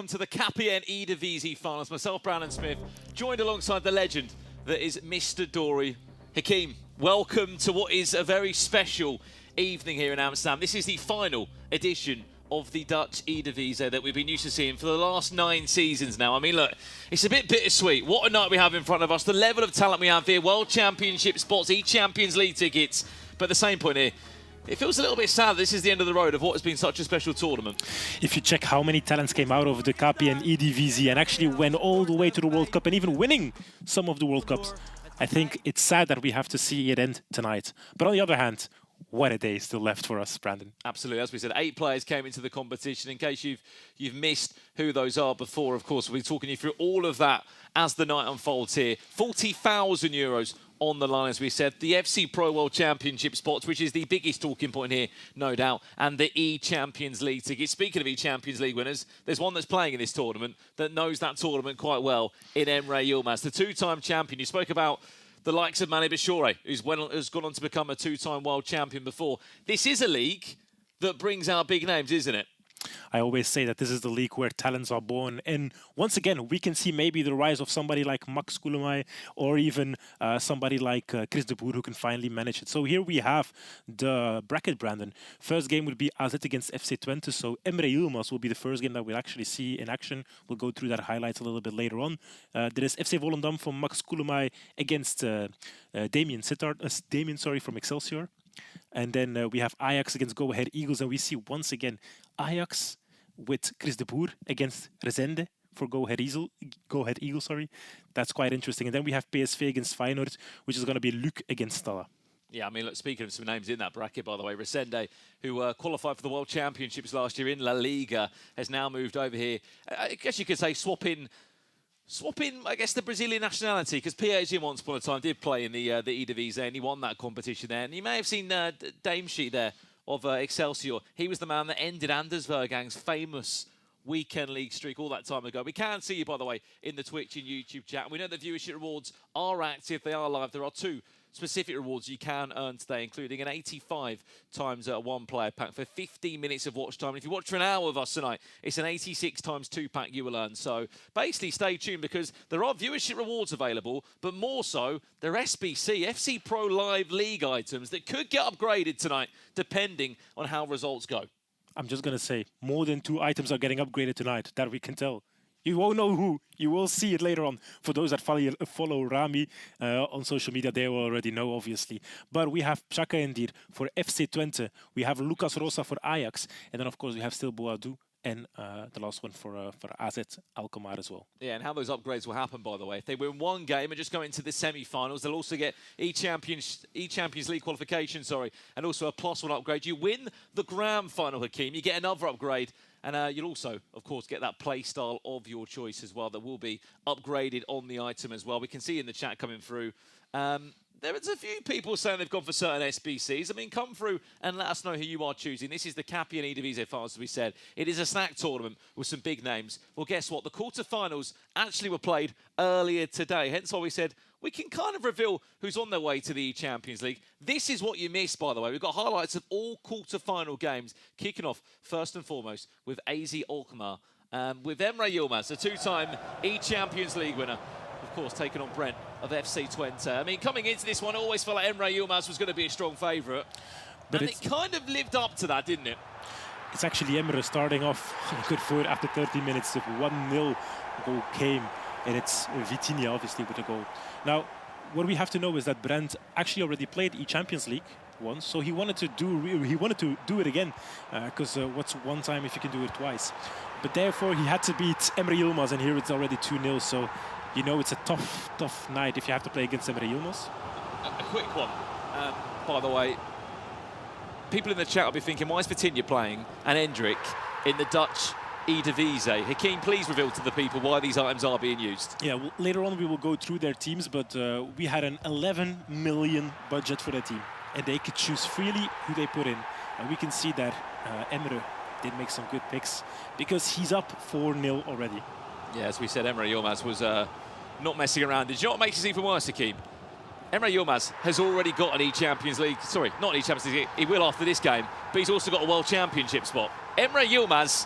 to the KPN eDivisie finals. Myself, Brandon Smith, joined alongside the legend that is Mr. Dory. Hakeem, welcome to what is a very special evening here in Amsterdam. This is the final edition of the Dutch eDivisie that we've been used to seeing for the last 9 seasons now. I mean, look, it's a bit bittersweet. What a night we have in front of us. The level of talent we have here, World Championship spots, eChampions League tickets. But at the same point here, it feels a little bit sad this is the end of the road of what has been such a special tournament. If you check how many talents came out of the KPN eDivisie and actually went all the way to the World Cup and even winning some of the World Cups, I think it's sad that we have to see it end tonight. But on the other hand, what a day still left for us, Brandon. Absolutely. As we said, 8 players came into the competition. In case you've missed who those are before, of course, we'll be talking you through all of that as the night unfolds here. 40,000 euros on the line, as we said. The FC Pro World Championship spots, which is the biggest talking point here, no doubt, and the eChampions League tickets. Speaking of eChampions League winners, there's one that's playing in this tournament that knows that tournament quite well in Emre Yilmaz, the 2-time champion. You spoke about the likes of Mane Bashore, who's gone on to become a 2-time world champion before. This is a league that brings out big names, isn't it? I always say that this is the league where talents are born. And once again, we can see maybe the rise of somebody like Max Kulemai or even somebody like Chris de Boer who can finally manage it. So here we have the bracket, Brandon. First game will be AZ against FC Twente. So Emre Yilmaz will be the first game that we'll actually see in action. We'll go through that highlights a little bit later on. There is FC Volendam from Max Kulemai against Damian from Excelsior. And then we have Ajax against Go Ahead Eagles. And we see once again Ajax with Chris de Boer against Resende for Go Ahead Eagles. That's quite interesting. And then we have PSV against Feyenoord, which is going to be Luuk against Stella. Yeah, I mean, look, speaking of some names in that bracket, by the way, Resende, who qualified for the World Championships last year in La Liga, has now moved over here. I guess you could say swapping, I guess, the Brazilian nationality, because PSG once upon a time did play in the eDivisie, and he won that competition there. And you may have seen Dame Sheet there of Excelsior. He was the man that ended Anders Vergang's famous weekend league streak all that time ago. We can see you, by the way, in the Twitch and YouTube chat. We know the viewership rewards are active. They are live. There are 2 specific rewards you can earn today, including an 85 times 1 player pack for 15 minutes of watch time. And if you watch for an hour with us tonight, it's an 86 times 2 pack you will earn. So basically stay tuned, because there are viewership rewards available, but more so, they're SBC, FC Pro Live League items that could get upgraded tonight, depending on how results go. I'm just going to say, more than 2 items are getting upgraded tonight, that we can tell. You won't know who. You will see it later on. For those that follow Rami on social media, they will already know, obviously. But we have Xhaka indeed for FC Twente. We have Lucas Rosa for Ajax. And then, of course, we have still Boadu. And the last one for AZ Alkmaar as well. Yeah, and how those upgrades will happen, by the way. If they win one game and just go into the semi-finals, they'll also get eChampions League qualification, and also a +1 upgrade. You win the grand final, Hakeem, you get another upgrade. And you'll also, of course, get that play style of your choice as well that will be upgraded on the item as well. We can see in the chat coming through. There's a few people saying they've gone for certain SBCs. I mean, come through and let us know who you are choosing. This is the KPN eDivisie finals, as we said. It is a snack tournament with some big names. Well, guess what? The quarterfinals actually were played earlier today. Hence why we said we can kind of reveal who's on their way to the Champions League. This is what you missed, by the way. We've got highlights of all quarterfinal games, kicking off first and foremost with AZ Alkmaar, with Emre Yilmaz, the 2-time eChampions League winner. Of course, taking on Brent of FC Twente. I mean, coming into this one, I always felt like Emre Yilmaz was going to be a strong favourite. And it kind of lived up to that, didn't it? It's actually Emre starting off on good foot after 30 minutes. The 1-0 goal came, and it's Vitinha, obviously, with the goal. Now, what we have to know is that Brent actually already played eChampions League once, so he wanted to do it again, because what's one time if you can do it twice? But therefore, he had to beat Emre Yilmaz, and here it's already 2-0, so you know it's a tough night if you have to play against Emre Yilmaz. A quick one, by the way. People in the chat will be thinking, why is Vitinha playing and Hendrik in the Dutch eDivisie? Hakeem, please reveal to the people why these items are being used. Yeah, well, later on we will go through their teams, but we had an 11 million budget for their team, and they could choose freely who they put in. And we can see that Emre did make some good picks, because he's up 4-0 already. Yeah, as we said, Emre Yilmaz was not messing around. Did you know what makes this even worse, Hakeem? Emre Yilmaz has already got an eChampions League. Sorry, not an eChampions League. He will after this game, but he's also got a World Championship spot. Emre Yilmaz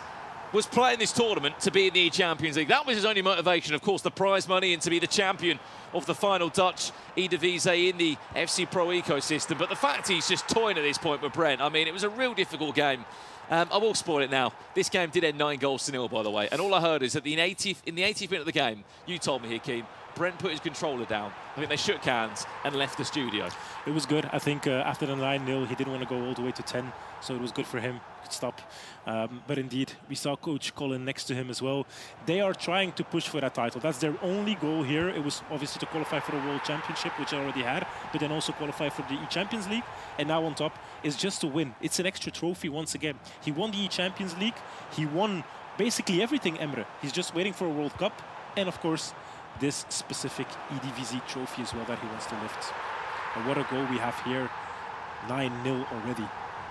was playing this tournament to be in the eChampions League. That was his only motivation. Of course, the prize money and to be the champion of the final Dutch eDivisie in the FC Pro ecosystem. But the fact he's just toying at this point with Brent, I mean, it was a real difficult game. I will spoil it now. This game did end 9-0, by the way. And all I heard is that in the 80th minute of the game, you told me, Hakeem, Brent put his controller down. I think they shook hands and left the studio. It was good. I think after the 9-0, he didn't want to go all the way to 10, so it was good for him. Could stop. But indeed, we saw Coach Colin next to him as well. They are trying to push for that title. That's their only goal here. It was obviously to qualify for the World Championship, which they already had, but then also qualify for the eChampions League. And now on top is just to win. It's an extra trophy once again. He won the eChampions League. He won basically everything, Emre. He's just waiting for a World Cup. And of course, this specific eDivisie trophy as well that he wants to lift. And what a goal we have here. 9-0 already.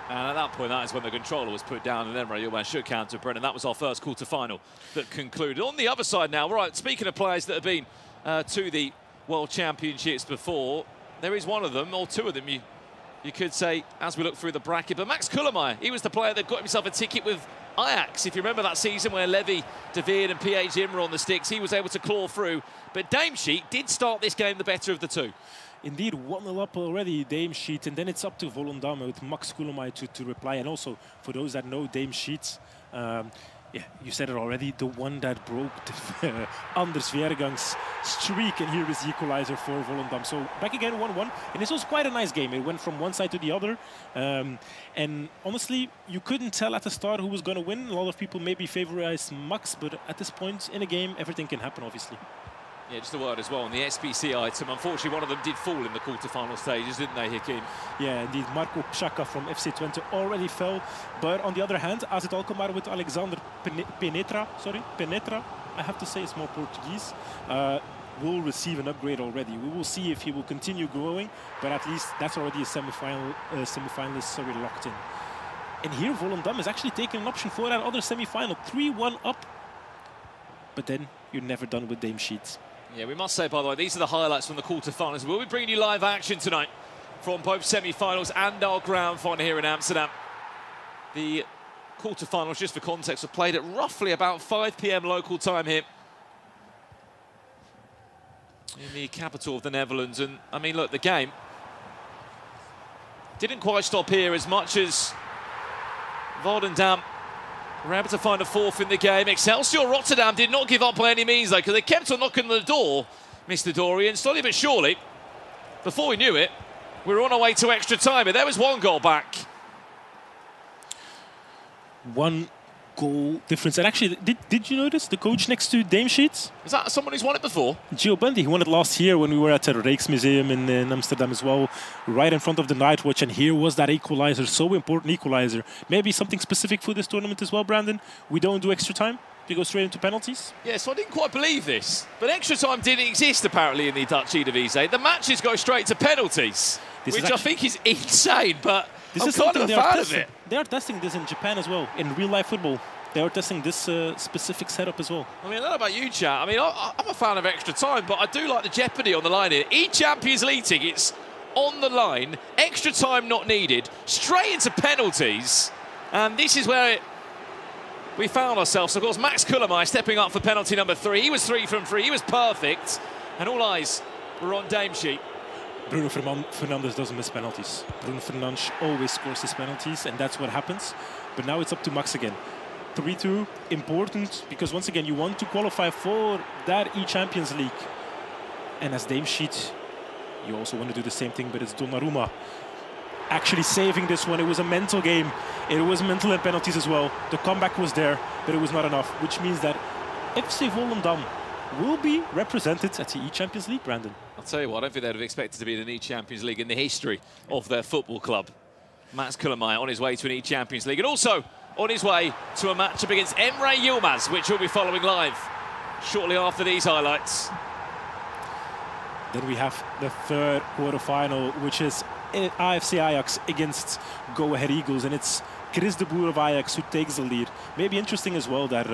And at that point, that is when the controller was put down and Emre Yilmaz shook hands with Brent, and that was our first quarter-final that concluded. On the other side now, right, speaking of players that have been to the World Championships before, there is one of them, or two of them, you could say, as we look through the bracket. But Max Kullameyer, he was the player that got himself a ticket with Ajax. If you remember that season where Levy, David and PH Imre on the sticks, he was able to claw through. But Dame Sheet did start this game the better of the two. Indeed, 1-0 up already, Dame Sheet, and then it's up to Volendam with Max Kullameyer to reply. And also, for those that know Dame Sheet, yeah, you said it already, the one that broke Anders Veergang's streak, and here is the equalizer for Volendam. So back again, 1-1, and this was quite a nice game. It went from one side to the other, and honestly, you couldn't tell at the start who was going to win. A lot of people maybe favorized Max, but at this point in a game, everything can happen, obviously. Yeah, just a word as well on the SBC item. Unfortunately, one of them did fall in the quarter-final stages, didn't they, Hakeem? Yeah, indeed. Marco Xhaka from FC Twente already fell. But on the other hand, AZ Alkmaar with Alexander Penetra, I have to say it's more Portuguese, will receive an upgrade already. We will see if he will continue growing, but at least that's already a semi-finalist locked in. And here Volendam is actually taking an option for that other semi-final. 3-1 up. But then you're never done with Dame Sheets. Yeah, we must say, by the way, these are the highlights from the quarterfinals. We'll be bringing you live action tonight from both semi-finals and our ground final here in Amsterdam. The quarterfinals, just for context, were played at roughly about 5 p.m. local time here in the capital of the Netherlands. And, I mean, look, the game didn't quite stop here as much as Volendam were able to find a fourth in the game. Excelsior Rotterdam did not give up by any means, though, because they kept on knocking on the door, Mr. Dorian. Slowly but surely, before we knew it, we were on our way to extra time. But there was one goal back. One goal difference. And actually, did you notice the coach next to Dame Sheets? Is that someone who's won it before? Gio Bundy. He won it last year when we were at the Rijksmuseum in Amsterdam as well, right in front of the Night Watch. And here was that equalizer, so important equalizer. Maybe something specific for this tournament as well, Brandon? We don't do extra time? We go straight into penalties? Yeah, so I didn't quite believe this. But extra time didn't exist, apparently, in the Dutch eDivisie. The matches go straight to penalties, which I think is insane, but I'm kind of a fan of it. They are testing this in Japan as well, in real-life football. They are testing this specific setup as well. I mean, I don't know about you, chat. I mean, I'm a fan of extra time, but I do like the jeopardy on the line here. eChampions League tickets on the line, extra time not needed, straight into penalties. And this is where we found ourselves. Of course, Max Kullameyer stepping up for penalty number 3. He was 3 from 3. He was perfect. And all eyes were on Dame Sheet. Bruno Fernandes doesn't miss penalties. Bruno Fernandes always scores his penalties, and that's what happens. But now it's up to Max again. 3-2, important, because once again, you want to qualify for that eChampions League. And as Dame Sheet, you also want to do the same thing, but it's Donnarumma actually saving this one. It was a mental game. It was mental and penalties as well. The comeback was there, but it was not enough, which means that FC Volendam will be represented at the eChampions League, Brandon. I'll tell you what, I don't think they'd have expected to be in an eChampions League in the history of their football club. Max Kullameyer on his way to an eChampions League, and also on his way to a matchup against Emre Yilmaz, which we'll be following live shortly after these highlights. Then we have the third quarterfinal, which is AFC Ajax against Go Ahead Eagles, and it's Chris de Boer of Ajax who takes the lead. Maybe interesting as well that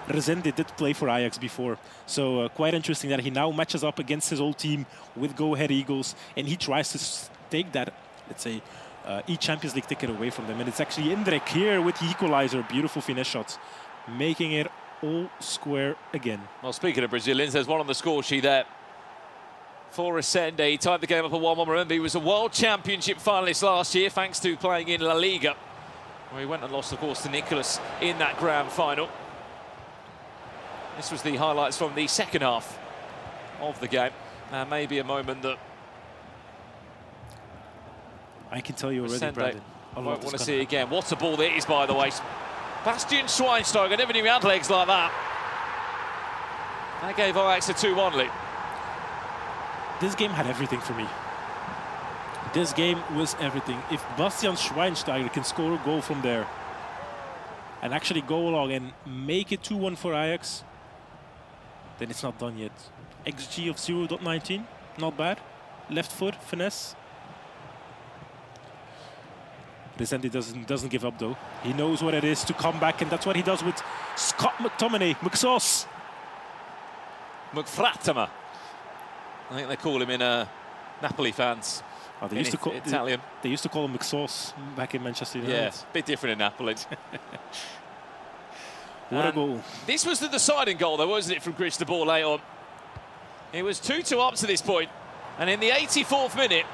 Rezende did play for Ajax before, so quite interesting that he now matches up against his old team with Go Ahead Eagles, and he tries to take that, let's say, eChampions League ticket away from them. And it's actually Indrek here with the equalizer. Beautiful finesse shot making it all square again. Well, speaking of Brazilians, there's one on the score sheet there. For Resende, he tied the game up at 1-1. Remember, he was a World Championship finalist last year, thanks to playing in La Liga, where he went and lost, of course, to Nicolas in that grand final. This was the highlights from the second half of the game. Maybe a moment that I can tell you already, Resende Brandon. won't want to see again. What a ball that is, by the way. Bastian Schweinsteiger, never knew he had legs like that. That gave Ajax a 2-1 lead. This game had everything for me. This game was everything. If Bastian Schweinsteiger can score a goal from there and actually go along and make it 2-1 for Ajax, then it's not done yet. XG of 0.19, not bad. Left foot, finesse. Resende doesn't give up though. He knows what it is to come back, and that's what he does with Scott McTominay, McSauce. McFratama, I think they call him in Napoli fans. Oh, they used to call Italian. They used to call him McSauce back in Manchester United. Yes, a bit different in Napoli. What a goal. This was the deciding goal though, wasn't it, from Cristobal late on? It was 2-2 up to this point, and in the 84th minute,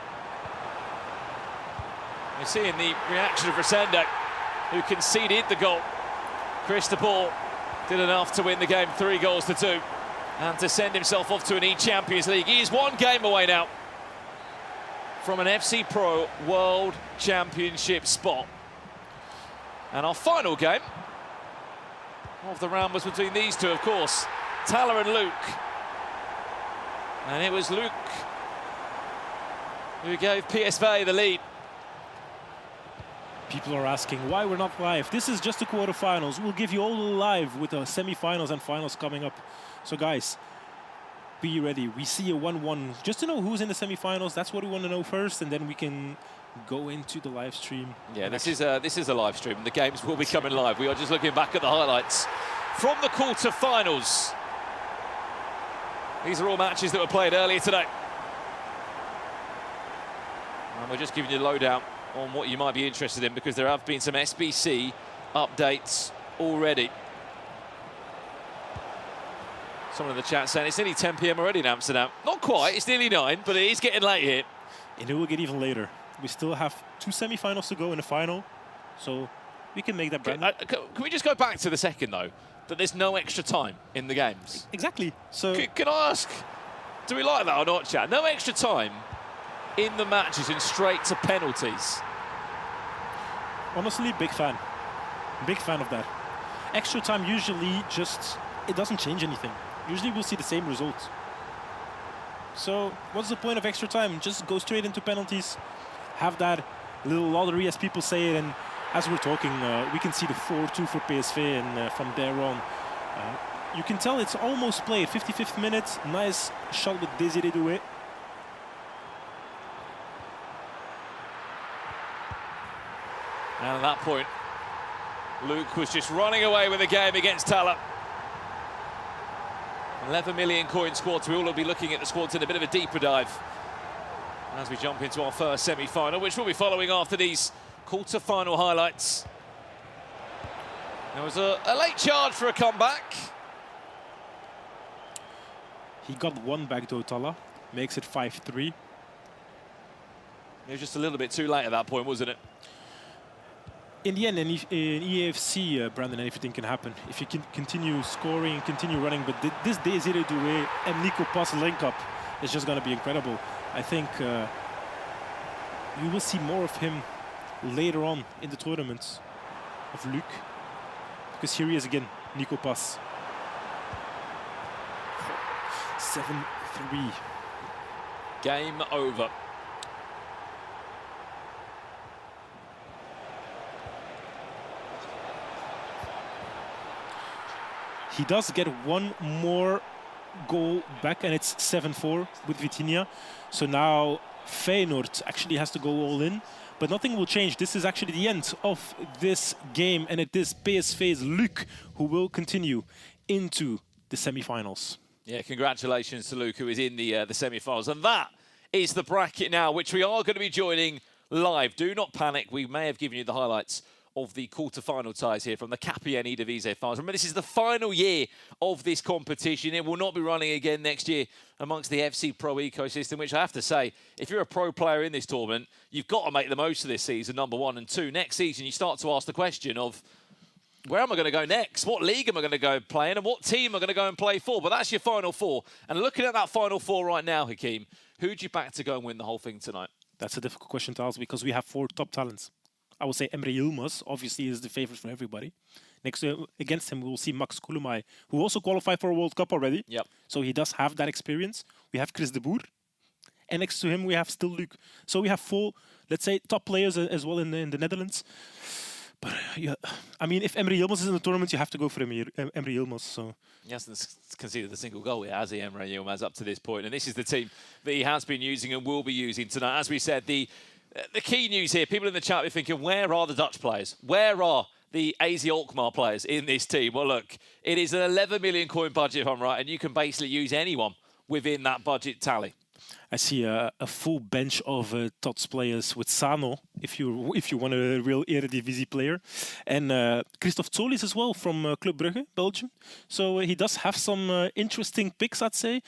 you're seeing the reaction of Resende, who conceded the goal. Cristobal did enough to win the game 3-2 and to send himself off to an eChampions League. He is one game away now from an FC Pro World Championship spot. And our final game of the round was between these two, of course, Thaler and Luuk. And it was Luuk who gave PSV the lead. People are asking why we're not live. This is just the quarterfinals. We'll give you all live with the semi-finals and finals coming up. So guys, be ready. We see a 1-1 just to know who's in the semi-finals. That's what we want to know first, and then we can go into the live stream. Yeah, this is a live stream. The games will be coming live. We are just looking back at the highlights from the quarterfinals. These are all matches that were played earlier today. And we're just giving you a lowdown on what you might be interested in, because there have been some SBC updates already. Someone in the chat saying it's nearly 10 p.m. already in Amsterdam. Not quite, it's nearly 9, but it is getting late here. And it will get even later. We still have 2 semi-finals to go in the final, so we can make that brand. Can we just go back to the second, though, that there's no extra time in the games? Exactly. So Can I ask, do we like that or not, chat? No extra time in the matches and straight to penalties. honestly, big fan. Big fan of that. Extra time usually just, it doesn't change anything. Usually we'll see the same result. So what's the point of extra time? Just go straight into penalties. Have that little lottery, as people say it. And as we're talking, we can see the 4-2 for PSV, and from there on, you can tell it's almost played. 55th minute, nice shot with Désiré Doué. And at that point, Luuk was just running away with the game against Thaler. 11 million coin squads. We all will be looking at the squads in a bit of a deeper dive as we jump into our first semi-final, which we'll be following after these quarter-final highlights. There was a late charge for a comeback. He got one back though, Thaler. Makes it 5-3. It was just a little bit too late at that point, wasn't it? In the end, in EAFC, Brandon, anything can happen. If you can continue scoring and continue running, but this Désiré Doué and Nico Pass link-up is just going to be incredible. I think you will see more of him later on in the tournaments of Luuk. Because here he is again, Nico Pass. 7-3. Game over. He does get one more goal back, and it's 7-4 with Vitinha. So now Feyenoord actually has to go all in, but nothing will change. This is actually the end of this game, and it is PSV's Luuk who will continue into the semi-finals. Yeah, congratulations to Luuk, who is in the semi-finals. And that is the bracket now, which we are going to be joining live. Do not panic. We may have given you the highlights of the quarter-final ties here from the KPN eDivisie finals. Remember, this is the final year of this competition. It will not be running again next year amongst the FC Pro ecosystem, which I have to say, if you're a pro player in this tournament, you've got to make the most of this season, number one. And two, next season, you start to ask the question of, where am I going to go next? What league am I going to go play in? And what team am I going to go and play for? But that's your final four. And looking at that final four right now, Hakeem, who'd you back to go and win the whole thing tonight? That's a difficult question to ask because we have 4 top talents. I would say Emre Yilmaz, obviously, is the favorite for everybody. Next against him, we will see Max Kulumay, who also qualified for a World Cup already. Yep. So he does have that experience. We have Chris de Boer. And next to him, we have still Luuk. So we have 4, let's say, top players as well in the Netherlands. But yeah, I mean, if Emre Yilmaz is in the tournament, you have to go for Emre Yilmaz. So he hasn't conceded a single goal yet, has he, Emre Yilmaz, up to this point? And this is the team that he has been using and will be using tonight. As we said, the key news here, people in the chat are thinking, where are the Dutch players? Where are the AZ Alkmaar players in this team? Well, look, it is an 11 million coin budget, if I'm right, and you can basically use anyone within that budget tally. I see a full bench of Tots players with Sano, if you want a real eDivisie player, and Christophe Zolis as well from Club Brugge, Belgium. So he does have some interesting picks, I'd say.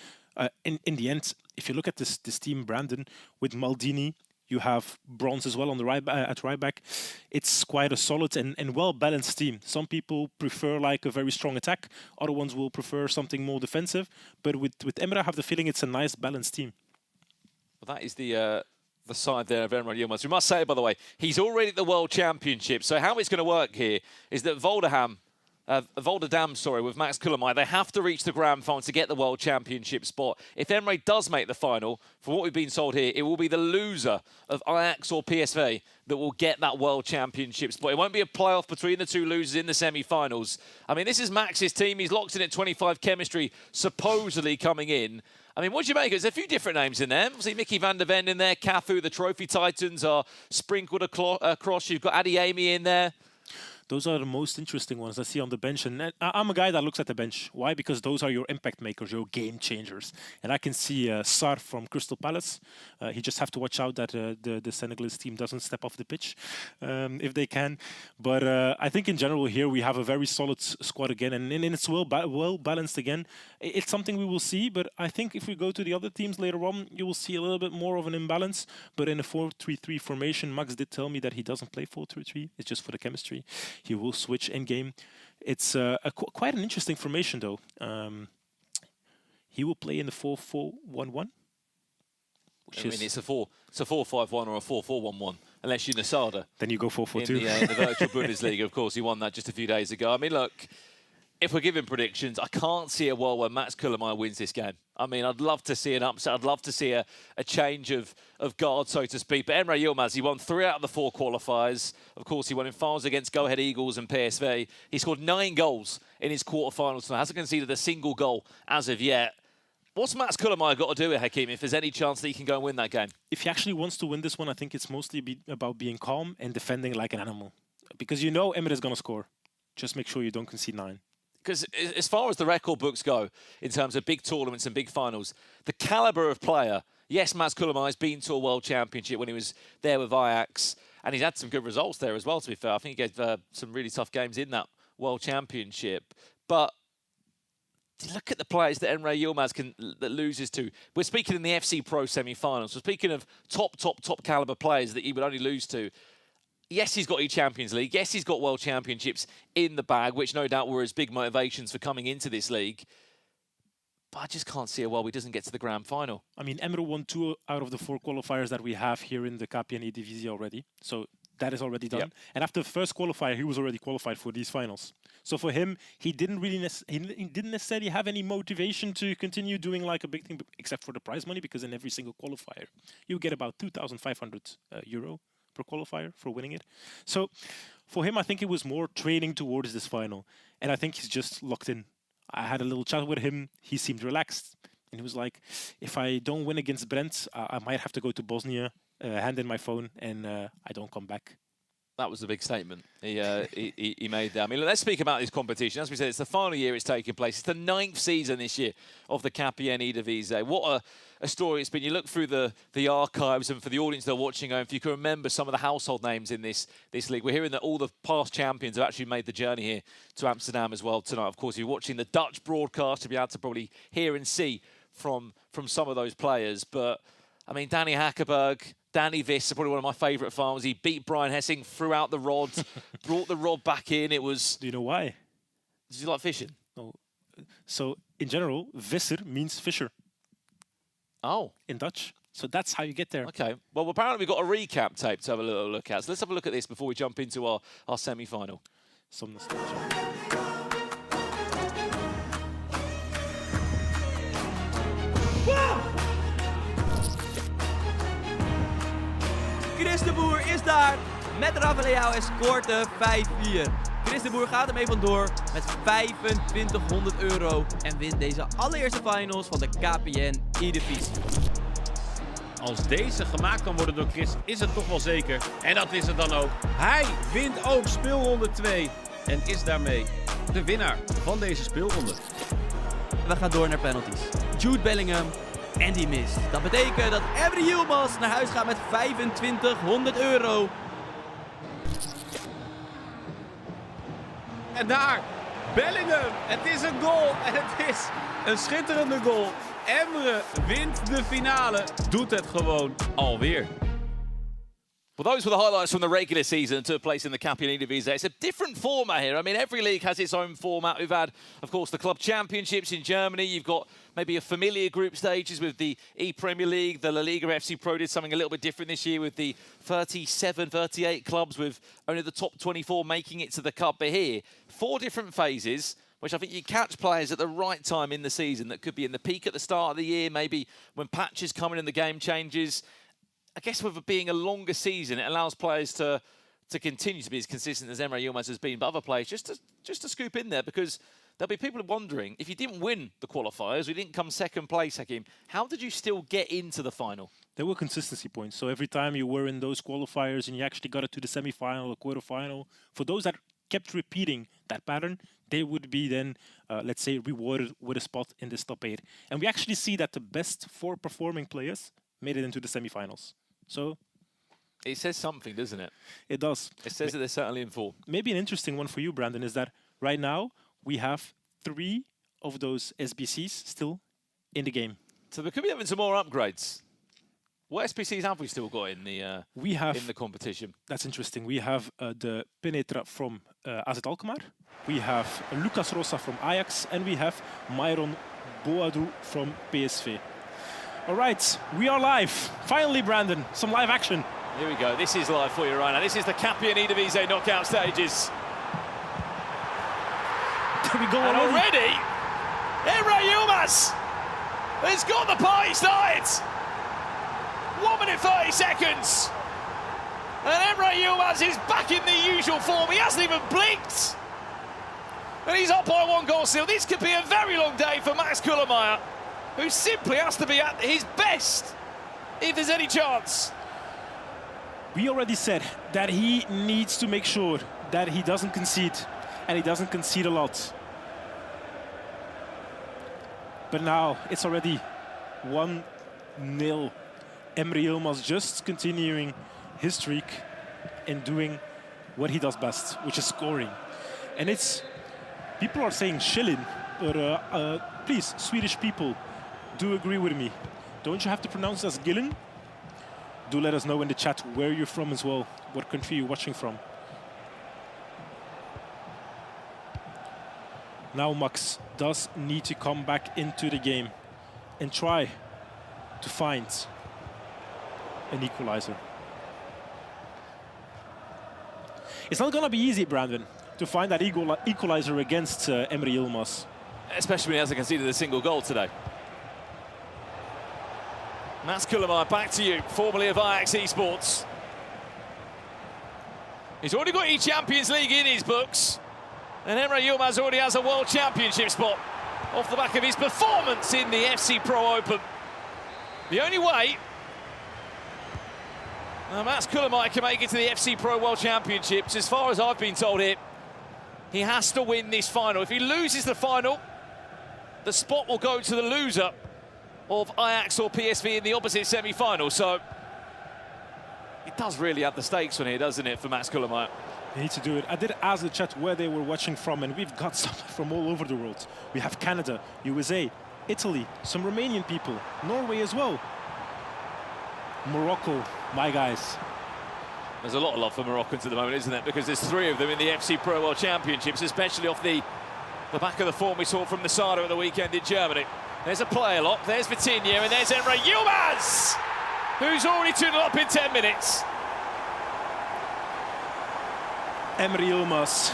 In the end, if you look at this team, Brandon, with Maldini, you have Bronze as well on the at right back. It's quite a solid and well-balanced team. Some people prefer like a very strong attack. Other ones will prefer something more defensive. But with Emre, I have the feeling it's a nice balanced team. Well, that is the side there of Emre Yilmaz. We must say, by the way, he's already at the World Championship. So how it's going to work here is that Volendam, with Max Kulumay, they have to reach the grand final to get the World Championship spot. If Emre does make the final, from what we've been told here, it will be the loser of Ajax or PSV that will get that World Championship spot. It won't be a playoff between the two losers in the semi-finals. I mean, this is Max's team. He's locked in at 25 chemistry, supposedly coming in. I mean, what do you make? There's a few different names in there. Obviously, Mickey van der Ven in there. Cafu, the Trophy Titans are sprinkled across. You've got Adeyemi in there. Those are the most interesting ones I see on the bench. And I'm a guy that looks at the bench. Why? Because those are your impact makers, your game changers. And I can see Sarr from Crystal Palace. He just have to watch out that the Senegalese team doesn't step off the pitch if they can. But I think in general here we have a very solid squad again. And it's well balanced again. It's something we will see. But I think if we go to the other teams later on, you will see a little bit more of an imbalance. But in a 4-3-3 formation, Max did tell me that he doesn't play 4-3-3. It's just for the chemistry. He will switch in game. It's quite an interesting formation, though. He will play in the 4-4-1-1. I mean, it's a 4-5-1 or a 4-4-1-1, unless you're Nasada. Then you go 4-4-2. In the virtual Bundesliga, of course, he won that just a few days ago. I mean, look, if we're giving predictions, I can't see a world where Max Kulumay wins this game. I mean, I'd love to see an upset. I'd love to see a change of guard, so to speak. But Emre Yilmaz, he won 3 out of the 4 qualifiers. Of course, he won in finals against Go Ahead Eagles and PSV. He scored 9 goals in his quarterfinals tonight. Hasn't conceded a single goal as of yet. What's Max Kulumay got to do with Hakeem if there's any chance that he can go and win that game? If he actually wants to win this one, I think it's mostly about being calm and defending like an animal. Because you know Emre is going to score. Just make sure you don't concede 9. Because as far as the record books go, in terms of big tournaments and big finals, the calibre of player, yes, Max Kulumay's been to a World Championship when he was there with Ajax, and he's had some good results there as well, to be fair. I think he gave some really tough games in that World Championship. But look at the players that Emre Yilmaz that loses to. We're speaking in the FC Pro semi-finals. We're speaking of top calibre players that he would only lose to. Yes, he's got eChampions League. Yes, he's got World Championships in the bag, which no doubt were his big motivations for coming into this league. But I just can't see a world he doesn't get to the grand final. I mean, Emre won 2 out of the 4 qualifiers that we have here in the KPN eDivisie already. So that is already done. Yep. And after the first qualifier, he was already qualified for these finals. So for him, he didn't necessarily have any motivation to continue doing like a big thing, except for the prize money, because in every single qualifier, you get about 2,500 euro per qualifier for winning it. So for him, I think it was more training towards this final. And I think he's just locked in. I had a little chat with him. He seemed relaxed. And he was like, if I don't win against Brent, I might have to go to Bosnia, hand in my phone, and I don't come back. That was a big statement he made there. I mean, let's speak about this competition. As we said, it's the final year it's taking place. It's the 9th season this year of the KPN eDivisie. What a story it's been. You look through the archives, and for the audience that are watching, if you can remember some of the household names in this league, we're hearing that all the past champions have actually made the journey here to Amsterdam as well tonight. Of course, if you're watching the Dutch broadcast, you'll be able to probably hear and see from some of those players. But, I mean, Danny Hakkeberg, Danny Viss, probably one of my favourite farmers. He beat Brian Hessing, threw out the rod, brought the rod back in. It was... Do you know why? Did you like fishing? No. So, in general, visser means fisher. Oh. In Dutch. So that's how you get there. Okay. Well, apparently we've got a recap tape to have a little look at. So let's have a look at this before we jump into our semi-final. Some nostalgia. Chris de Boer is daar met Rafa Leao en scoort de 5-4. Chris de Boer gaat ermee vandoor met €2500 en wint deze allereerste finals van de KPN eDivisie. Als deze gemaakt kan worden door Chris, is het toch wel zeker. En dat is het dan ook. Hij wint ook speelronde 2 en is daarmee de winnaar van deze speelronde. We gaan door naar penalties. Jude Bellingham en die mist. Dat betekent dat Emre Yilmaz naar huis gaat met €2500. En daar, Bellingham. Het is een goal en het is een schitterende goal. Emre wint de finale, doet het gewoon alweer. Well, those were the highlights from the regular season that took place in the KPN eDivisie. It's a different format here. I mean, every league has its own format. We've had, of course, the club championships in Germany. You've got maybe a familiar group stages with the E-Premier League. The La Liga FC Pro did something a little bit different this year with the 37, 38 clubs, with only the top 24 making it to the cup. But here, 4 different phases, which I think you catch players at the right time in the season. That could be in the peak at the start of the year, maybe when patches come in and the game changes. I guess with it being a longer season, it allows players to continue to be as consistent as Emre Yilmaz has been, but other players just to scoop in there, because there'll be people wondering, if you didn't win the qualifiers, we didn't come second place, Hakim, how did you still get into the final? There were consistency points. So every time you were in those qualifiers and you actually got it to the semi-final or quarterfinal, for those that kept repeating that pattern, they would be then, let's say, rewarded with a spot in this top 8. And we actually see that the best 4 performing players made it into the semi-finals. So it says something, doesn't it? It does. It says that they're certainly in form. Maybe an interesting one for you, Brandon, is that right now we have 3 of those SBCs still in the game. So we could be having some more upgrades. What SBCs have we still got in the in the competition? That's interesting. We have the Penetra from AZ Alkmaar. We have Lucas Rosa from Ajax, and we have Myron Boadou from PSV. All right, we are live. Finally, Brandon, some live action. Here we go. This is live for you right now. This is the KPN eDivisie knockout stages. There we go and already Emre Yilmaz has got the party started. 1 minute 30 seconds. And Emre Yilmaz is back in the usual form. He hasn't even blinked. And he's up by 1 goal still. This could be a very long day for Max Kullermeyer, who simply has to be at his best if there's any chance. We already said that he needs to make sure that he doesn't concede, and he doesn't concede a lot. But now it's already 1-0. Emre Yilmaz just continuing his streak and doing what he does best, which is scoring. And it's, people are saying shilling, but please, Swedish people, do agree with me. Don't you have to pronounce it as Gillen? Do let us know in the chat where you're from as well, what country you're watching from. Now Max does need to come back into the game and try to find an equalizer. It's not going to be easy, Brandon, to find that equalizer against Emre Yilmaz. Especially when he hasn't conceded a single goal today. Mats Kullermeyer, back to you, formerly of Ajax Esports. He's already got eChampions League in his books. And Emre Yilmaz already has a World Championship spot off the back of his performance in the FC Pro Open. The only way Mats Kullamäe can make it to the FC Pro World Championships. As far as I've been told here, he has to win this final. If he loses the final, the spot will go to the loser of Ajax or PSV in the opposite semi-final. So it does really have the stakes on here, doesn't it, for Mats Kullamäe? They need to do it. I did ask the chat where they were watching from, and we've got some from all over the world. We have Canada, USA, Italy, some Romanian people, Norway as well. Morocco, my guys. There's a lot of love for Moroccans at the moment, isn't there? Because there's 3 of them in the FC Pro World Championships, especially off the back of the form we saw from the Sada at the weekend in Germany. There's a player lock, there's Vitinha, and there's Emre Yilmaz, who's already tuned up in 10 minutes. Emre Yilmaz,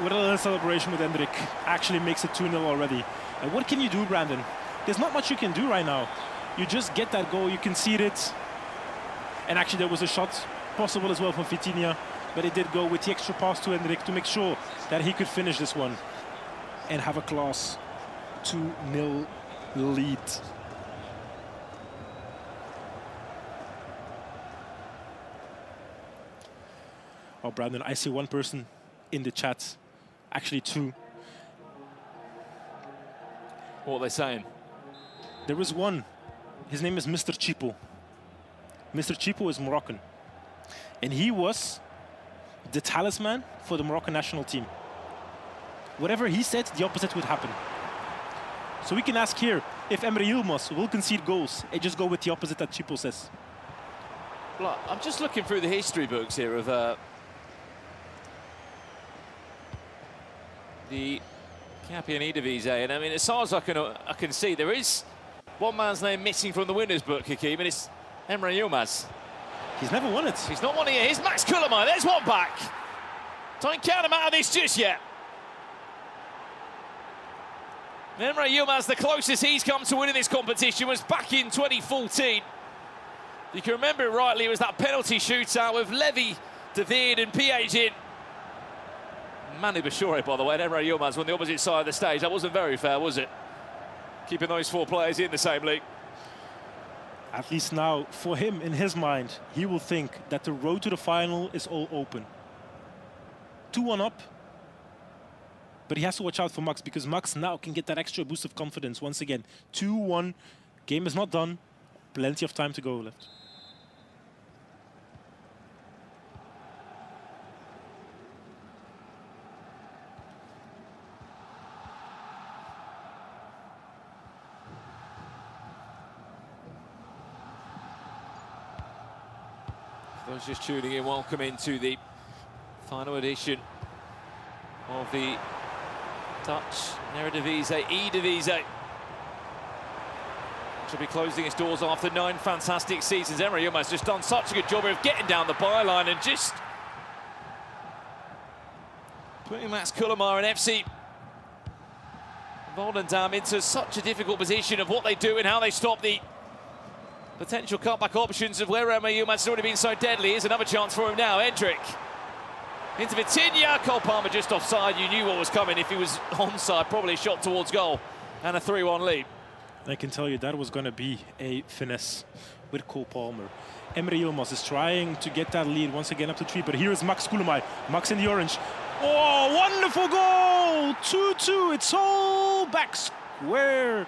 with a little celebration with Hendrik, actually makes it 2-0 already. And what can you do, Brandon? There's not much you can do right now. You just get that goal, you concede it. And actually there was a shot possible as well from Vitinha, but it did go with the extra pass to Hendrik to make sure that he could finish this one and have a class 2-0 lead. Oh, Brandon, I see one person in the chat, actually 2. What are they saying? There is one. His name is Mr. Chipo. Mr. Chipo is Moroccan. And he was the talisman for the Moroccan national team. Whatever he said, the opposite would happen. So we can ask here if Emre Yilmaz will concede goals and just go with the opposite that Chipo says. Look, I'm just looking through the history books here of the KPN eDivisie, and I mean, as far as I can see, there is one man's name missing from the winners' book, Hakeem, and it's Emre Yilmaz. He's never won it. He's not won it yet. Here's Mats Kullamäe. There's one back. Don't count him out of this just yet. Emre Yilmaz, the closest he's come to winning this competition was back in 2014. You can remember it rightly, it was that penalty shootout with Levy, David and Piage in. Manu Bashore, by the way, and Emre Yilmaz on the opposite side of the stage. That wasn't very fair, was it? Keeping those 4 players in the same league. At least now, for him, in his mind, he will think that the road to the final is all open. 2-1 up. But he has to watch out for Max, because Max now can get that extra boost of confidence once again. 2-1. Game is not done. Plenty of time to go left. Those just tuning in, welcome into the final edition of the Dutch Eredivisie, eDivisie. Should be closing its doors after 9 fantastic seasons. Emre Yilmaz just done such a good job of getting down the byline and just putting Mats Kullamäe and FC Volendam into such a difficult position of what they do and how they stop the potential cutback options of where Emre Yilmaz has already been so deadly. Here's another chance for him now. Hendrik into Vitinha. Cole Palmer just offside. You knew what was coming. If he was onside, probably a shot towards goal and a 3-1 lead. I can tell you that was going to be a finesse with Cole Palmer. Emre Yilmaz is trying to get that lead once again up to 3, but here is Mats Kullamäe. Max in the orange. Oh, wonderful goal! 2-2. It's all back square.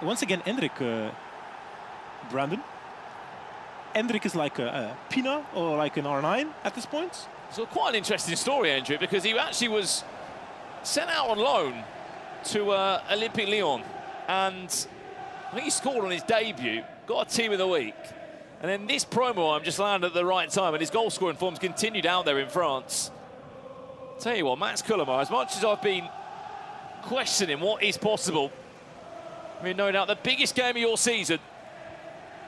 Once again, Hendrik, Brandon. Hendrik is like a Pina or like an R9 at this point. So quite an interesting story, Hendrik, because he actually was sent out on loan to Olympique Lyon, and I think he scored on his debut, got a team of the week, and then this promo just landed at the right time, and his goal scoring form's continued out there in France. Tell you what, Mats Kullamäe, as much as I've been questioning what is possible, I mean, no doubt the biggest game of your season,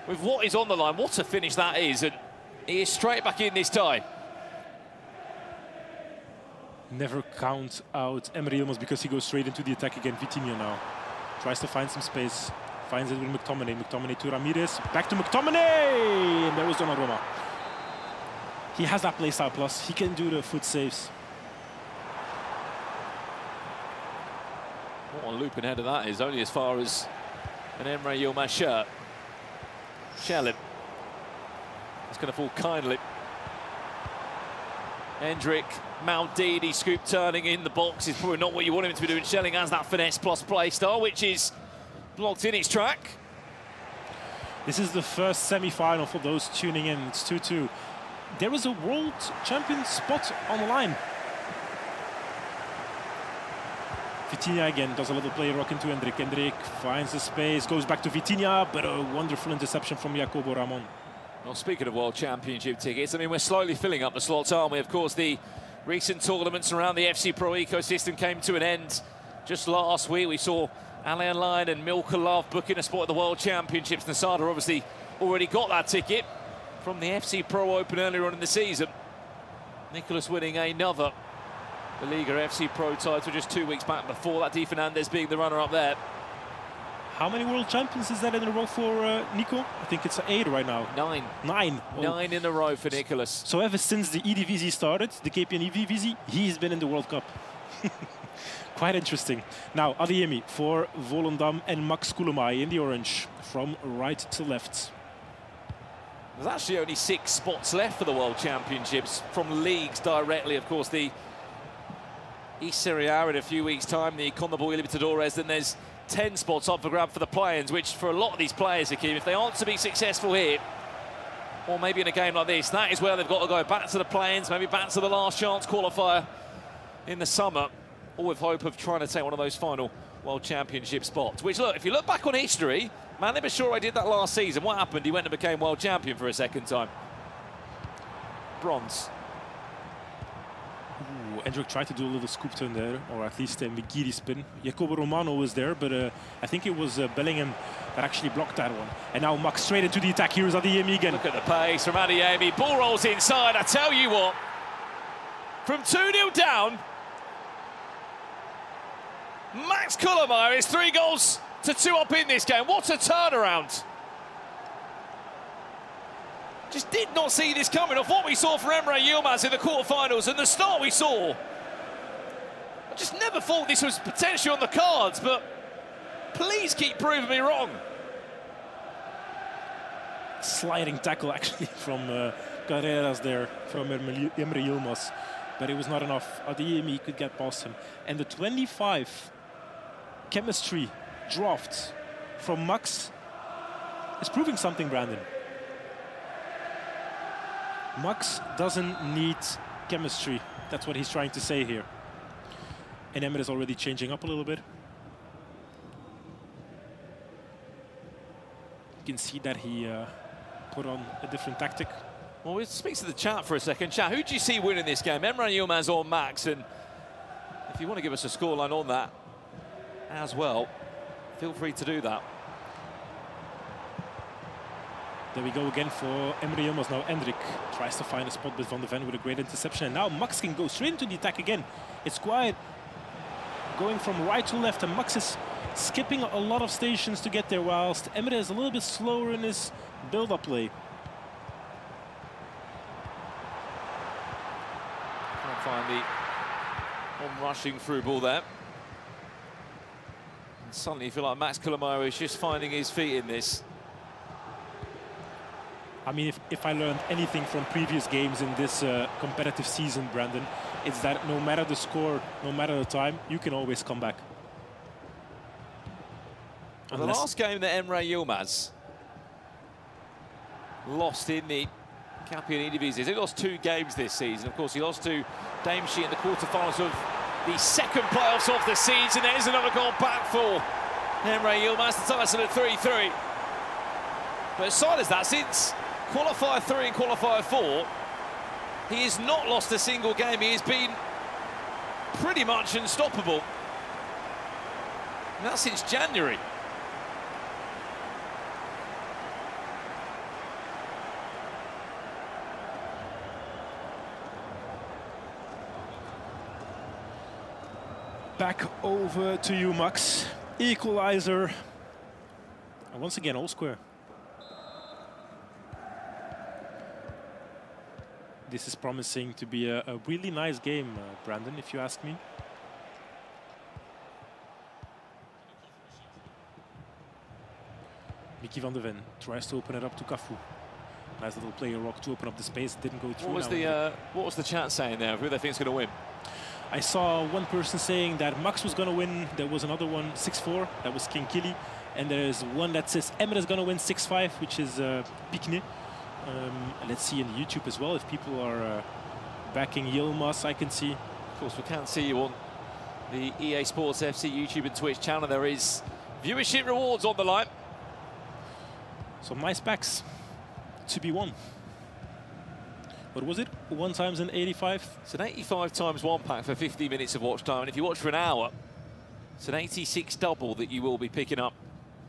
with what is on the line, what a finish that is, and he is straight back in this tie. Never count out Emre Yilmaz because he goes straight into the attack again. Vitinha now tries to find some space, finds it with McTominay. McTominay to Ramirez, back to McTominay, and there was Donnarumma. He has that playstyle plus. He can do the foot saves. What a looping header that is, only as far as an Emre Yilmaz shirt. Shell him. It's going to fall kindly. Hendrik, Maldini, scoop turning in the box is probably not what you want him to be doing. Schelling has that finesse plus play style, which is blocked in its track. This is the first semi-final for those tuning in. It's 2-2. There is a world champion spot on the line. Vitinha again does a little play rock into Hendrik. Hendrik finds the space, goes back to Vitinha, but a wonderful interception from Jacobo Ramon. Well, speaking of World Championship tickets, I mean, we're slowly filling up the slots, aren't we? Of course, the recent tournaments around the FC Pro ecosystem came to an end just last week. We saw Alain Lyon and Milka Love booking a spot at the World Championships. Nasada obviously already got that ticket from the FC Pro Open earlier on in the season. Nicholas winning another La Liga FC Pro title just 2 weeks back before that. Di Fernandez being the runner-up there. How many world champions is that in a row for Nico? I think it's 8 right now. 9. 9. Oh. 9 in a row for Nicholas. So ever since the eDivisie started, the KPN eDivisie, he's been in the World Cup. Quite interesting. Now, Adeyemi for Volendam and Max Kulemai in the orange, from right to left. There's actually only 6 spots left for the World Championships from leagues directly. Of course, the Serie A in a few weeks' time, the CONMEBOL Libertadores, then there's 10 spots up for grab for the play-ins, which for a lot of these players, Hakeem, if they aren't to be successful here, or maybe in a game like this, that is where they've got to go back to the play-ins, maybe back to the last chance qualifier in the summer, all with hope of trying to take one of those final World Championship spots. Which, look, if you look back on history, Manny Bashoura did that last season. What happened? He went and became world champion for a second time. Bronze. Ooh, Hendrik tried to do a little scoop turn there, or at least a Migiri spin. Jacobo Romano was there, but I think it was Bellingham that actually blocked that one. And now Max straight into the attack. Here's Adeyemi again. Look at the pace from Adeyemi. Ball rolls inside. I tell you what, from 2-0 down, Max Kulemai is 3 goals to 2 up in this game. What a turnaround. Just did not see this coming off what we saw from Emre Yilmaz in the quarterfinals and the start we saw. I just never thought this was potentially on the cards, but please keep proving me wrong. Sliding tackle actually from Carreras there, from Emre Yilmaz. But it was not enough. Adeyemi could get past him. And the 25 chemistry draft from Max is proving something, Brandon. Max doesn't need chemistry. That's what he's trying to say here. And Emre is already changing up a little bit. You can see that he put on a different tactic. Well, we'll speak to the chat for a second. Chat, who do you see winning this game? Emre Yilmaz or Max? And if you want to give us a scoreline on that as well, feel free to do that. There we go again for Emre Yilmaz. Now Hendrik tries to find a spot with Van de Ven with a great interception. And now Max can go straight into the attack again. It's quiet, going from right to left, and Max is skipping a lot of stations to get there, whilst Emre is a little bit slower in his build-up play. Can't find the on-rushing through ball there. And suddenly you feel like Max Kulemai is just finding his feet in this. I mean, if I learned anything from previous games in this competitive season, Brandon, it's that no matter the score, no matter the time, you can always come back. Well, the last game that Emre Yilmaz lost in the KPN eDivisie, he lost 2 games this season. Of course, he lost to Damian in the quarterfinals of the second playoffs of the season. There's another goal back for Emre Yilmaz. The tie at 3-3. But aside as that, since Qualifier 3 and Qualifier 4, he has not lost a single game. He has been pretty much unstoppable. And that's since January. Back over to you, Max. Equalizer. And once again, all square. This is promising to be a really nice game, Brandon, if you ask me. Mickey van de Ven tries to open it up to Cafu. Nice little player rock to open up the space. Didn't go through. What was the chat saying there? Who they think is going to win? I saw one person saying that Max was going to win. There was another one, 6-4. That was King Killy. And there's one that says Emre is going to win 6-5, which is Pikne. Let's see in YouTube as well if people are backing Yilmaz. I can see. Of course, we can't see you on the EA Sports FC YouTube and Twitch channel. There is viewership rewards on the line. Some nice backs to be won. What was it? 1 times in 85? It's an 85 times 1 pack for 50 minutes of watch time. And if you watch for an hour, it's an 86 double that you will be picking up.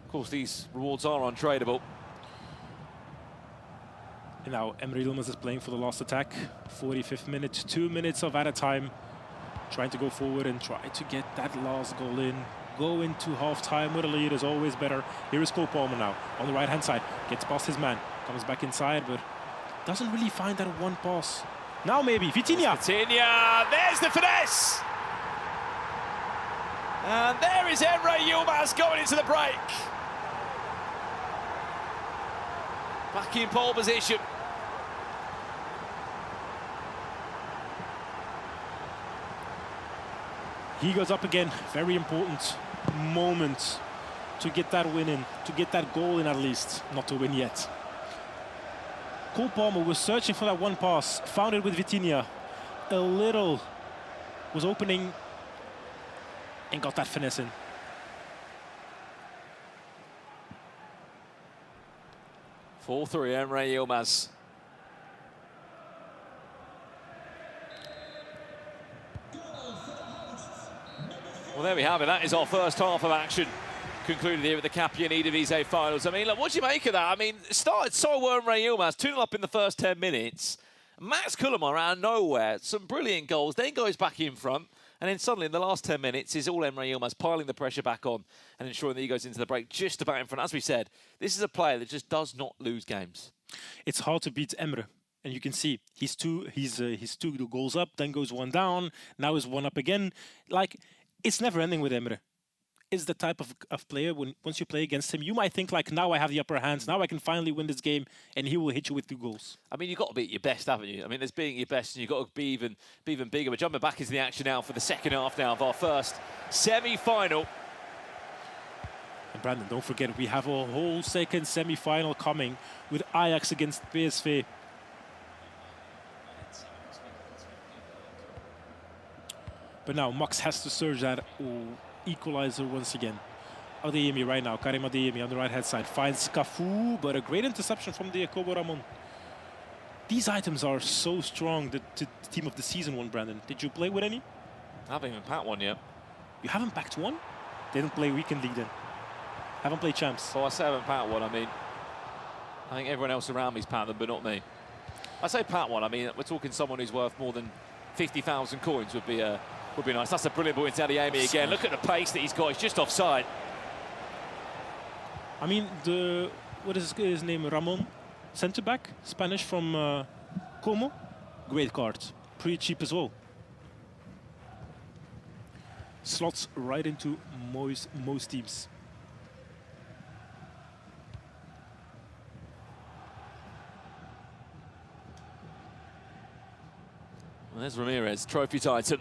Of course, these rewards are untradeable. And now Emre Yilmaz is playing for the last attack. 45th minute, 2 minutes of added time. Trying to go forward and try to get that last goal in. Go into half-time with a lead is always better. Here is Cole Palmer now on the right-hand side. Gets past his man. Comes back inside, but doesn't really find that one pass. Now maybe, Vitinha. Vitinha, there's the finesse! And there is Emre Yilmaz going into the break. Back in pole position. He goes up again. Very important moment to get that win in, to get that goal in at least. Not to win yet. Cole Palmer was searching for that one pass, found it with Vitinha. A little was opening and got that finesse in. 4-3, Emre Yilmaz. Well, there we have it. That is our first half of action concluded here at the KPN eDivisie finals. I mean, look, what do you make of that? I mean, it started so well, Emre Yilmaz, 2-0 up in the first 10 minutes. Max Kullemar out of nowhere, some brilliant goals, then goes back in front. And then suddenly, in the last 10 minutes, is all Emre Yilmaz piling the pressure back on and ensuring that he goes into the break just about in front. As we said, this is a player that just does not lose games. It's hard to beat Emre. And you can see he's two goals up, then goes 1 down, now is 1 up again. Like, it's never ending with Emre. Is the type of player, once you play against him, you might think like, now I have the upper hands, now I can finally win this game, and he will hit you with 2 goals. I mean, you've got to be at your best, haven't you? I mean, there's being your best, and you've got to be even bigger. We're jumping back into the action now for the second half now of our first semi-final. And Brandon, don't forget, we have a whole second semi-final coming with Ajax against PSV. But now Max has to surge that equalizer once again. Adeyemi right now, Karim Adeyemi on the right hand side finds Cafu, but a great interception from the Jacobo Ramon. These items are so strong. The team of the season one, Brandon. Did you play with any? I haven't even packed one yet. You haven't packed one? Didn't play weekend league then. Haven't played champs. Well, I say I haven't packed one. I mean, I think everyone else around me's packed them, but not me. I say packed one. I mean, we're talking someone who's worth more than 50,000 coins would be nice. That's a brilliant ball into Adeyemi again. Look at the pace that he's got. He's just offside. I mean, what is his name? Ramon, centre back, Spanish from Como. Great card, pretty cheap as well. Slots right into most teams. Well, there's Ramirez, trophy titan.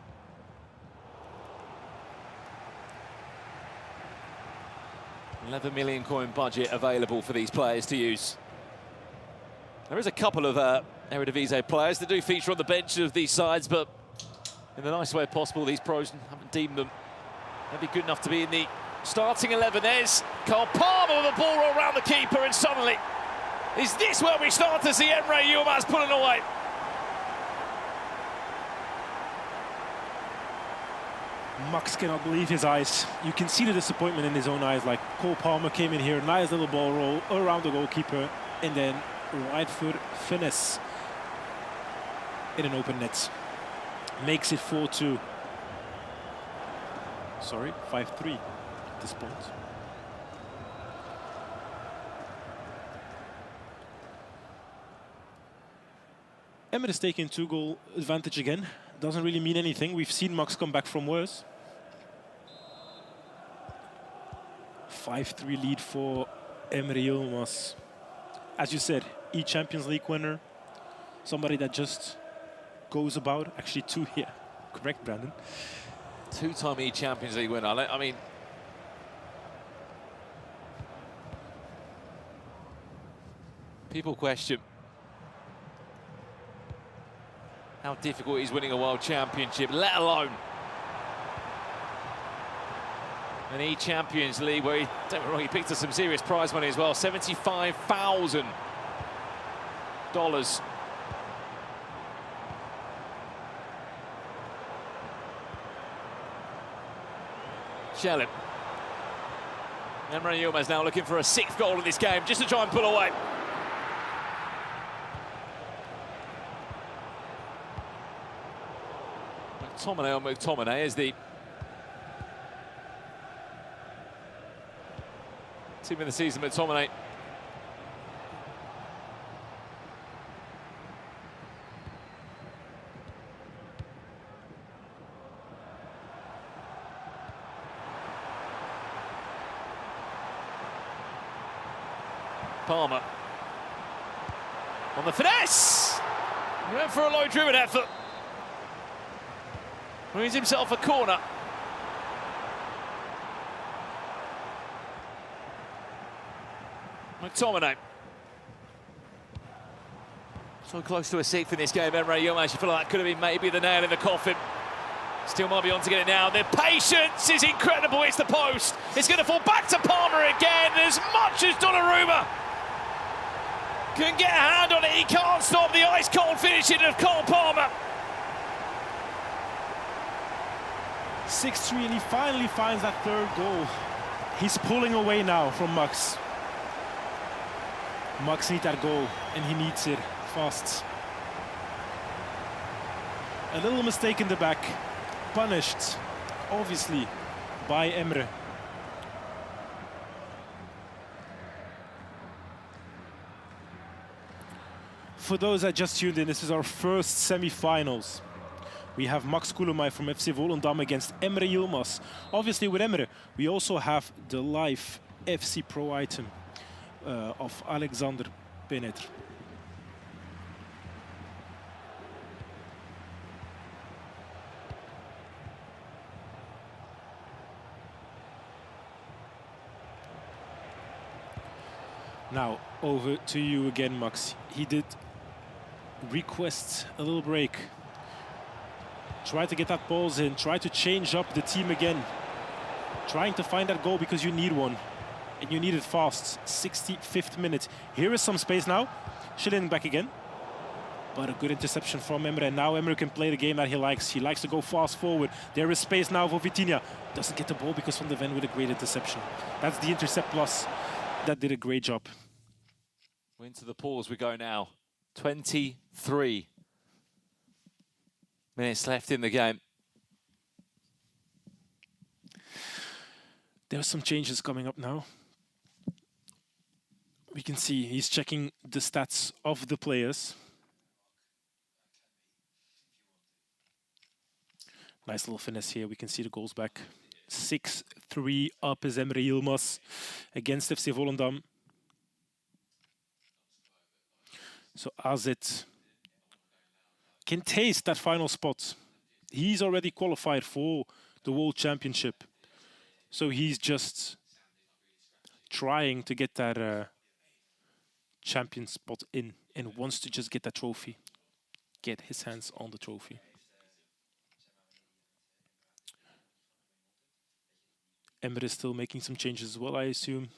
£11 million coin budget available for these players to use. There is a couple of eDivisie players that do feature on the bench of these sides, but in the nicest way possible, these pros haven't deemed them. They'd be good enough to be in the starting 11. There's Cole Palmer with a ball roll around the keeper, and suddenly, is this where we start to see Emre Yilmaz pulling away? Max cannot believe his eyes. You can see the disappointment in his own eyes. Like, Cole Palmer came in here, nice little ball roll around the goalkeeper, and then right foot finesse in an open net. Makes it 4-2. Sorry, 5-3 at this point. Emre is taking 2-goal advantage again. Doesn't really mean anything. We've seen Max come back from worse. 5-3 lead for Emre Yilmaz. as you said, eChampions League winner. Somebody that just goes about. Actually, 2 here. Correct, Brandon. 2-time eChampions League winner. I mean, people question how difficult it is winning a World Championship, let alone an eChampions League where he, don't get me wrong, he picked up some serious prize money as well, $75,000. Shelling. Emre Yilmaz now looking for a 6th goal in this game, just to try and pull away. McTominay is the team of the season. McTominay. Palmer on the finesse. He went for a low driven effort. Wins himself a corner. McTominay. So close to a 6th in this game, Emre Yilmaz. You feel like that could have been maybe the nail in the coffin. Still might be on to get it now. The patience is incredible. It's the post. It's going to fall back to Palmer again. As much as Donnarumma can get a hand on it, he can't stop the ice-cold finishing of Cole Palmer. 6-3, and he finally finds that 3rd goal. He's pulling away now from Max. Max needs that goal, and he needs it fast. A little mistake in the back, punished, obviously, by Emre. For those that just tuned in, this is our first semi-finals. We have Max Kulumay from FC Volendam against Emre Yilmaz. Obviously, with Emre, we also have the live FC Pro item of Alexander Penetre. Now, over to you again, Max. He did request a little break. Try to get that balls in, try to change up the team again. Trying to find that goal because you need one. And you need it fast. 65th minute. Here is some space now. Schilling back again. But a good interception from Emre. And now Emre can play the game that he likes. He likes to go fast forward. There is space now for Vitinha. Doesn't get the ball because Van de Ven with a great interception. That's the intercept plus. That did a great job. Into the pause we go now. 23 minutes left in the game. There's some changes coming up now. We can see he's checking the stats of the players. Nice little finesse here. We can see the goals back. 6-3 up is Emre Yilmaz against FC Volendam. So AZ can taste that final spot. He's already qualified for the World Championship. So he's just trying to get that champion spot in and wants to just get that trophy. Get his hands on the trophy. Emre is still making some changes as well, I assume.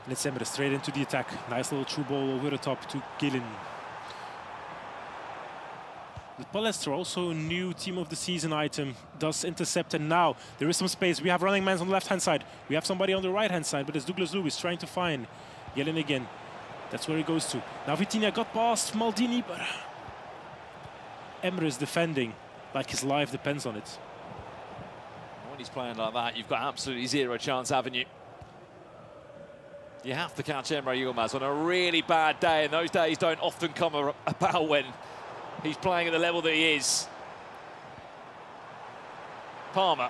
And it's Emre straight into the attack. Nice little through ball over the top to Gillen. The Palestra, also a new team of the season item, does intercept, and now there is some space. We have running mans on the left-hand side. We have somebody on the right-hand side, but it's Douglas Lewis trying to find Gillen again. That's where he goes to. Now Vitinha got past Maldini, but Emre is defending like his life depends on it. When he's playing like that, you've got absolutely zero chance, haven't you? You have to catch Emre Yilmaz on a really bad day, and those days don't often come about when he's playing at the level that he is. Palmer.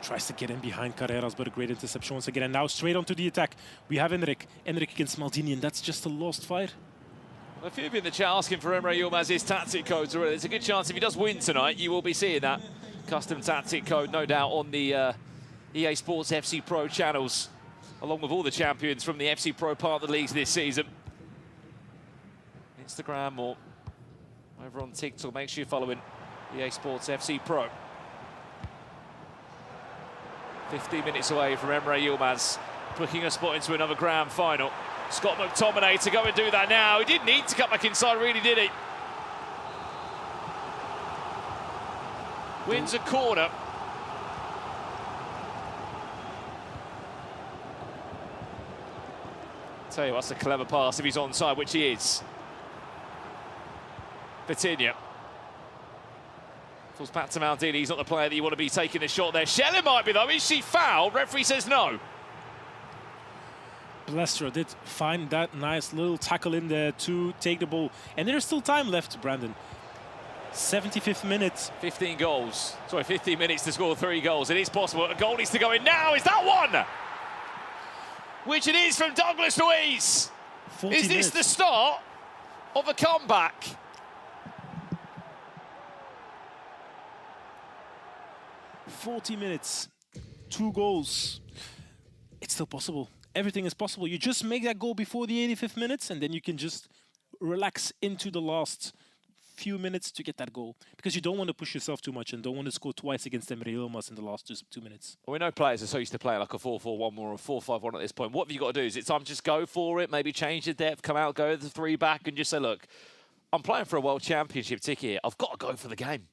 Tries to get in behind Carreras, but a great interception once again. And now straight onto the attack. We have Enric. Enric against Maldini, and that's just a lost fight. A few of you in the chat asking for Emre Yilmaz's tactic codes. There's a good chance if he does win tonight, you will be seeing that custom tactic code, no doubt, on the EA Sports FC Pro channels, along with all the champions from the FC Pro part of the leagues this season. Instagram or over on TikTok, make sure you're following EA Sports FC Pro. 15 minutes away from Emre Yilmaz booking a spot into another grand final. Scott McTominay to go and do that now. He didn't need to cut back inside, really, did he? Wins a corner. Tell you what's a clever pass if he's onside, which he is. Vitinha. Falls back to Maldini. He's not the player that you want to be taking a shot there. Schelle might be, though. Is she fouled? Referee says no. Blestra did find that nice little tackle in there to take the ball. And there's still time left, Brandon. 75th minute. 15 goals. Sorry, 15 minutes to score 3 goals. It is possible. A goal needs to go in now. Is that one? Which it is from Douglas Luiz. Is this the start of a comeback? "40 minutes, 2 goals. It's still possible. Everything is possible. You just make that goal before the 85th minutes, and then you can just relax into the last few minutes to get that goal. Because you don't want to push yourself too much and don't want to score twice against Emre Yilmaz in the last 2 minutes. Well, we know players are so used to playing like a 4-4-1 or a 4-5-1 at this point. What have you got to do? Is it time to just go for it, maybe change the depth, come out, go the 3 back and just say, look, I'm playing for a World Championship ticket here. I've got to go for the game.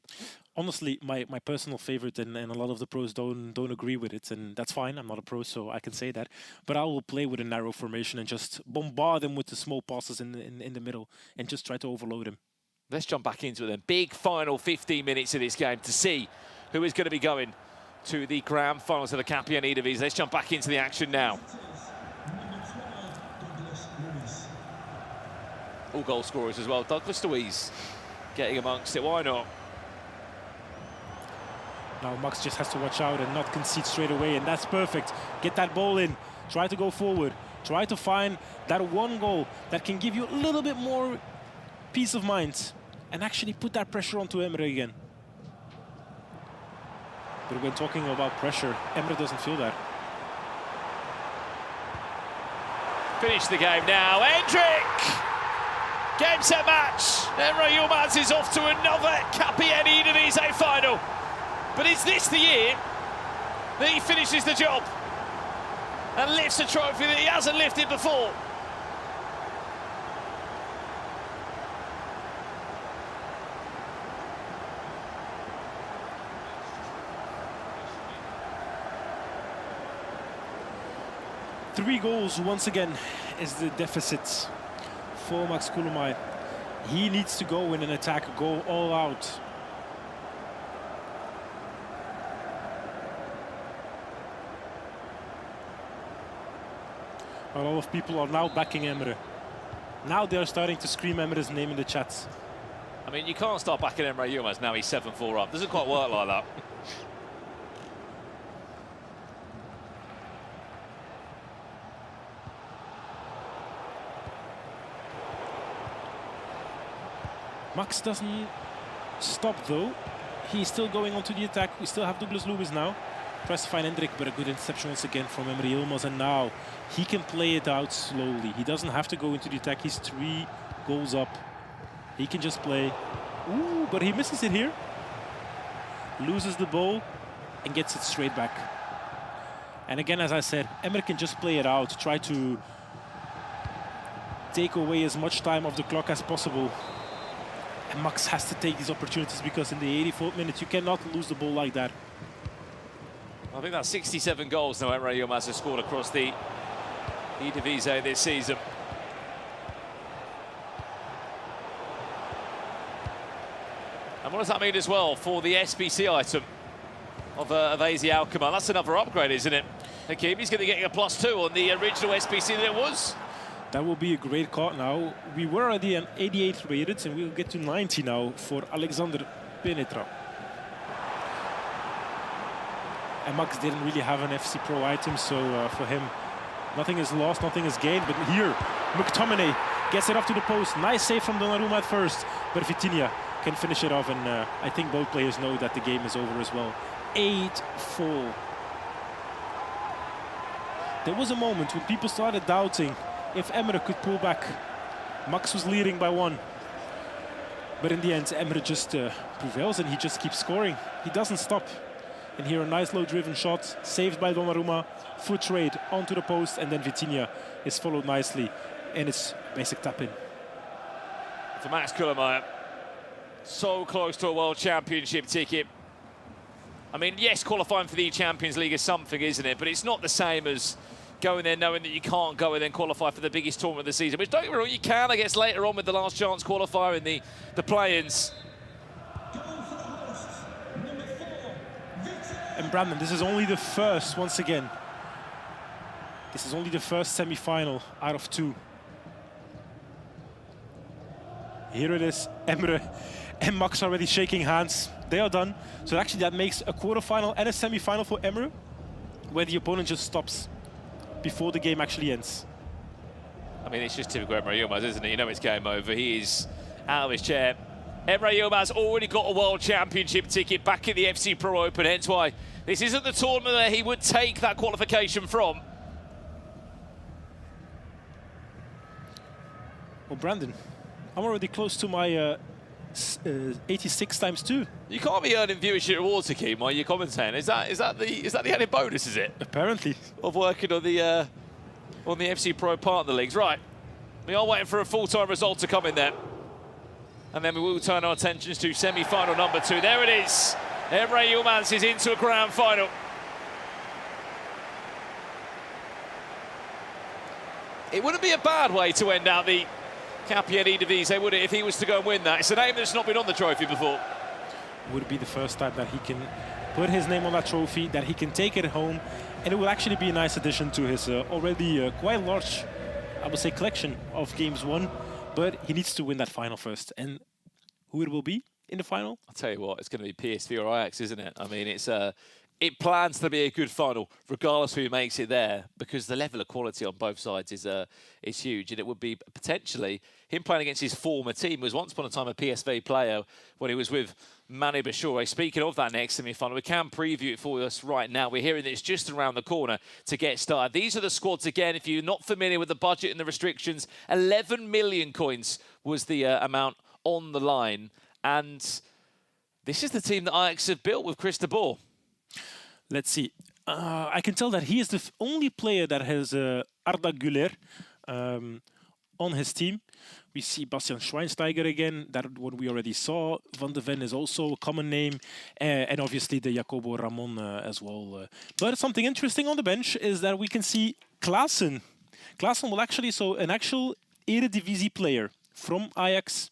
Honestly, my personal favorite, and a lot of the pros don't agree with it, and that's fine. I'm not a pro, so I can say that. But I will play with a narrow formation and just bombard them with the small passes in the middle and just try to overload them. Let's jump back into it then. Big final 15 minutes of this game to see who is going to be going to the grand finals of the KPN eDivisie. Let's jump back into the action now. All goal scorers as well. Douglas Luiz getting amongst it. Why not? Now Max just has to watch out and not concede straight away, and that's perfect. Get that ball in. Try to go forward. Try to find that one goal that can give you a little bit more peace of mind and actually put that pressure onto Emre again. But when talking about pressure, Emre doesn't feel that. Finish the game now. Hendrick! Game, set, match. Emre Yilmaz is off to another KPN eDivisie final. But is this the year that he finishes the job and lifts a trophy that he hasn't lifted before? Three goals once again is the deficit for Max Kulumay. He needs to go in an attack, go all out. A lot of people are now backing Emre. Now they are starting to scream Emre's name in the chats. I mean, you can't start backing Emre Yilmaz now he's 7-4 up. Doesn't quite work like that. Max doesn't stop though. He's still going on to the attack. We still have Douglas Luiz now. Tries to find Hendrik, but a good interception once again from Emre Yilmaz. And now he can play it out slowly. He doesn't have to go into the attack. He's 3 goals up. He can just play. Ooh, but he misses it here. Loses the ball and gets it straight back. And again, as I said, Emre can just play it out. Try to take away as much time of the clock as possible. And Max has to take these opportunities because in the 84th minute, you cannot lose the ball like that. I think that's 67 goals now Emre Yilmaz has scored across the eDivisie this season. And what does that mean as well for the SBC item of AZ Alkmaar? That's another upgrade, isn't it? Hakeem, he's going to get a +2 on the original SBC that it was. That will be a great card now. We were already an 88 rated, and we'll get to 90 now for Alexander Penetra. And Max didn't really have an FC Pro item, so for him, nothing is lost, nothing is gained. But here, McTominay gets it up to the post. Nice save from Donnarumma at first, but Vitinha can finish it off, and I think both players know that the game is over as well. 8-4. There was a moment when people started doubting if Emre could pull back. Max was leading by 1. But in the end, Emre just prevails and he just keeps scoring. He doesn't stop. And here a nice low-driven shot, saved by Donnarumma. Foot trade onto the post, and then Vitinha is followed nicely. And it's basic tap-in. For Max Kuhlmeier, so close to a World Championship ticket. I mean, yes, qualifying for the Champions League is something, isn't it? But it's not the same as going there knowing that you can't go and then qualify for the biggest tournament of the season. Which, don't get me wrong, you can, I guess, later on with the last chance qualifier in the play-ins. And Brandon, this is only the first, once again. This is only the first semi-final out of 2. Here it is, Emre and Max already shaking hands. They are done. So actually that makes a quarterfinal and a semi-final for Emre, where the opponent just stops before the game actually ends. I mean, it's just typical Emre Yilmaz, isn't it? You know it's game over. He is out of his chair. Emre Yilmaz already got a World Championship ticket back in the FC Pro Open, hence why this isn't the tournament that he would take that qualification from. Well, Brandon, I'm already close to my 86 times 2. You can't be earning viewership rewards, Hakeem, while you're commentating. Is that the added bonus, is it? Apparently. Of working on the FC Pro Partner Leagues. Right, we are waiting for a full-time result to come in there. And then we will turn our attentions to semi-final number 2. There it is. Emre Yilmaz is into a grand final. It wouldn't be a bad way to end out the KPN eDivisie, would it, if he was to go and win that? It's a name that's not been on the trophy before. Would be the first time that he can put his name on that trophy, that he can take it home, and it will actually be a nice addition to his already quite large, I would say, collection of games won. But he needs to win that final first. And who it will be in the final? I'll tell you what, it's going to be PSV or Ajax, isn't it? I mean, it plans to be a good final, regardless who makes it there, because the level of quality on both sides is huge. And it would be potentially him playing against his former team. He was once upon a time a PSV player when he was with Manu Bashore. Speaking of that next semi-final, we can preview it for us right now. We're hearing that it's just around the corner to get started. These are the squads again. If you're not familiar with the budget and the restrictions, 11 million coins was the amount on the line. And this is the team that Ajax have built with Chris de Boer. Let's see. I can tell that he is the only player that has Arda Güler on his team. We see Bastian Schweinsteiger again, that one we already saw. Van de Ven is also a common name. And obviously the Jacobo Ramon as well. But something interesting on the bench is that we can see Klaassen. Klaassen will actually, so an actual eDivisie player from Ajax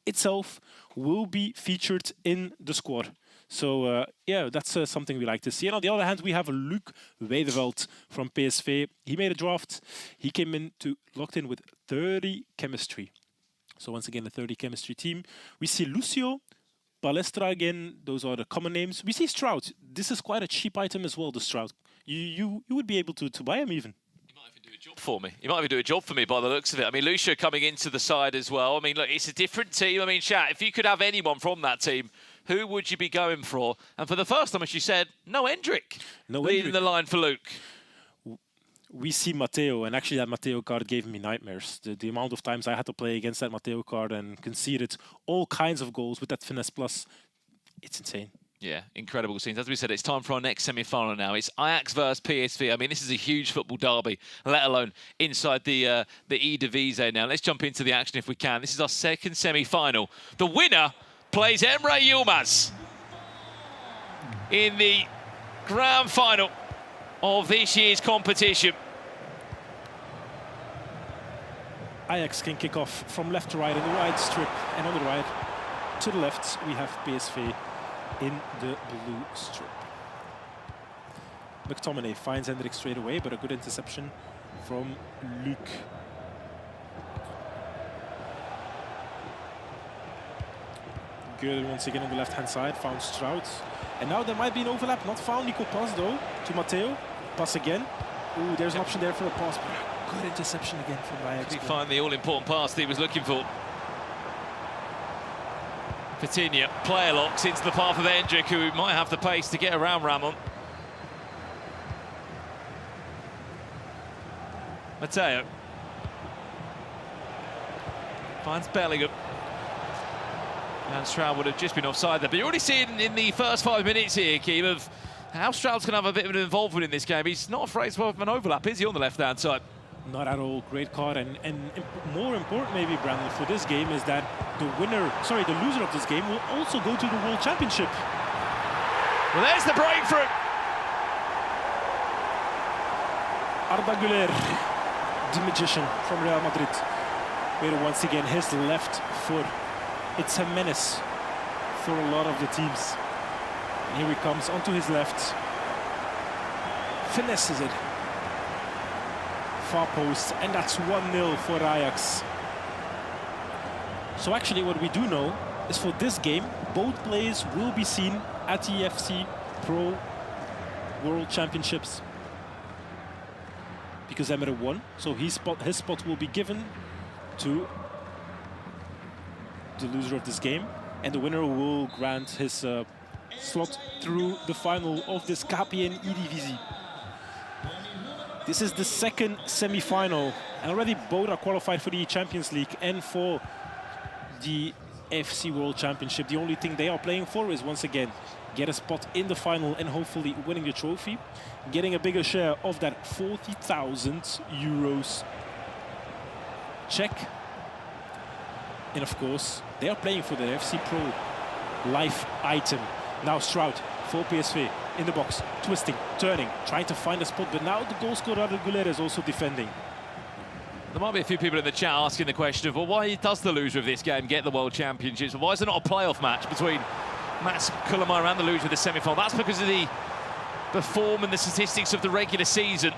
itself will be featured in the squad. So, yeah, that's something we like to see. And on the other hand, we have Luuk Weideveld from PSV. He made a draft. He came in locked in with 30 chemistry. So once again, a 30 chemistry team. We see Lucio, Palestra again. Those are the common names. We see Stroud. This is quite a cheap item as well, the Stroud. You would be able to buy him even. He might even do a job for me. He might even do a job for me by the looks of it. I mean, Lucio coming into the side as well. I mean, look, it's a different team. I mean, chat, if you could have anyone from that team, who would you be going for? And for the first time, as you said, no Hendrik. No leading Hendrik. the line for Luuk. We see Matteo, and actually that Matteo card gave me nightmares. The amount of times I had to play against that Matteo card and conceded all kinds of goals with that Finesse Plus. It's insane. Yeah, incredible scenes. As we said, it's time for our next semi-final now. It's Ajax versus PSV. I mean, this is a huge football derby, let alone inside the eDivisie now. Let's jump into the action if we can. This is our second semi-final. The winner plays Emre Yilmaz in the grand final of this year's competition. Ajax can kick off from left to right in the right strip, and on the right to the left we have PSV in the blue strip. McTominay finds Hendrik straight away, but a good interception from Luuk. secured it once again on the left-hand side. Found Stroud. And now there might be an overlap. Not found. Nico pass though to Matteo. Pass again. Ooh, there's an option there for a pass. But good interception again from Ajax. Did he find the all-important pass that he was looking for? Vitinha, player locks into the path of Hendrik, who might have the pace to get around Ramon. Matteo finds Bellingham. And Stroud would have just been offside there. But you're already seeing in the first 5 minutes here, Keem, of how Stroud's going to have a bit of an involvement in this game. He's not afraid of an overlap, is he, on the left-hand side? Not at all. Great card. And more important, maybe, Brandon, for this game is that the loser of this game will also go to the World Championship. Well, there's the breakthrough. Arda Güler, the magician from Real Madrid. Where once again, his left foot. It's a menace for a lot of the teams. And here he comes onto his left. Finesses it. Far post, and that's 1-0 for Ajax. So actually what we do know is for this game, both players will be seen at the FC Pro World Championships. Because Emre won, so his spot will be given to the loser of this game, and the winner will grant his slot through the final of this KPN eDivisie. This is the second semi-final, and already both are qualified for the Champions League and for the FC World Championship. The only thing they are playing for is, once again, get a spot in the final and hopefully winning the trophy, getting a bigger share of that 40,000 euros check. And of course, they are playing for the FC Pro life item. Now Stroud for PSV. In the box, twisting, turning, trying to find a spot, but now the goal scorer Arda Güler is also defending. There might be a few people in the chat asking the question of, well, why does the loser of this game get the World Championships? Why is there not a playoff match between Mats Kullamäe and the loser of the semi-final? That's because of the form and the statistics of the regular season,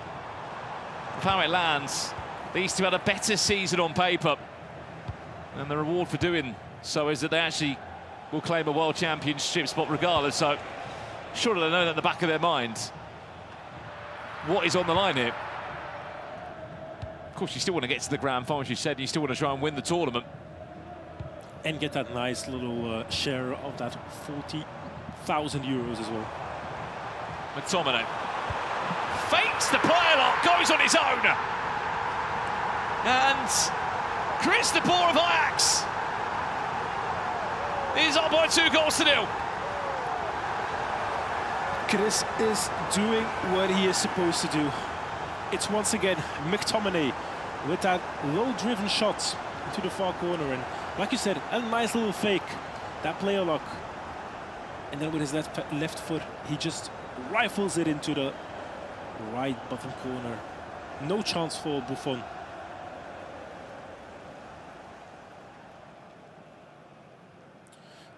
of how it lands. These two had a better season on paper, and the reward for doing so is that they actually will claim a World Championship spot regardless. So surely they know that in the back of their mind what is on the line here. Of course, you still want to get to the grand final, as you said, and you still want to try and win the tournament. And get that nice little share of that 40,000 euros as well. McTominay fakes the player lock, goes on his own. And Chris de Boer of Ajax is up by 2-0. Chris is doing what he is supposed to do. It's once again McTominay with that low-driven shot into the far corner, and like you said, a nice little fake, that player lock, and then with his left foot he just rifles it into the right bottom corner. No chance for Buffon.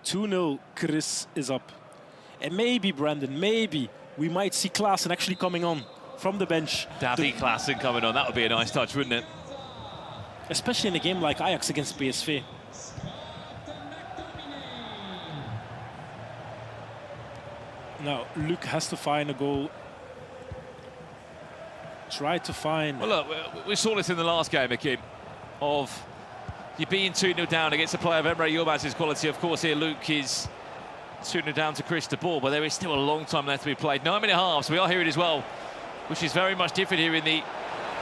(2-0). Chris is up. And maybe, Brandon, maybe we might see Klaassen actually coming on from the bench. Davy Klaassen coming on, that would be a nice touch, wouldn't it? Especially in a game like Ajax against PSV. Now, Luuk has to find a goal. Try to find... Well, look, we saw this in the last game, Akim, of you being 2-0 down against a player of Emre Yilmaz's quality. Of course, here Luuk is 2-0 down to Chris de Boer, but there is still a long time left to be played. 9.5, so we are hearing as well, which is very much different here in the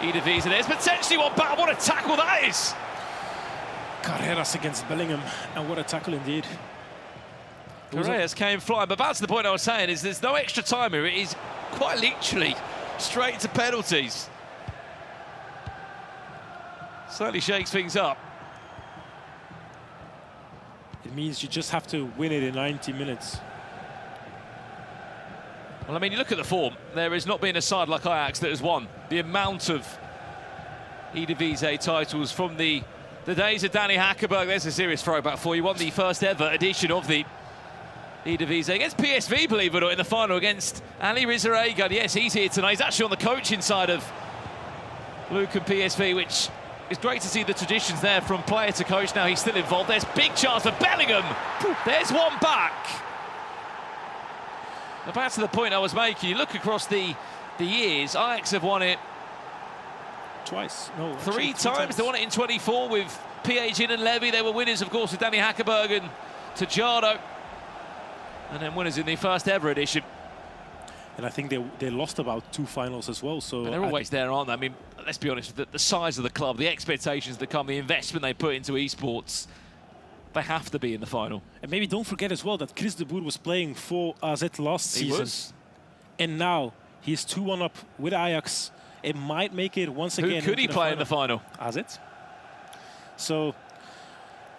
eDivisie. There's potentially one back. What a tackle that is! Carreras against Bellingham, and what a tackle indeed. Carreras came flying, but back to the point I was saying is there's no extra time here. It is quite literally straight to penalties. Certainly shakes things up. It means you just have to win it in 90 minutes. Well, I mean, you look at the form. There has not been a side like Ajax that has won the amount of eDivisie titles from the days of Danny Hackerberg. There's a serious throwback for you. Won the first ever edition of the eDivisie against PSV, believe it or not, in the final against Ali Rizarega. Yes, he's here tonight. He's actually on the coaching side of Luuk and PSV, which It's great to see the traditions there from player to coach. Now he's still involved. There's big chance for Bellingham. There's one back. Now back to the point I was making. You look across the years, Ajax have won it twice. No, three times. They won it in 24 with PH and Levy. They were winners, of course, with Danny Hackerberg and Tejado. And then winners in the first ever edition. And I think they lost about 2 finals as well. So and they're always there, aren't they? I mean, let's be honest, the size of the club, the expectations that come, the investment they put into esports, they have to be in the final. And maybe don't forget as well that Chris de Boer was playing for AZ last season. And now he's 2-1 up with Ajax. It might make it once again. Who could he play in the final? AZ. So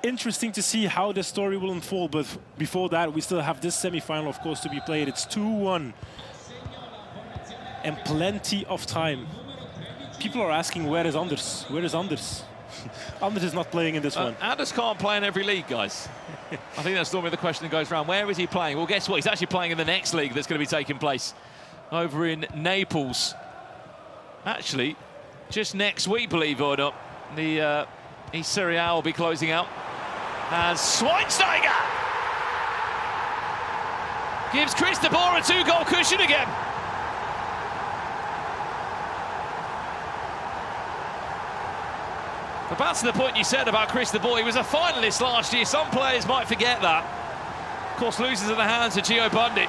interesting to see how the story will unfold. But before that, we still have this semi-final, of course, to be played. It's 2-1. And plenty of time. People are asking, where is Anders? Where is Anders? Anders is not playing in this one. Anders can't play in every league, guys. I think that's normally the question that goes around. Where is he playing? Well, guess what? He's actually playing in the next league that's going to be taking place over in Naples. Actually, just next week, believe it or not, the Serie A will be closing out. As Schweinsteiger gives Chris de Boer a 2-goal cushion again. But back to the point you said about Chris de Boer, he was a finalist last year. Some players might forget that. Of course, loses in the hands of Gio Bundy.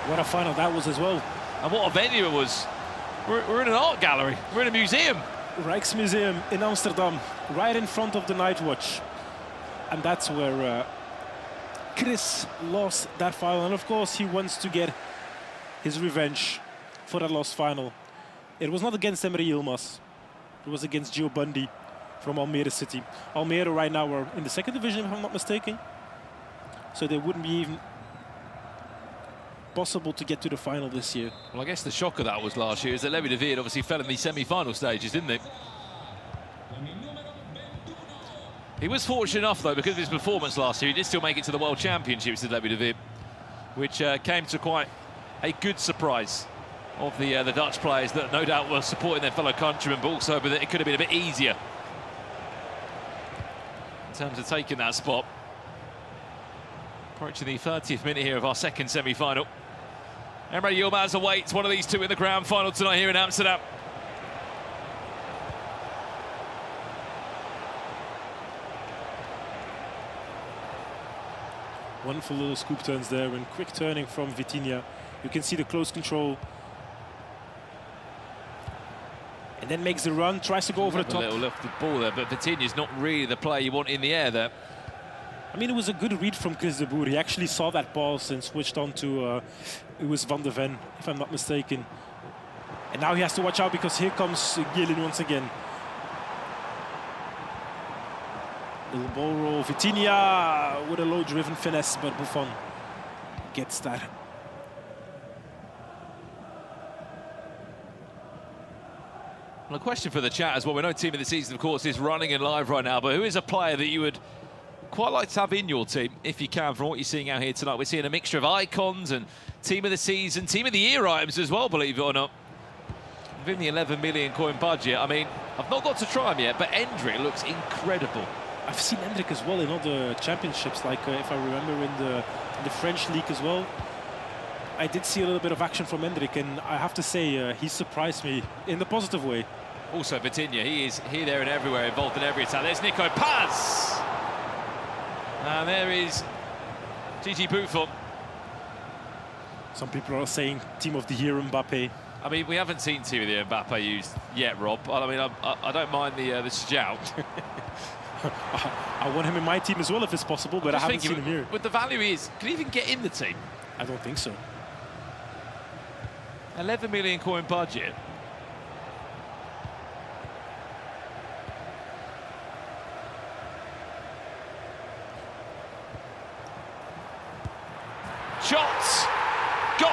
What a final that was as well. And what a venue it was. We're in an art gallery. We're in a museum. Rijksmuseum in Amsterdam, right in front of the Night Watch. And that's where Chris lost that final. And of course, he wants to get his revenge for that lost final. It was not against Emre Yilmaz. It was against Gio Bundy from Almere City. Almere right now are in the 2nd division, if I'm not mistaken. So they wouldn't be even possible to get to the final this year. Well, I guess the shock of that was last year is that Levy de Veer obviously fell in the semi-final stages, didn't he? He was fortunate enough, though, because of his performance last year, he did still make it to the World Championships with Levy de Veer, which came to quite a good surprise of the Dutch players that no doubt were supporting their fellow countrymen, but also that it could have been a bit easier in terms of taking that spot. Approaching the 30th minute here of our 2nd semi-final. Emre Yilmaz awaits one of these two in the grand final tonight here in Amsterdam. Wonderful little scoop turns there and quick turning from Vitinha. You can see the close control. And then makes the run, tries to go over the top. A little lifted ball there, but Vitinha's not really the player you want in the air there. I mean, it was a good read from Chris de Boer. He actually saw that pass and switched on to, it was Van de Ven, if I'm not mistaken. And now he has to watch out because here comes Gillen once again. Little ball roll, Vitinha with a low-driven finesse, but Buffon gets that. Well, a question for the chat as well. We know team of the season, of course, is running and live right now, but who is a player that you would quite like to have in your team, if you can, from what you're seeing out here tonight? We're seeing a mixture of icons and team of the season, team of the year items as well, believe it or not. Within the 11 million coin budget, I mean, I've not got to try him yet, but Hendrik looks incredible. I've seen Hendrik as well in other championships, like if I remember in the French league as well. I did see a little bit of action from Hendrik, and I have to say he surprised me in the positive way. Also Vitinha, he is here, there and everywhere, involved in every attack. There's Nico Paz! And there is Gigi Buffon. Some people are saying team of the year Mbappe. I mean, we haven't seen team of the year Mbappe used yet, Rob. I mean, I don't mind the shout. I want him in my team as well if it's possible, but I haven't seen him here. With the value he is, can he even get in the team? I don't think so. 11 million coin budget. Shots! Goal!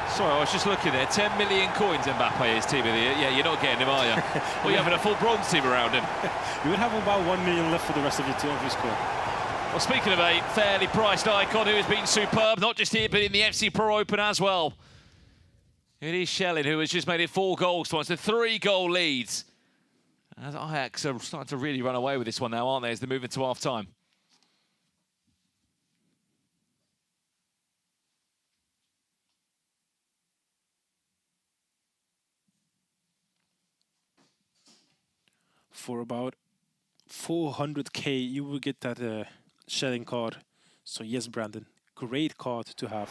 Sorry, I was just looking there. 10 million coins Mbappe is team of the year. Yeah, you're not getting him, are you? Well, you're having a full bronze team around him. You would have about 1 million left for the rest of your squad. Well, speaking of a fairly priced icon who has been superb, not just here, but in the FC Pro Open as well. It is Schelling who has just made it 4 goals to a 3-goal lead. As Ajax are starting to really run away with this one now, aren't they, as they move into half-time. For about 400k, you will get that Schelling card. So yes, Brandon, great card to have.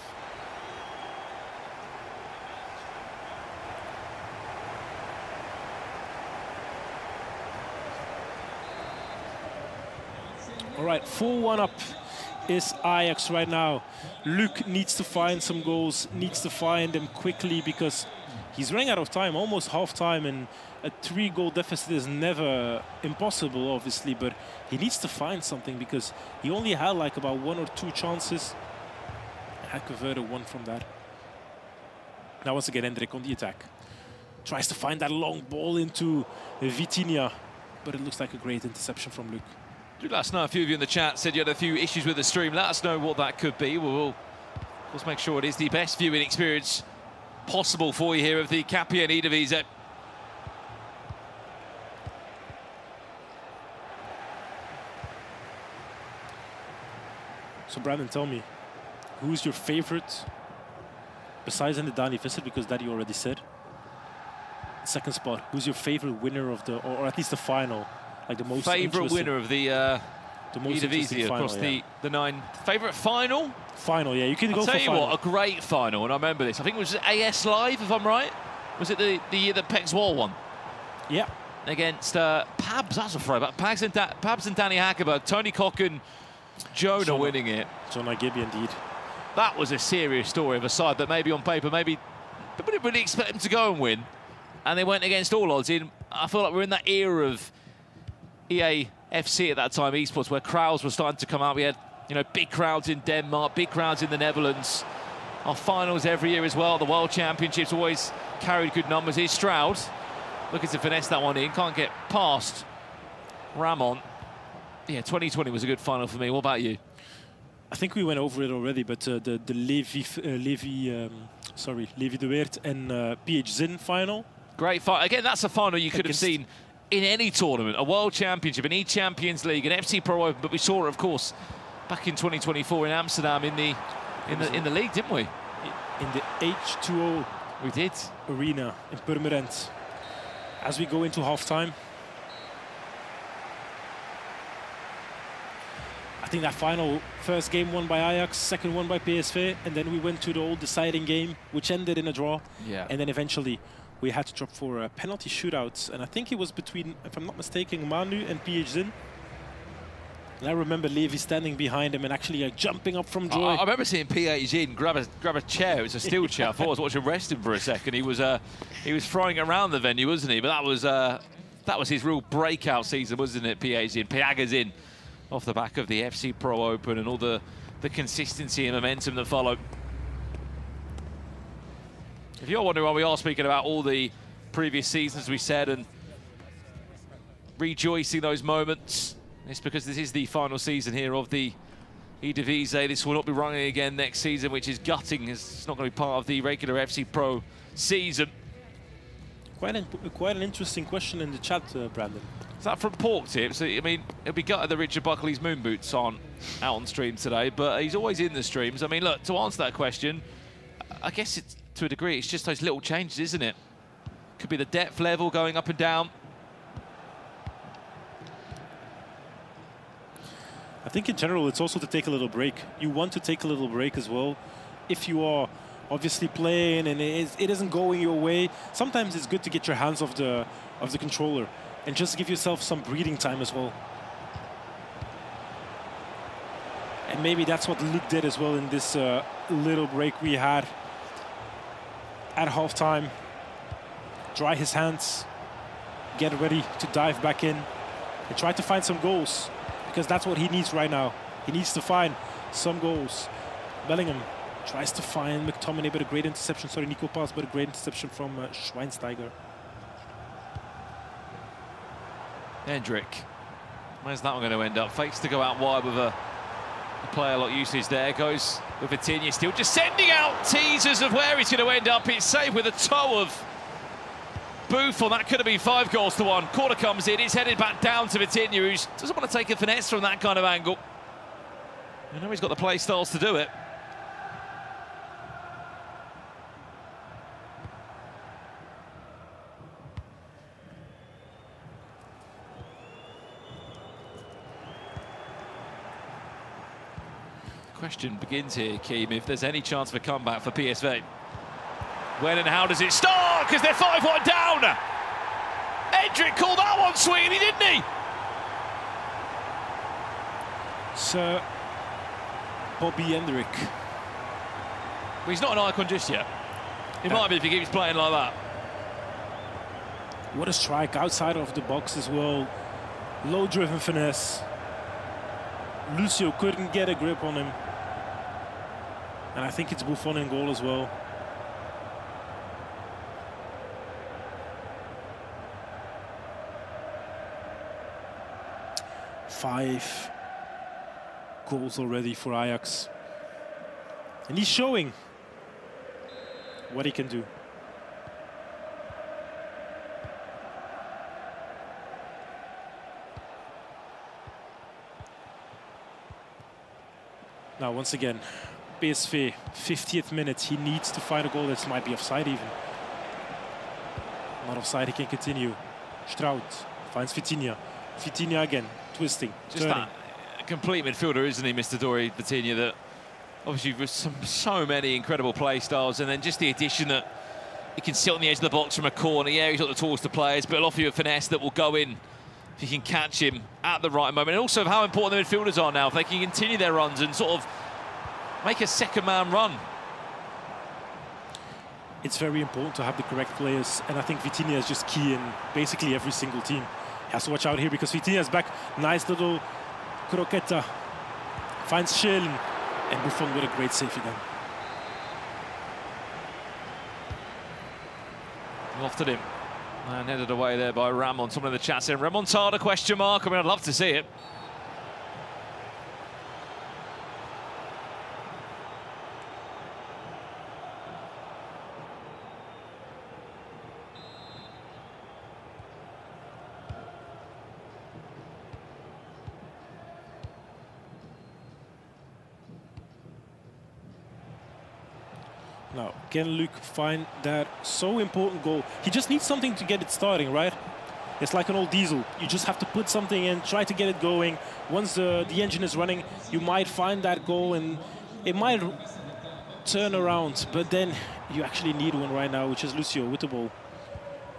All right, 4-1 up is Ajax right now. Luuk needs to find some goals, needs to find them quickly because he's running out of time, almost half-time, and a 3-goal deficit is never impossible, obviously, but he needs to find something because he only had like about 1 or 2 chances. Had converted 1 from that. Now once again, Hendrik on the attack. Tries to find that long ball into Vitinha, but it looks like a great interception from Luuk. Do let us know. A few of you in the chat said you had a few issues with the stream. Let us know what that could be. We'll of course make sure it is the best viewing experience possible for you here of the KPN eDivisie. So Brandon, tell me, who's your favorite, besides in the Dani visit, because that you already said. Second spot, who's your favorite winner of the, or at least the final? Like the most favourite winner of the eDivisie across the 9. Favourite final? Final, yeah, you can go for final. I'll tell you what, a great final, and I remember this. I think it was AS Live, if I'm right. Was it the year that Pex Wall won? Yeah. Against Pabs, that's a throwback. Pabs and Danny Hackerberg, Tony Cock and Jonah winning it. Jonah Gibby, indeed. That was a serious story of a side that maybe on paper, maybe they wouldn't really expect them to go and win. And they went against all odds. I feel like we're in that era of EA FC at that time, esports, where crowds were starting to come out. We had, big crowds in Denmark, big crowds in the Netherlands. Our finals every year as well. The World Championships always carried good numbers. Here's Stroud looking to finesse that one in. Can't get past Ramon. Yeah, 2020 was a good final for me. What about you? I think we went over it already, but the Levi de Weert and PH Zin final. Great fight. Again, that's a final you could have seen in any tournament, a World Championship, an eChampions League, an FC Pro Open, but we saw it, of course, back in 2024 in Amsterdam in the league, didn't we? In the H2O we did arena in Purmerend. As we go into halftime, I think that final, first game won by Ajax, second one by PSV, and then we went to the old deciding game, which ended in a draw. Yeah. And then eventually we had to drop for penalty shootouts, and I think it was between, if I'm not mistaken, Manu and PH Zin. And I remember Levi standing behind him and actually jumping up from joy. I remember seeing PH Zin grab a chair. It was a steel chair. I thought I was watching wrestling for a second. He was throwing around the venue, wasn't he? But that was his real breakout season, wasn't it? PH Zin, Piaga Zin, off the back of the FC Pro Open and all the consistency and momentum that followed. If you're wondering why we are speaking about all the previous seasons, we said, and rejoicing those moments, it's because this is the final season here of the eDivisie. This will not be running again next season, which is gutting. It's not going to be part of the regular FC Pro season. Quite an interesting question in the chat, Brandon. Is that from Pork Tips? I mean, it'd be gutted that Richard Buckley's moon boots aren't out on stream today, but he's always in the streams. I mean, look, to answer that question, I guess it's, to a degree, it's just those little changes, isn't it? Could be the depth level going up and down. I think in general, it's also to take a little break. You want to take a little break as well. If you are obviously playing and it isn't going your way, sometimes it's good to get your hands off the controller and just give yourself some breathing time as well. And maybe that's what Luuk did as well in this little break we had at halftime. Dry his hands, get ready to dive back in and try to find some goals, because that's what he needs right now. He needs to find some goals. Bellingham tries to find McTominay, but a great interception. Sorry, Nico Pass, but a great interception from Schweinsteiger. Hendrik, where's that one going to end up? Fakes to go out wide with a Play a lot usage there, goes with Vitinha still just sending out teasers of where he's going to end up. It's saved with a toe of Buffon. That could have been 5 goals to 1. Corner comes in, it's headed back down to Vitinha, who doesn't want to take a finesse from that kind of angle. I know he's got the play styles to do it. Question begins here, Keem, if there's any chance of a comeback for PSV. When and how does it start? Because they're 5-1 down. Edric called that one sweetly, didn't he? Sir Bobby Hendrick. Well, he's not an icon just yet. He might be if he keeps playing like that. What a strike outside of the box as well. Low-driven finesse. Lucio couldn't get a grip on him. And I think it's Buffon in goal as well. Five goals already for Ajax. And he's showing what he can do. Now, once again, PSV, 50th minute, he needs to find a goal. This might be offside even. Not offside, he can continue. Strout finds Vitinha. Vitinha again, twisting, just turning. That complete midfielder, isn't he, Mr. Dory, Vitinha, that obviously with so many incredible play styles, and then just the addition that he can sit on the edge of the box from a corner. Yeah, he's not the tallest of players, but he'll offer you a finesse that will go in if you can catch him at the right moment. And also how important the midfielders are now, if they can continue their runs and sort of make a second-man run. It's very important to have the correct players, and I think Vitinha is just key in basically every single team. He has to watch out here because Vitinha is back. Nice little croqueta. Finds Schillen, and Buffon with a great save again. Lofted him and headed away there by Ramon. Someone in the chat saying remontada question mark. I mean, I'd love to see it. Now, can Luuk find that so important goal? He just needs something to get it starting, right? It's like an old diesel. You just have to put something in, try to get it going. Once the engine is running, you might find that goal and it might turn around. But then you actually need one right now, which is Lucio with the ball.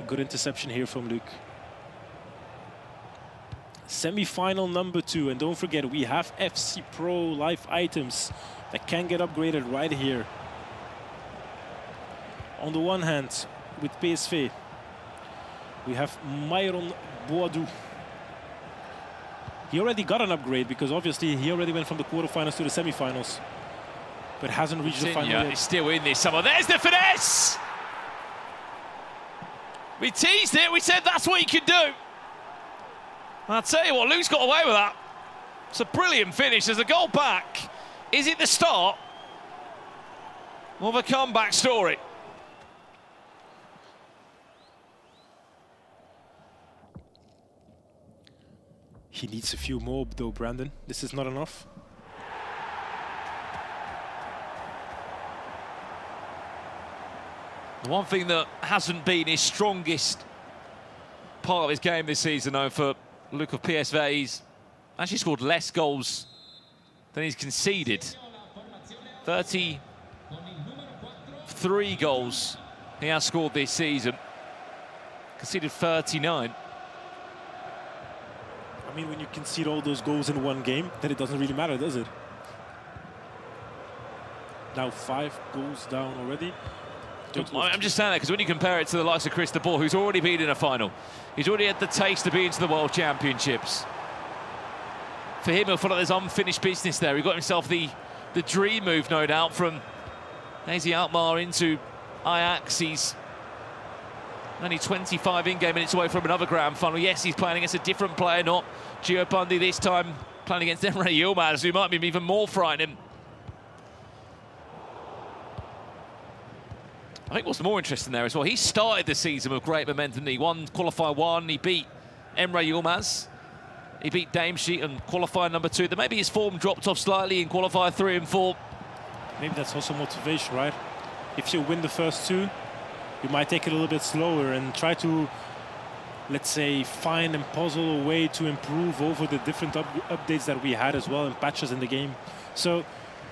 A good interception here from Luuk. Semi-final number 2. And don't forget, we have FC Pro live items that can get upgraded right here. On the one hand, with PSV, we have Myron Boadou. He already got an upgrade because obviously he already went from the quarterfinals to the semifinals, but hasn't reached the final yet. He's still in this summer. There's the finesse! We teased it, we said that's what he could do. I'll tell you what, Luke's got away with that. It's a brilliant finish. There's a goal back. Is it the start of a comeback story? He needs a few more though, Brandon. This is not enough. The one thing that hasn't been his strongest part of his game this season, though, for Luuk of PSV, he's actually scored less goals than he's conceded. 33 goals he has scored this season. Conceded 39. I mean, when you concede all those goals in one game, then it doesn't really matter, does it? Now 5 goals down already. I'm just saying that because when you compare it to the likes of Chris de Boer, who's already been in a final, he's already had the taste of being to the World Championships. For him, he'll feel like there's unfinished business there. He got himself the dream move, no doubt, from AZ Alkmaar into Ajax. He's only 25 in-game minutes away from another grand final. Yes, he's playing against a different player, not Gio Bundy this time, playing against Emre Yilmaz, who might be even more frightening. I think what's more interesting there as well, he started the season with great momentum. He won qualifier 1, he beat Emre Yilmaz. He beat Damesheet in qualifier number 2. Then maybe his form dropped off slightly in qualifier 3 and 4. Maybe that's also motivation, right? If you win the first 2, you might take it a little bit slower and try to, let's say, find and puzzle a way to improve over the different updates that we had as well and patches in the game. So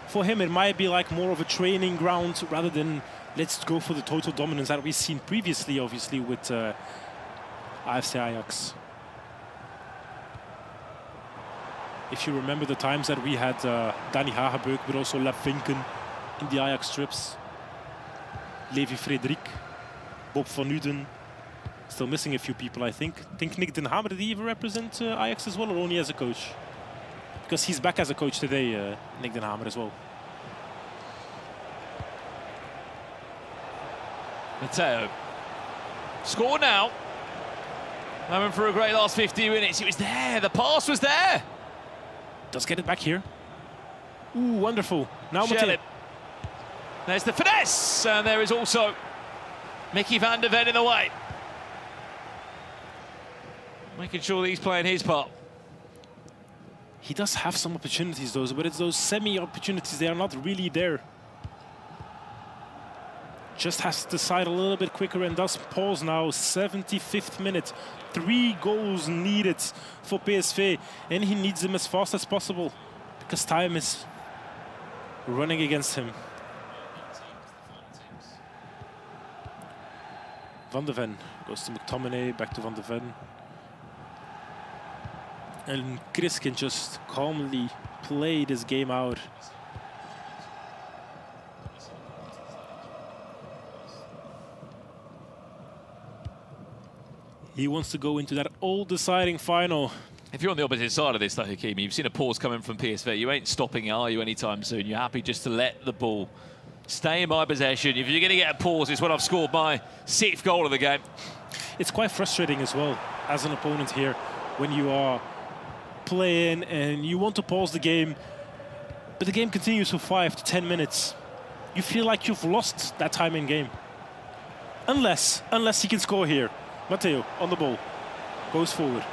for him, it might be like more of a training ground rather than let's go for the total dominance that we've seen previously, obviously, with AFC Ajax. If you remember the times that we had Danny Hagebeuk, but also Lep Vinken in the Ajax strips. Levi Frederik, Bob van Uden. Still missing a few people, I think. I think Nick Den Hamer, did he even represent Ajax as well, or only as a coach? Because he's back as a coach today, Nick Den Hamer as well. Matteo. Score now. Moment for a great last 50 minutes. It was there. The pass was there. Does get it back here. Ooh, wonderful. Now Matteo. There's the finesse. And there is also Mickey van der Ven in the way. Making sure that he's playing his part. He does have some opportunities, though, but it's those semi-opportunities. They are not really there. Just has to decide a little bit quicker and does pause now. 75th minute. 3 goals needed for PSV. And he needs them as fast as possible because time is running against him. Van der Ven goes to McTominay, back to Van der Ven. And Chris can just calmly play this game out. He wants to go into that all-deciding final. If you're on the opposite side of this, though, Hakimi, you've seen a pause coming from PSV. You ain't stopping it, are you, anytime soon? You're happy just to let the ball stay in my possession. If you're going to get a pause, it's when I've scored my 6th goal of the game. It's quite frustrating as well, as an opponent here, when you are playing and you want to pause the game, but the game continues for 5 to 10 minutes. You feel like you've lost that time in game. Unless he can score here. Matteo on the ball, goes forward.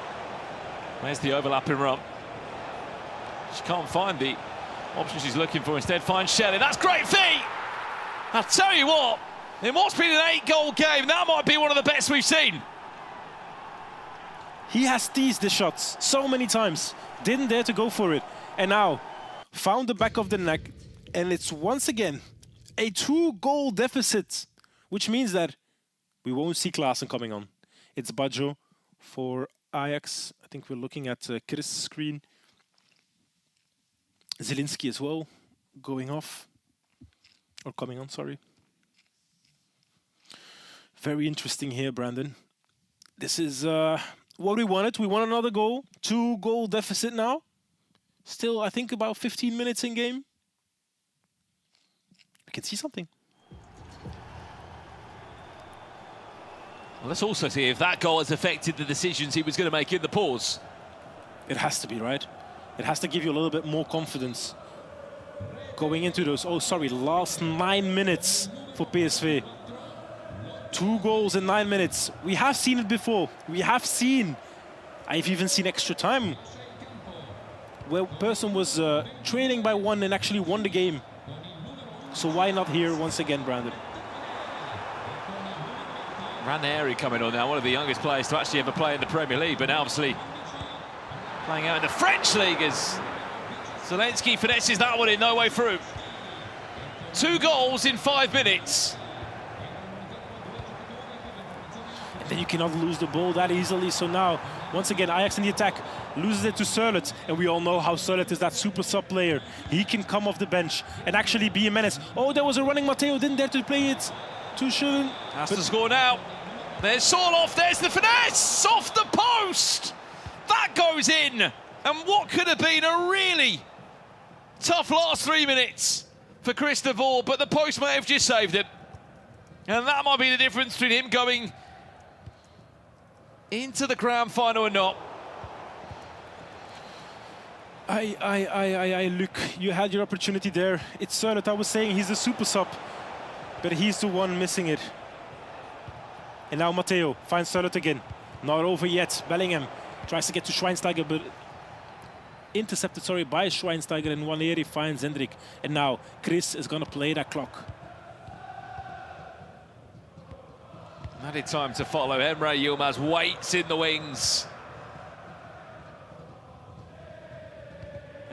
There's the overlapping run. She can't find the options she's looking for. Instead finds Shelley. That's great feet! I'll tell you what, in what's been an 8-goal game, that might be one of the best we've seen. He has teased the shots so many times, didn't dare to go for it, and now found the back of the neck, and it's once again a 2-goal deficit, which means that we won't see Klaassen coming on. It's Baggio for Ajax. I think we're looking at Chris' screen. Zielinski as well, going off. Or coming on, sorry. Very interesting here, Brandon. This is what we wanted. We want another goal. 2-goal deficit now. Still, I think about 15 minutes in game. We can see something. Well, let's also see if that goal has affected the decisions he was going to make in the pause. It has to be, right? It has to give you a little bit more confidence going into those, last 9 minutes for PSV. 2 goals in 9 minutes. We have seen it before. I've even seen extra time where a person was trailing by 1 and actually won the game. So why not here once again, Brandon? Ranieri coming on now, one of the youngest players to actually ever play in the Premier League, but now obviously playing out in the French League as Zelensky finesses that one in, no way through. 2 goals in 5 minutes. And then you cannot lose the ball that easily, so now, once again, Ajax in the attack, loses it to Surlet, and we all know how Surlet is that super sub player. He can come off the bench and actually be a menace. Oh, there was a running Matteo, didn't dare to play it to Schulden. Has to score now. There's Sorloth, there's the finesse, off the post! That goes in! And what could have been a really tough last 3 minutes for Chris de Boer, but the post may have just saved it. And that might be the difference between him going into the grand final or not. Luuk, you had your opportunity there. It's Sörloth, I was saying he's the super sub, but he's the one missing it. And now Matteo finds Sörloth again. Not over yet. Bellingham tries to get to Schweinsteiger, but intercepted, by Schweinsteiger, and Waneri finds Hendrik. And now Chris is gonna play that clock. Added time to follow. Emre Yilmaz waits in the wings.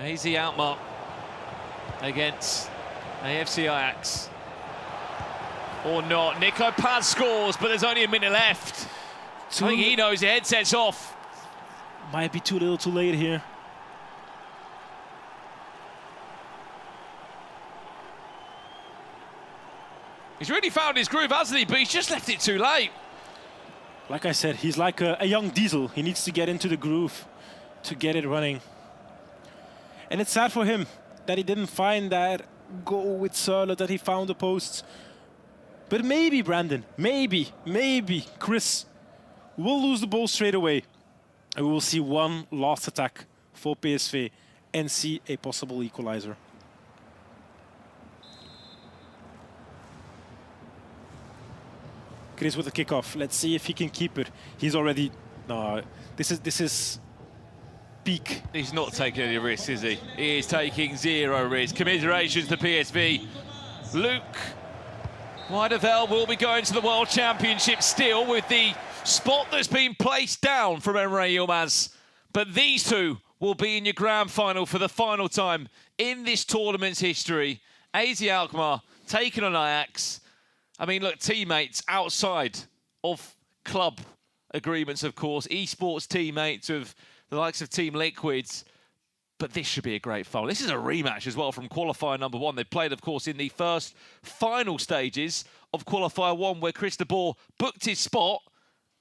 Easy outmark against AFC Ajax. Or not. Nico Paz scores, but there's only a minute left. I think he knows the headset's off. Might be too little too late here. He's really found his groove, hasn't he? But he's just left it too late. Like I said, he's like a young diesel. He needs to get into the groove to get it running. And it's sad for him that he didn't find that goal with Sörloth, that he found the posts. But maybe, Brandon, maybe Chris will lose the ball straight away. And we will see one last attack for PSV and see a possible equalizer. Chris with the kickoff. Let's see if he can keep it. He's already... No, this is peak. He's not taking any risks, is he? He is taking zero risks. Commiserations to PSV. Luuk Weideveld will be going to the World Championship still with the spot that's been placed down from Emre Yilmaz. But these two will be in your grand final for the final time in this tournament's history. AZ Alkmaar taking on Ajax. I mean, look, teammates outside of club agreements, of course. Esports teammates of the likes of Team Liquids. But this should be a great final. This is a rematch as well from qualifier number 1. They played, of course, in the first final stages of qualifier 1, where Chris de Boer booked his spot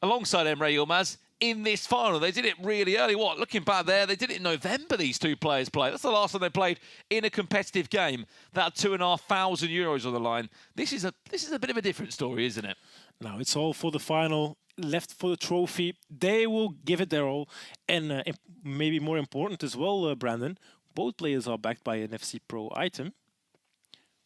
alongside Emre Yilmaz in this final. They did it really early. Looking back there, they did it in November, these two players played. That's the last time they played in a competitive game. That had €2,500 on the line. This is a bit of a different story, isn't it? Now it's all for the final, left for the trophy. They will give it their all. And maybe more important as well, Brandon, both players are backed by an FC Pro item.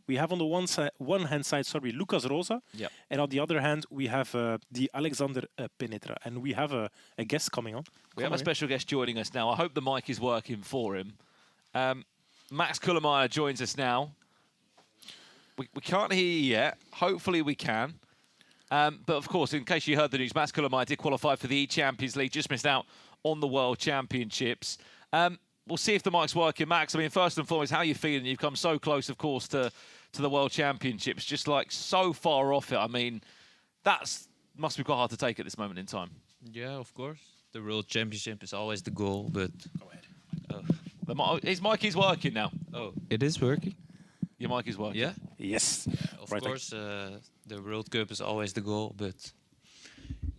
We have on the one hand side, Lucas Rosa. Yep. And on the other hand, we have the Alexander Penetra. And we have a guest coming on. We have a special guest joining us now. I hope the mic is working for him. Max Kullermeyer joins us now. We can't hear you yet. Hopefully we can. But of course, in case you heard the news, Max Kullermeyer did qualify for the eChampions League, just missed out on the World Championships. We'll see if the mic's working. Max, I mean, first and foremost, how are you feeling? You've come so close, of course, to the World Championships, just like so far off it. I mean, must be quite hard to take at this moment in time. Yeah, of course. The World Championship is always the goal, but... Go ahead. His mic is working now. Oh, it is working? Your mic is working? Yeah? Yes. Of course, the World Cup is always the goal, but...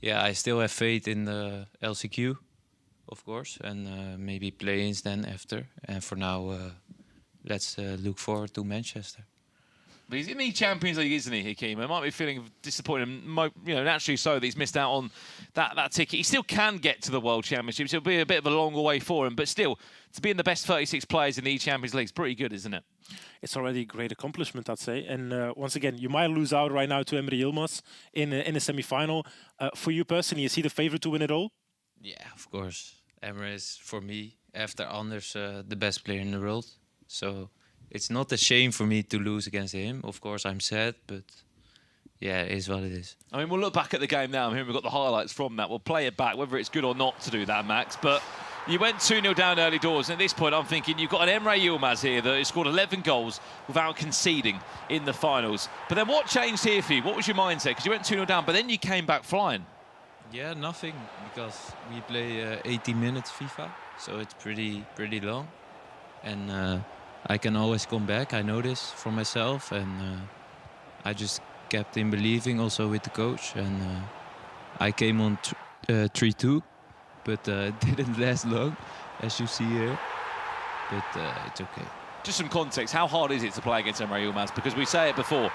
Yeah, I still have faith in the LCQ, of course, and maybe play-ins then after. And for now, let's look forward to Manchester. But he's in the Champions League, isn't he, Hakeem? I might be feeling disappointed, naturally so, that he's missed out on that ticket. He still can get to the World Championships. It'll be a bit of a longer way for him, but still, to be in the best 36 players in the Champions League is pretty good, isn't it? It's already a great accomplishment, I'd say. And once again, you might lose out right now to Emre Yilmaz in a semi-final. For you personally, is he the favorite to win it all? Yeah, of course. Emre is, for me, after Anders, the best player in the world. So... it's not a shame for me to lose against him. Of course, I'm sad, but yeah, it is what it is. I mean, we'll look back at the game now. Here we've got the highlights from that. We'll play it back, whether it's good or not to do that, Max. But you went 2-0 down early doors. And at this point, I'm thinking you've got an Emre Yilmaz here that has scored 11 goals without conceding in the finals. But then what changed here for you? What was your mindset? Because you went 2-0 down, but then you came back flying. Yeah, nothing, because we play 80 minutes FIFA, so it's pretty long. And... I can always come back, I know this for myself, and I just kept in believing also with the coach, and I came on 3-2, but it didn't last long, as you see here, but it's okay. Just some context, how hard is it to play against Emre Yilmaz? Because we say it before,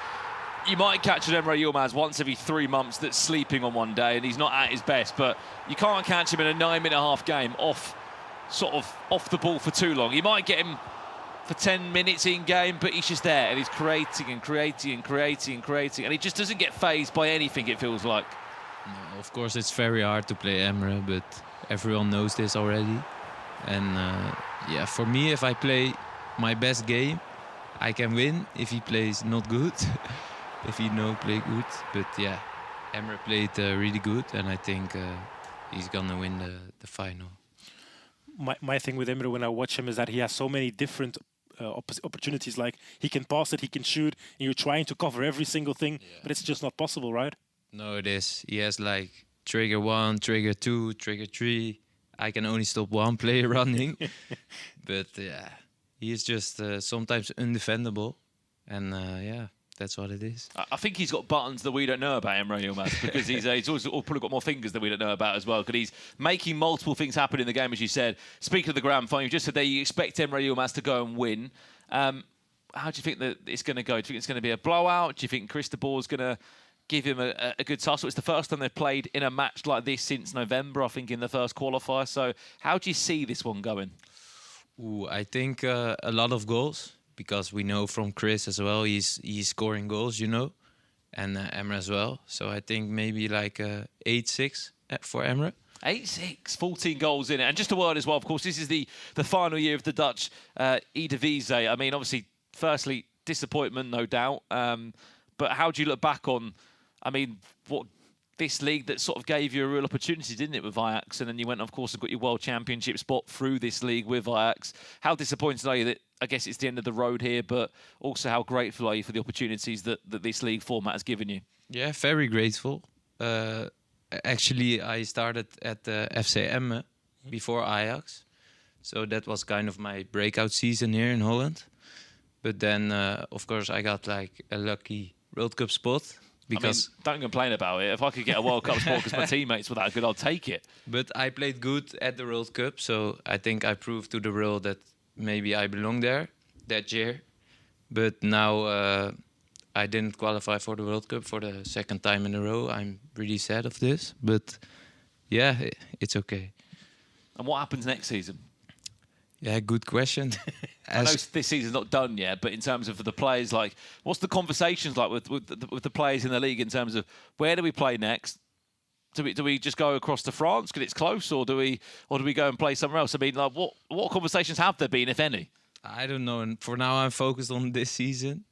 you might catch an Emre Yilmaz once every 3 months that's sleeping on one day and he's not at his best, but you can't catch him in a 9-minute-and-a-half game off sort of off the ball for too long. You might get him for 10 minutes in game, but he's just there and he's creating and creating and creating and creating, and he just doesn't get fazed by anything, it feels like. No, of course, it's very hard to play Emre, but everyone knows this already. And yeah, for me, if I play my best game, I can win. If he plays not good, if he no play good. But yeah, Emre played really good, and I think he's gonna win the final. My thing with Emre when I watch him is that he has so many different opportunities. Like he can pass it, he can shoot, and you're trying to cover every single thing, but it's just not possible, right? No, it is. He has like trigger 1, trigger 2, trigger 3. I can only stop one player running. But yeah, he is just sometimes undefendable. And yeah, that's what it is. I think he's got buttons that we don't know about, Emre Yilmaz, because he's also probably got more fingers that we don't know about as well, because he's making multiple things happen in the game, as you said. Speaking of the grand final, you just said there you expect Emre Yilmaz to go and win. How do you think that it's going to go? Do you think it's going to be a blowout? Do you think Chris de Boer's going to give him a good tussle? It's the first time they've played in a match like this since November, I think, in the first qualifier. So how do you see this one going? Ooh, I think a lot of goals, because we know from Chris as well, he's scoring goals, you know, and Emre as well. So I think maybe like 8-6 for Emre. 8-6, 14 goals in it. And just a word as well, of course, this is the final year of the Dutch eDivisie. I mean, obviously, firstly, disappointment, no doubt. But how do you look back on, I mean, what this league that sort of gave you a real opportunity, didn't it, with Ajax? And then you went, of course, and got your World Championship spot through this league with Ajax. How disappointed are you that, I guess it's the end of the road here, but also how grateful are you for the opportunities that this league format has given you? Yeah, very grateful. Actually, I started at FC Emmen before Ajax. So that was kind of my breakout season here in Holland. But then, of course, I got like a lucky World Cup spot. Because I mean, don't complain about it. If I could get a World Cup spot because my teammates were that good, I'll take it. But I played good at the World Cup, so I think I proved to the world that maybe I belong there that year. But now I didn't qualify for the World Cup for the second time in a row. I'm really sad of this, but yeah, it's okay. And what happens next season? Yeah, good question. I know this season's not done yet, but in terms of the players, like, what's the conversations like with the players in the league in terms of where do we play next? Do we just go across to France because it's close, or do we go and play somewhere else? I mean, like, what conversations have there been, if any? I don't know. And for now, I'm focused on this season.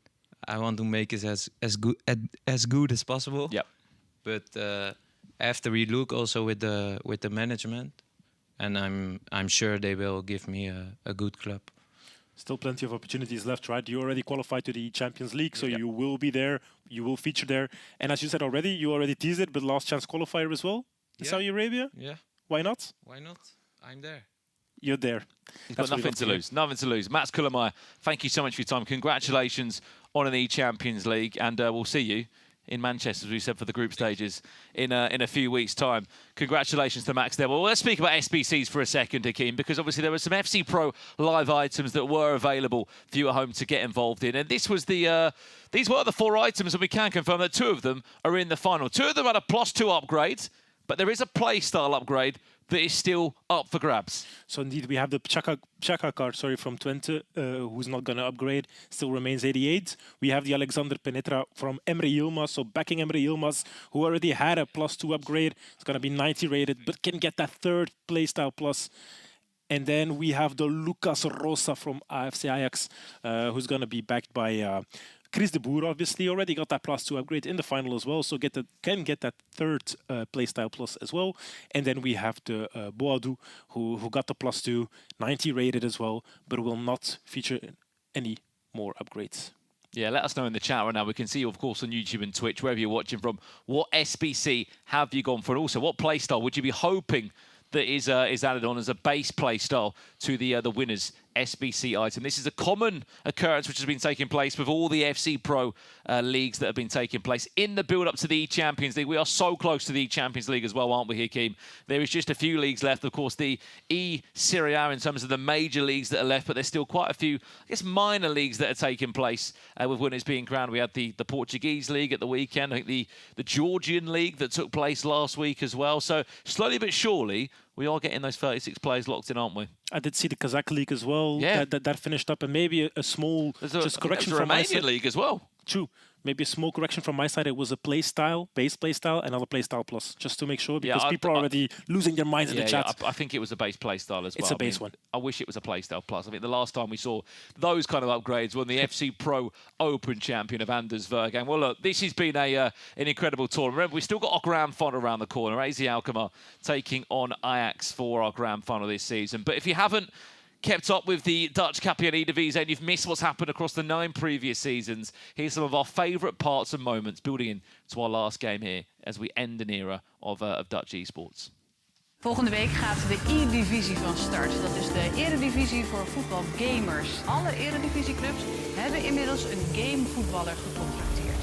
I want to make it as good as possible. Yep. But after we look also with the management. And I'm sure they will give me a good club. Still plenty of opportunities left, right? You already qualified to the Champions League, so you will be there. You will feature there. And as you said already, you already teased it, but last chance qualifier as well in Saudi Arabia? Yeah. Why not? Why not? I'm there. You're there. He's got nothing to lose. Nothing to lose. Mats Kullamäe, thank you so much for your time. Congratulations on an eChampions League, and we'll see you in Manchester, as we said, for the group stages in a few weeks' time. Congratulations to Max there. Well, let's speak about SBCs for a second, Hakeem, because obviously there were some FC Pro live items that were available for you at home to get involved in. And this was these were the 4 items, and we can confirm that 2 of them are in the final. 2 of them had a +2 upgrade, but there is a play style upgrade that is still up for grabs. So indeed, we have the Chaka card, from Twente, who's not going to upgrade, still remains 88. We have the Alexander Penetra from Emre Yilmaz, so backing Emre Yilmaz, who already had a +2 upgrade. It's going to be 90 rated, but can get that 3rd playstyle plus. And then we have the Lucas Rosa from AFC Ajax, who's going to be backed by Chris de Boer, obviously, already got that +2 upgrade in the final as well, so can get that 3rd playstyle plus as well. And then we have the Boadu, who got the +2, 90 rated as well, but will not feature any more upgrades. Yeah, let us know in the chat right now. We can see you, of course, on YouTube and Twitch, wherever you're watching from. What SBC have you gone for? And also, what playstyle would you be hoping that is added on as a base play style to the winners SBC item? This is a common occurrence which has been taking place with all the FC Pro leagues that have been taking place in the build-up to the eChampions League. We are so close to the eChampions League as well, aren't we, Hakeem? There is just a few leagues left. Of course, the eSerie A in terms of the major leagues that are left, but there's still quite a few, I guess, minor leagues that are taking place with winners being crowned. We had the Portuguese League at the weekend. I think the Georgian League that took place last week as well. So slowly but surely, we are getting those 36 players locked in, aren't we? I did see the Kazakh League as well. Yeah. That finished up, and maybe a small just correction from my Romanian side. league as well. True. Maybe a small correction from my side. It was a base play style, another play style plus, just to make sure, because people are already losing their minds in the chat. I think it was a base play style as well. It's a base one. I wish it was a play style plus. I mean, the last time we saw those kind of upgrades when the FC Pro Open champion of Anders Vergang. Well, look, this has been an incredible tournament. Remember, we've still got our grand final around the corner. AZ Alkmaar taking on Ajax for our grand final this season. But if you haven't kept up with the Dutch KPN eDivisie and you've missed what's happened across the 9 previous seasons, here's some of our favourite parts and moments building into our last game here as we end an era of Dutch esports. Volgende week gaat de eDivisie van start. Dat is de eredivisie voor voetbalgamers. Alle eredivisieclubs hebben inmiddels een gamevoetballer gecontracteerd.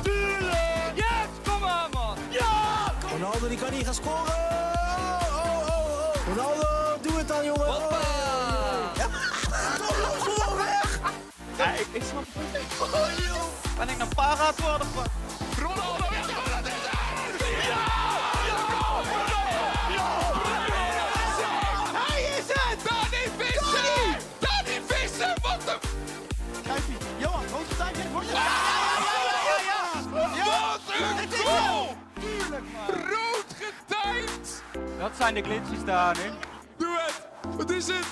Tuurlijk! Yes, kom maar man! Ja! Ronaldo die kan niet gaan scoren! Ronaldo, doe het dan, jongen! Hoppa! Ja. Gewoon weg! Ja, ik snap het niet. Ben ik een paar gaat worden van? Ronaldo, dat is Hij is het! Danny Visser! Wat de... Kuipie, Johan, groot getaakt. Wat een goal! Tuurlijk, man! Rood getimed! Dat zijn de glitches daar, hè? Doe het! Wat is het?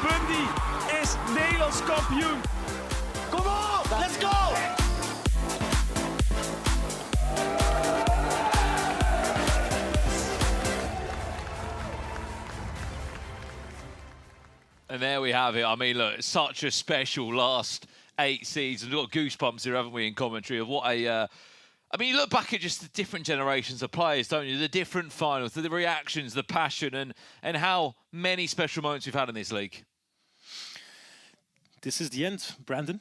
Bundy is Nederlands kampioen. Kom op, let's go! And there we have it. I mean, look, such a special last 8 seasons. We've got goosebumps here, haven't we, in commentary of what a... I mean, you look back at just the different generations of players, don't you? The different finals, the reactions, the passion, and how many special moments we've had in this league. This is the end, Brandon.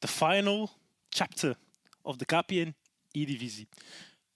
The final chapter of the KPN eDivisie.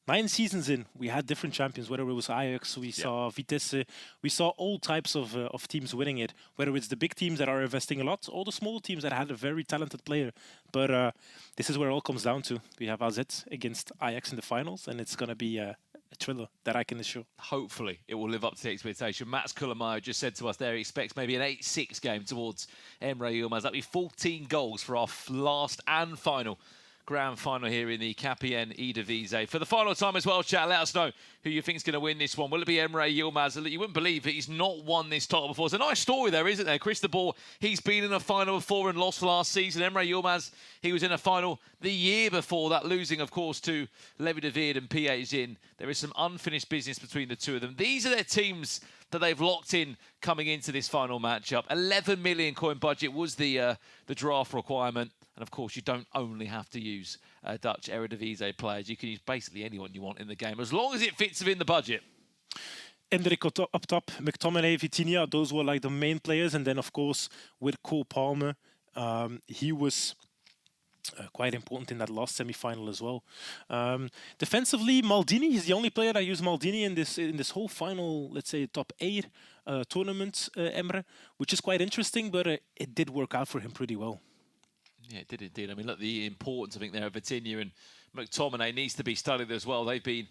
9 seasons in, we had different champions, whether it was Ajax, we saw Vitesse, we saw all types of teams winning it, whether it's the big teams that are investing a lot, or the small teams that had a very talented player. But this is where it all comes down to. We have AZ against Ajax in the finals, and it's going to be a thriller, that I can assure. Hopefully, it will live up to the expectation. Mats Kullameyer just said to us there he expects maybe an 8-6 game towards Emre Yilmaz. That'd be 14 goals for our last and final grand final here in the KPN eDivisie. For the final time as well, chat, let us know who you think is going to win this one. Will it be Emre Yilmaz? You wouldn't believe that he's not won this title before. It's a nice story there, isn't there? Chris de Boer, he's been in a final before and lost last season. Emre Yilmaz, he was in a final the year before that, losing, of course, to Levi de Veer and PA Zin. There is some unfinished business between the two of them. These are their teams that they've locked in coming into this final matchup. 11 million coin budget was the draft requirement. And of course, you don't only have to use Dutch Eredivisie players. You can use basically anyone you want in the game, as long as it fits within the budget. Hendrik up top, McTominay, Vitinha, those were like the main players. And then, of course, with Cole Palmer, he was quite important in that last semi-final as well. Defensively, Maldini, he's the only player that used Maldini in this whole final, let's say, top 8 tournament, Emre, which is quite interesting, but it did work out for him pretty well. Yeah, it did indeed. I mean, look, the importance, I think, there of Vitinha and McTominay needs to be studied as well. They've been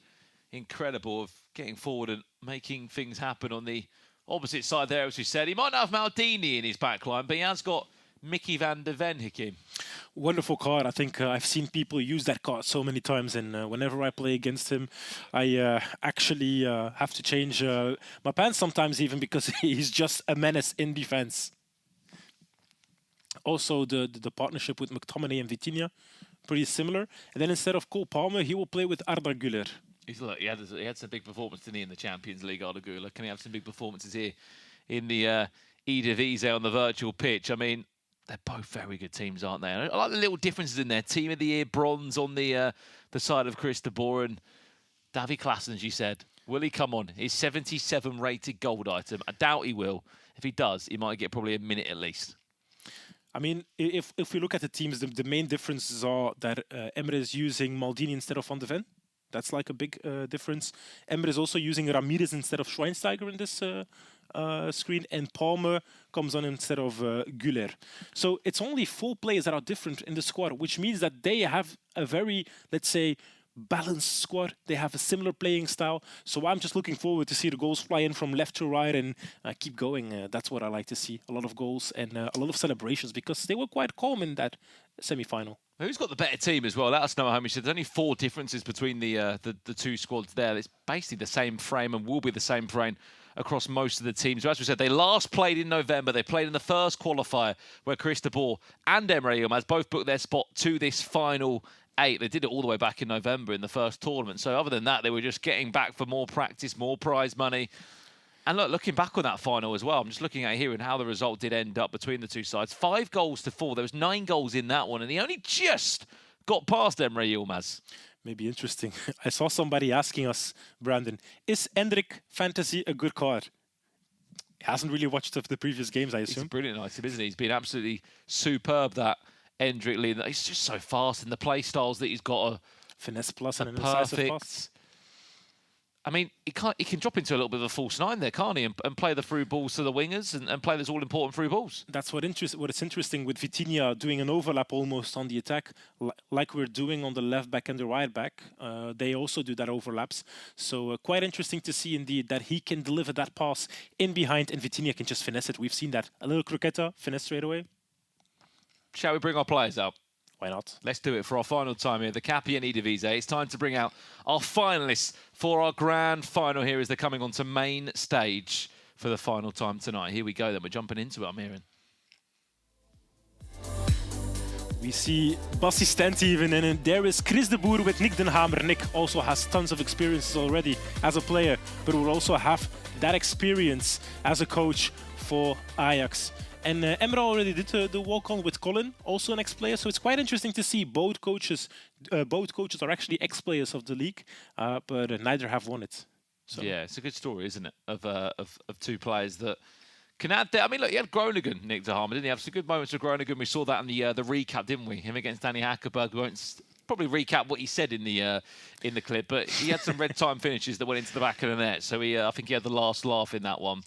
incredible of getting forward and making things happen on the opposite side there, as we said. He might not have Maldini in his backline, but he has got Mickey van de Ven, Hakim. Wonderful card. I think I've seen people use that card so many times, and whenever I play against him, I actually have to change my pants sometimes, even because he's just a menace in defense. Also, the partnership with McTominay and Vitinha, pretty similar. And then instead of Cole Palmer, he will play with Arda Güler. He had some big performances, didn't he, in the Champions League, Arda Güler? Can he have some big performances here in the eDivisie on the virtual pitch. I mean, they're both very good teams, aren't they? I like the little differences in there. Team of the Year bronze on the side of Chris de Boer and Davy Klaassen, as you said. Will he come on? His 77 rated gold item. I doubt he will. If he does, he might get probably a minute at least. I mean, if we look at the teams, the main differences are that Emre is using Maldini instead of Van de Ven. That's like a big difference. Emre is also using Ramirez instead of Schweinsteiger in this screen, and Palmer comes on instead of Güler. So it's only 4 players that are different in the squad, which means that they have a very, let's say, balanced squad. They have a similar playing style. So I'm just looking forward to see the goals fly in from left to right and keep going. That's what I like to see. A lot of goals and a lot of celebrations, because they were quite calm in that semi-final. Who's got the better team as well? Let us know at home. There's only 4 differences between the two squads there. It's basically the same frame and will be the same frame across most of the teams. As we said, they last played in November. They played in the first qualifier where Chris de Boer and Emre Yilmaz both booked their spot to this final 8. They did it all the way back in November in the first tournament. So other than that, they were just getting back for more practice, more prize money. And look, looking back on that final as well, I'm just looking at here and how the result did end up between the two sides. 5 goals to 4. There was 9 goals in that one, and he only just got past Emre Yilmaz. Maybe interesting. I saw somebody asking us, Brandon, is Endrick Fantasy a good card? He hasn't really watched the previous games, I assume. He's a brilliant item, isn't he? He's been absolutely superb, that Endrick Lee. He's just so fast, and the play styles that he's got are finesse plus and an incisive perfect. pass. I mean, he can drop into a little bit of a false 9 there, can't he? And play the through balls to the wingers and play those all-important through balls. That's what it's interesting with Vitinha doing an overlap almost on the attack, like we're doing on the left back and the right back. They also do that overlaps. So quite interesting to see indeed that he can deliver that pass in behind and Vitinha can just finesse it. We've seen that. A little croqueta, finesse straight away. Shall we bring our players out? Why not? Let's do it for our final time here. The KPN eDivisie. It's time to bring out our finalists for our grand final here as they're coming onto main stage for the final time tonight. Here we go then. We're jumping into it, I'm hearing. We see Bassi Stent even, and there is Chris de Boer with Nick Den Hamer. Nick also has tons of experiences already as a player, but will also have that experience as a coach for Ajax. And Emre already did the walk-on with Colin, also an ex-player. So it's quite interesting to see both coaches are actually ex-players of the league, but neither have won it. So. Yeah, it's a good story, isn't it? Of 2 players that can add there. I mean, look, he had Groningen, Nick De Hamer, didn't he? Have some good moments with Groningen. We saw that in the recap, didn't we? Him against Danny Hackerberg. We won't probably recap what he said in the clip, but he had some red time finishes that went into the back of the net. So I think he had the last laugh in that one.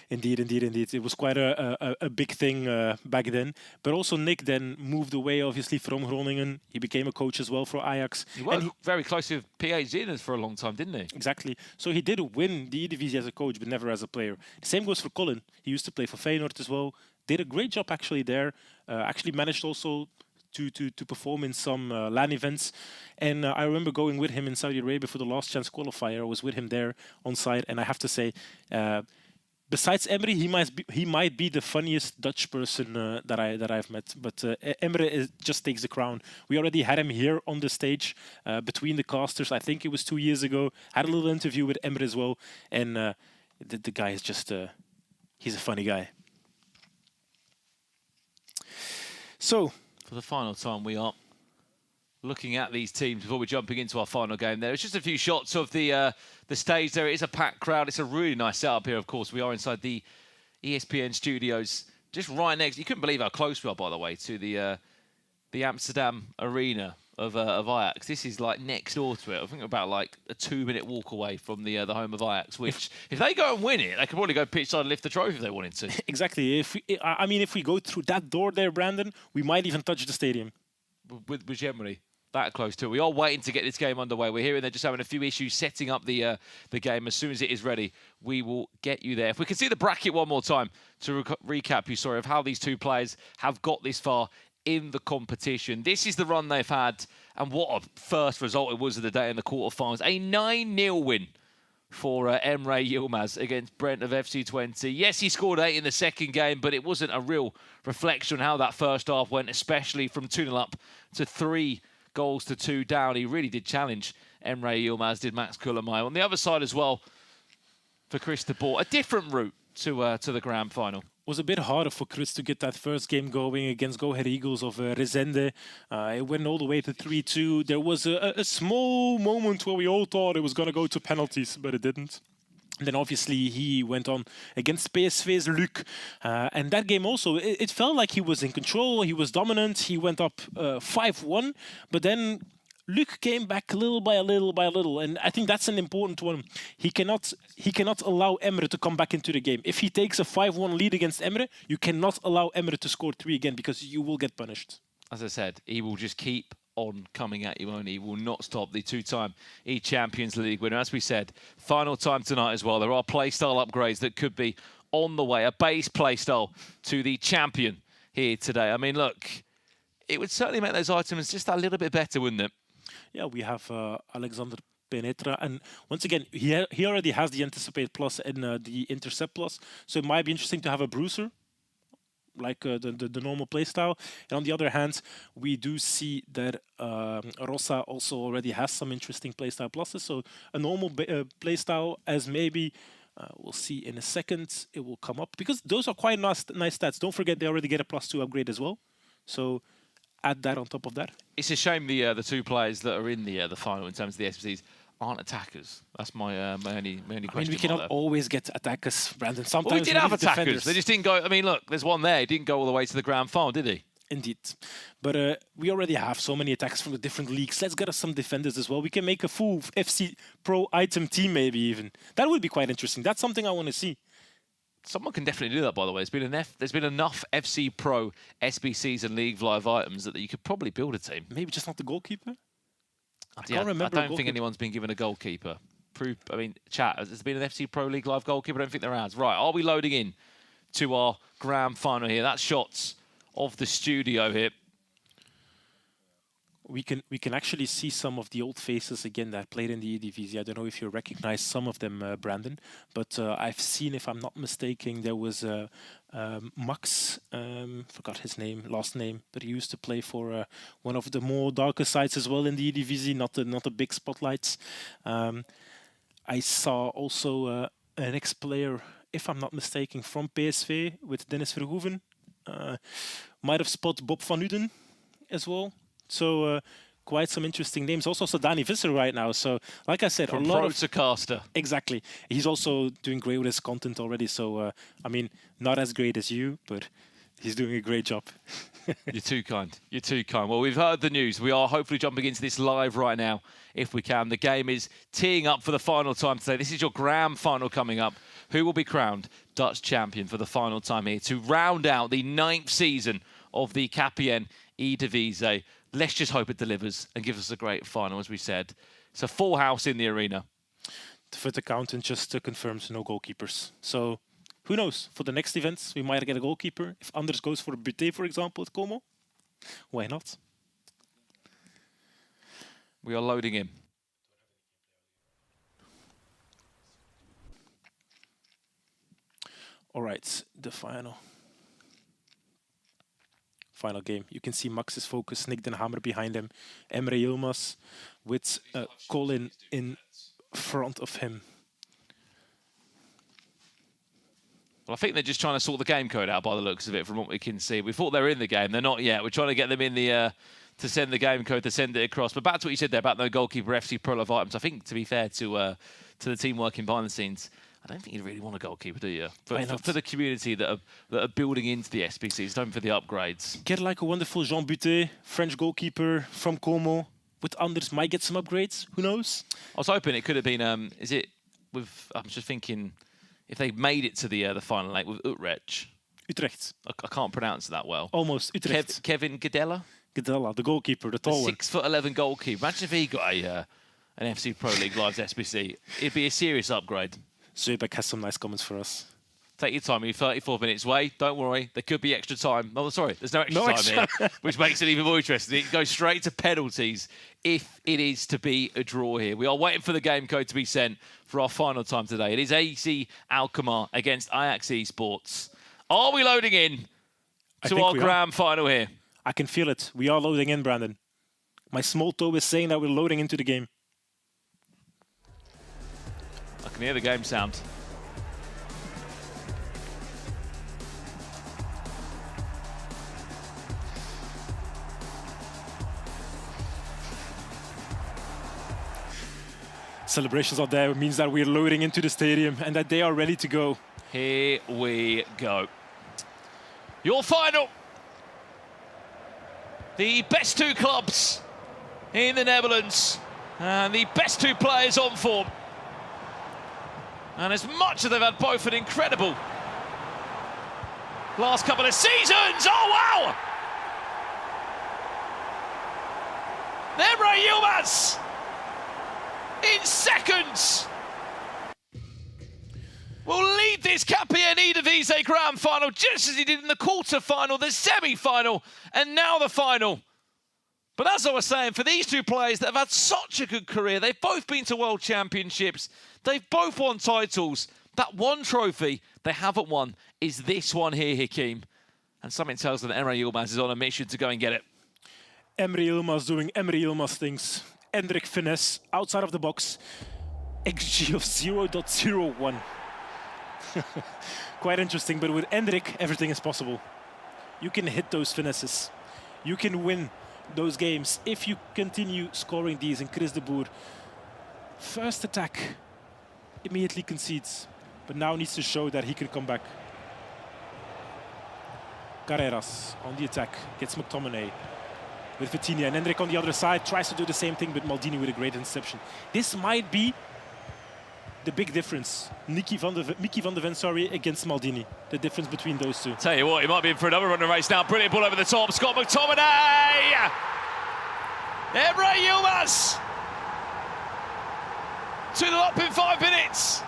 Indeed. It was quite a big thing back then. But also Nick then moved away, obviously, from Groningen. He became a coach as well for Ajax. He worked very closely with PhD for a long time, didn't he? Exactly. So he did win the eDivisie as a coach, but never as a player. The same goes for Colin. He used to play for Feyenoord as well. Did a great job actually there. Actually managed also to perform in some LAN events. And I remember going with him in Saudi Arabia for the last chance qualifier. I was with him there on site, and I have to say, besides Emre, he might be the funniest Dutch person that I've met. But Emre just takes the crown. We already had him here on the stage between the casters. I think it was 2 years ago. Had a little interview with Emre as well, and the guy is just he's a funny guy. So for the final time, we are looking at these teams before we're jumping into our final game. There's just a few shots of the stage there. It is a packed crowd. It's a really nice setup here, of course. We are inside the ESPN studios, just right next. You couldn't believe how close we are, by the way, to the Amsterdam arena of Ajax. This is like next door to it. I think about like a 2-minute walk away from the home of Ajax, which if they go and win it, they could probably go pitchside and lift the trophy if they wanted to. Exactly. If we go through that door there, Brandon, we might even touch the stadium. With generally that close to it. We are waiting to get this game underway. We're hearing they're just having a few issues setting up the game. As soon as it is ready, we will get you there. If we can see the bracket one more time to recap you, of how these 2 players have got this far in the competition. This is the run they've had, and what a first result it was of the day in the quarterfinals. A 9-0 win for Emre Yilmaz against Brent of FC20. Yes, he scored 8 in the second game, but it wasn't a real reflection on how that first half went, especially from 2-0 up to 3 goals to 2 down. He really did challenge Emre Yilmaz, did Max Kulamai. On the other side as well, for Chris de Boer, a different route to the grand final. Was a bit harder for Chris to get that first game going against Go Ahead Eagles of Resende. It went all the way to 3-2. There was a small moment where we all thought it was going to go to penalties, but it didn't. And then obviously he went on against PSV's Luuk. And that game also, it felt like he was in control, he was dominant, he went up 5-1, but then Luuk came back little by little, and I think that's an important one. He cannot allow Emre to come back into the game. If he takes a 5-1 lead against Emre, you cannot allow Emre to score 3 again because you will get punished. As I said, he will just keep on coming at you, only he will not stop. The 2-time eChampions League winner. As we said, final time tonight as well. There are playstyle upgrades that could be on the way. A base playstyle to the champion here today. I mean, look, it would certainly make those items just a little bit better, wouldn't it? Yeah, we have Alexander Penetra, and once again, he already has the Anticipate Plus and the Intercept Plus, so it might be interesting to have a Bruiser, like the normal playstyle. And on the other hand, we do see that Rosa also already has some interesting playstyle pluses, so a normal playstyle as maybe, we'll see in a second, it will come up, because those are quite nice stats. Don't forget they already get a +2 upgrade as well, so add that on top of that. It's a shame the 2 players that are in the final in terms of the SBCs aren't attackers. That's my only question. I mean, we cannot always get attackers, Brandon. Sometimes well, we did have attackers. Defenders. They just didn't go. I mean, look, there's one there. He didn't go all the way to the grand final, did he? Indeed. But we already have so many attackers from the different leagues. Let's get us some defenders as well. We can make a full FC Pro item team, maybe even. That would be quite interesting. That's something I want to see. Someone can definitely do that, by the way. There's been enough FC Pro SBCs and League Live items that you could probably build a team. Maybe just not the goalkeeper? I don't think anyone's been given a goalkeeper. I mean, chat, has there been an FC Pro League Live goalkeeper? I don't think there has. Right, are we loading in to our grand final here? That's shots of the studio here. We can actually see some of the old faces again that played in the eDivisie. I don't know if you recognize some of them, Brandon, but I've seen, if I'm not mistaken, there was Max, forgot his last name, but he used to play for one of the more darker sides as well in the eDivisie, not the big spotlights. I saw also an ex-player, if I'm not mistaken, from PSV with Dennis Verhoeven. Might have spotted Bob van Uden as well. So quite some interesting names. Also Dani Visser right now. So like I said, from pro to caster. Exactly. He's also doing great with his content already. So I mean, not as great as you, but he's doing a great job. You're too kind. You're too kind. Well, we've heard the news. We are hopefully jumping into this live right now, if we can. The game is teeing up for the final time today. This is your grand final coming up. Who will be crowned Dutch champion for the final time here to round out the 9th season of the KPN eDivisie? Let's just hope it delivers and gives us a great final, as we said. It's a full house in the arena. The FUT accountant just confirms no goalkeepers. So who knows? For the next events, we might get a goalkeeper. If Anders goes for a Buté, for example, at Como, why not? We are loading in. All right, the final game. You can see Max's focus, Nick Den Hamer behind him, Emre Yilmaz with Colin in front of him. Well, I think they're just trying to sort the game code out by the looks of it, from what we can see. We thought they were in the game. They're not yet. We're trying to get them in the to send the game code, to send it across. But back to what you said there about no goalkeeper FC Pro Live items. I think, to be fair to the team working behind the scenes, I don't think you really want a goalkeeper, do you? But for the community that are building into the SBCs, don't for the upgrades. Get like a wonderful Jean Buté, French goalkeeper from Como. With Anders, might get some upgrades. Who knows? I was hoping it could have been. I'm just thinking, if they made it to the final, like with Utrecht. I can't pronounce it that well. Almost Utrecht. Kevin Gedella, the goalkeeper, the tall one. 6'11" goalkeeper. Imagine if he got an FC Pro League Live SBC. It'd be a serious upgrade. Zuebek has some nice comments for us. Take your time. You're 34 minutes away. Don't worry. There could be extra time. Oh, sorry. There's no extra time here, which makes it even more interesting. It goes straight to penalties if it is to be a draw here. We are waiting for the game code to be sent for our final time today. It is AC Alkmaar against Ajax Esports. Are we loading in to our grand final here? I can feel it. We are loading in, Brandon. My small toe is saying that we're loading into the game. I can hear the game sound. Celebrations are there. It means that we're loading into the stadium and that they are ready to go. Here we go. Your final. The best two clubs in the Netherlands and the best two players on form. And as much as they've had both an incredible last couple of seasons, oh wow! Emre Yilmaz in seconds will lead this KPN eDivisie Grand Final just as he did in the quarter-final, the semi-final, and now the final. But as I was saying, for these two players that have had such a good career, they've both been to World Championships, they've both won titles. That one trophy they haven't won is this one here, Hakeem. And something tells them that Emre Yilmaz is on a mission to go and get it. Emre Yilmaz doing Emre Yilmaz things. Hendrik finesse outside of the box. XG of 0.01. Quite interesting, but with Hendrik, everything is possible. You can hit those finesses. You can win those games if you continue scoring these. And Chris de Boer, first attack, immediately concedes, but now needs to show that he can come back. Carreras on the attack, gets McTominay with Vitinha, and Hendrik on the other side tries to do the same thing, but Maldini with a great interception. This might be the big difference. Mickey van de Ven, sorry, against Maldini. The difference between those two. Tell you what, he might be in for another run of race now. Brilliant ball over the top. Scott McTominay! Emre Yilmaz! 2-0 up in 5 minutes.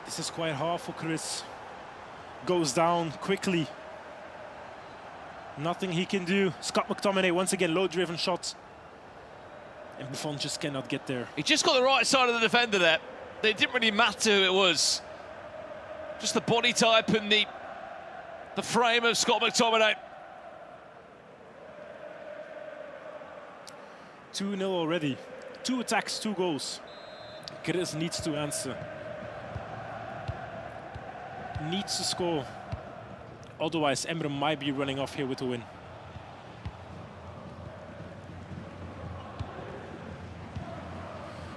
This is quite hard for Chris. Goes down quickly. Nothing he can do. Scott McTominay once again, low-driven shot. And Buffon just cannot get there. He just got the right side of the defender there. It didn't really matter who it was. Just the body type and the frame of Scott McTominay. 2-0 already. 2 attacks, 2 goals. Chris needs to answer. Needs to score. Otherwise, Emre might be running off here with the win.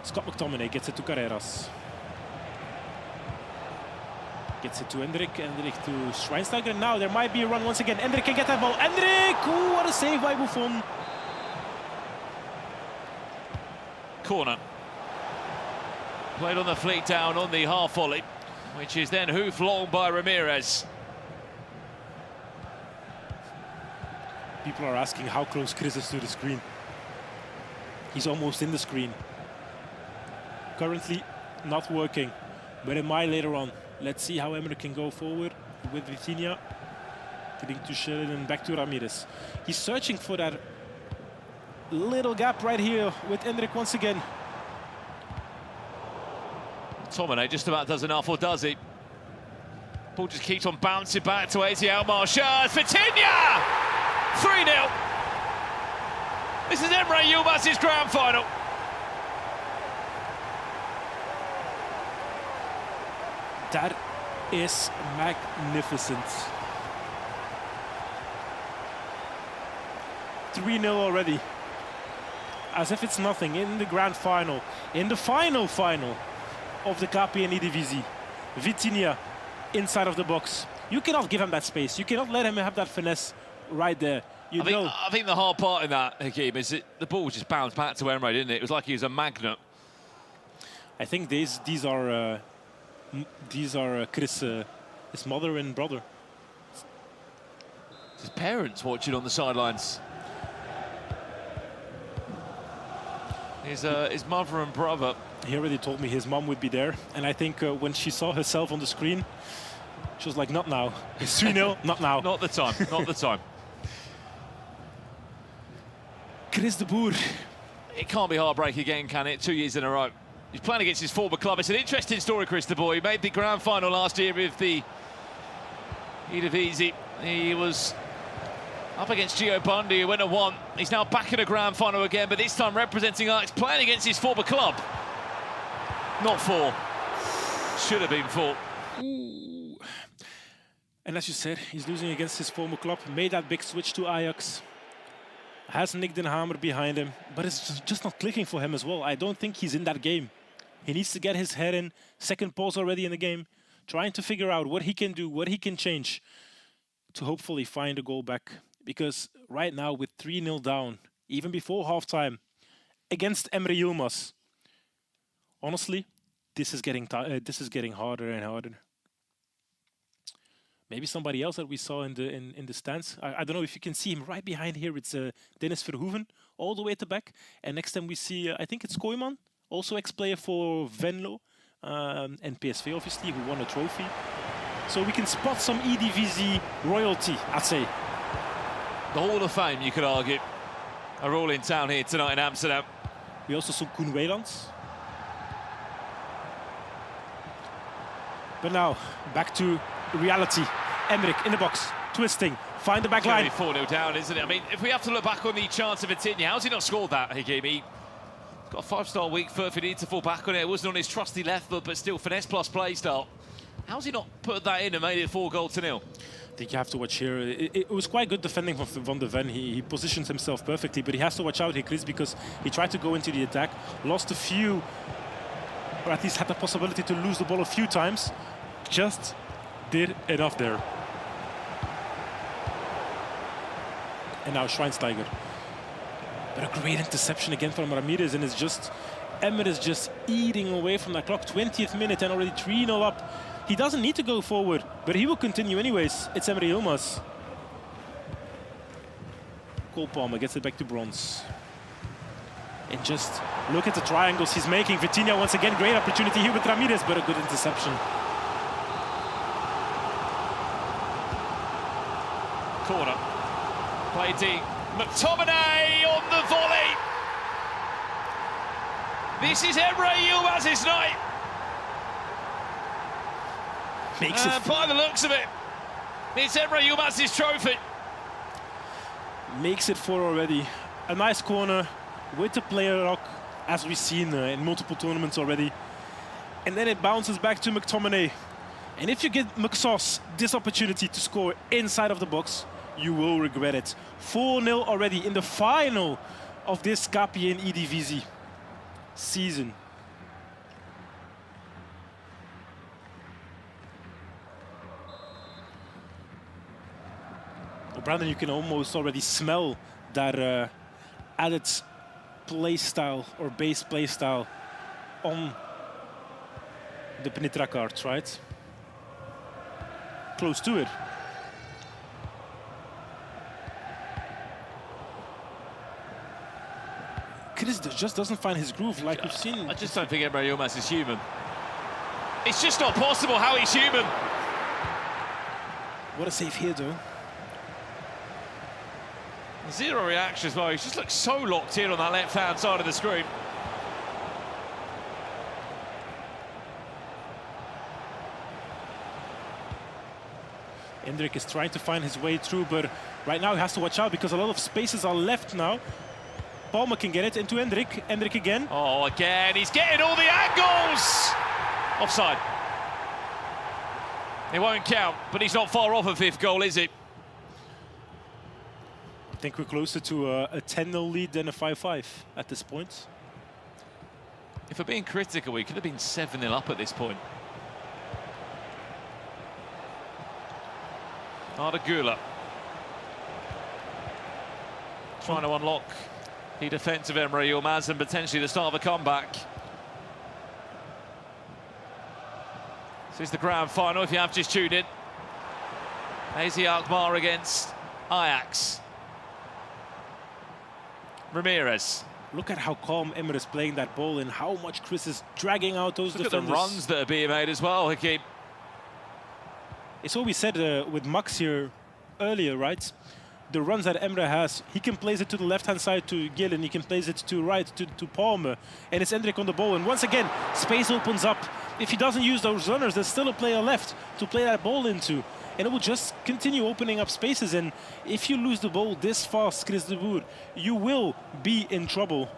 Scott McTominay gets it to Carreras. Gets it to Hendrik. Hendrik to Schweinsteiger. Now there might be a run once again. Hendrik can get that ball. Hendrik! Ooh, what a save by Buffon. Corner. Played on the fleet down on the half volley, which is then hoofed long by Ramirez. People are asking how close Chris is to the screen. He's almost in the screen. Currently not working, but it might later on. Let's see how Emre can go forward with Vitinha. Getting to Sheridan, back to Ramirez. He's searching for that little gap right here with Hendrik once again. McTominay just about does enough, or does he? Ball just keeps on bouncing back to Eziel Marshall. Vitinha! 3-0. This is Emre Yilmaz's grand final. That is magnificent. 3-0 already. As if it's nothing in the grand final. In the final of the KPN eDivisie. Vitinha inside of the box. You cannot give him that space. You cannot let him have that finesse right there. I think the hard part in that, Hakeem, is that the ball just bounced back to Emre, didn't it? It was like he was a magnet. I think these are Chris, his mother and brother. His parents watching on the sidelines. His mother and brother. He already told me his mom would be there, and I think when she saw herself on the screen, she was like, "Not now. It's 3-0. Not now. Not the time. Not the time." Chris de Boer. It can't be heartbreak again, can it? 2 years in a row. He's playing against his former club. It's an interesting story, Chris de Boer. He made the grand final last year with the eDivisie. He was up against Gio Bundy, who went and won. He's now back in a grand final again, but this time representing Ajax, playing against his former club. Not 4. Should have been 4. Ooh. And as you said, he's losing against his former club. Made that big switch to Ajax. Has Nick Den Hamer behind him, but it's just not clicking for him as well. I don't think he's in that game. He needs to get his head in. Second pause already in the game. Trying to figure out what he can do, what he can change to hopefully find a goal back. Because right now with 3-0 down, even before halftime, against Emre Yilmaz, honestly, this is getting harder and harder. Maybe somebody else that we saw in the stands. I don't know if you can see him right behind here. It's Dennis Verhoeven, all the way at the back. And next time we see, I think it's Koeman, also ex-player for Venlo and PSV, obviously, who won a trophy. So we can spot some eDivisie royalty, I'd say. The Hall of Fame, you could argue, are all in town here tonight in Amsterdam. We also saw Koen Weilands. But now, back to reality. Emre in the box, twisting, find the back line. 4-0 down, isn't it? I mean, if we have to look back on the chance of Vitinha, how's he not scored that, Hakeem? He's got a 5-star week foot. If he needs to fall back on it, it wasn't on his trusty left foot, but still finesse plus play style. How's he not put that in and made it 4-0? I think you have to watch here. It was quite good defending from Van de Ven. He positions himself perfectly, but he has to watch out here, Chris, because he tried to go into the attack, lost a few, or at least had the possibility to lose the ball a few times. Just did enough there. And now Schweinsteiger. But a great interception again from Ramirez, and it's just Emre is just eating away from that clock. 20th minute and already 3-0 up. He doesn't need to go forward, but he will continue anyways. It's Emre Yilmaz. Cole Palmer gets it back to Bronze. And just look at the triangles he's making. Vitinha once again, great opportunity here with Ramirez, but a good interception. Corner. Play deep. McTominay on the volley. This is Emre Yilmaz's night. Makes it by the looks of it, it's Emre Yilmaz's trophy. Makes it 4 already. A nice corner with the player lock, as we've seen in multiple tournaments already. And then it bounces back to McTominay. And if you give McSauce this opportunity to score inside of the box, you will regret it. 4-0 already in the final of this KPN eDivisie season. Well, Brandon, you can almost already smell that added play style or base play style on the Penitra cards, right? Close to it. Chris just doesn't find his groove like we've seen. I just don't think Emre Yilmaz is human. It's just not possible how he's human. What a save here, though. Zero reaction as well. He just looks so locked in on that left-hand side of the screen. Hendrik is trying to find his way through, but right now he has to watch out because a lot of spaces are left now. Palmer can get it into Hendrik. Hendrik again. Oh, again, he's getting all the angles! Offside. It won't count, but he's not far off a fifth goal, is it? I think we're closer to a 10-0 lead than a 5-5 at this point. If we're being critical, we could have been 7-0 up at this point. Arda Güler. Trying to unlock the defence of Emre Yilmaz and potentially the start of a comeback. This is the grand final, if you have just tuned in. Azi Alkmaar against Ajax. Ramirez. Look at how calm Emre is playing that ball and how much Chris is dragging out those Look defenders. at the runs that are being made as well, Hakeem. It's what we said with Max here earlier, right? The runs that Emre has, he can place it to the left-hand side to Gillen, he can place it to right to Palmer, and it's Hendrik on the ball. And once again, space opens up. If he doesn't use those runners, there's still a player left to play that ball into. And it will just continue opening up spaces. And if you lose the ball this fast, Chris de Boer, you will be in trouble.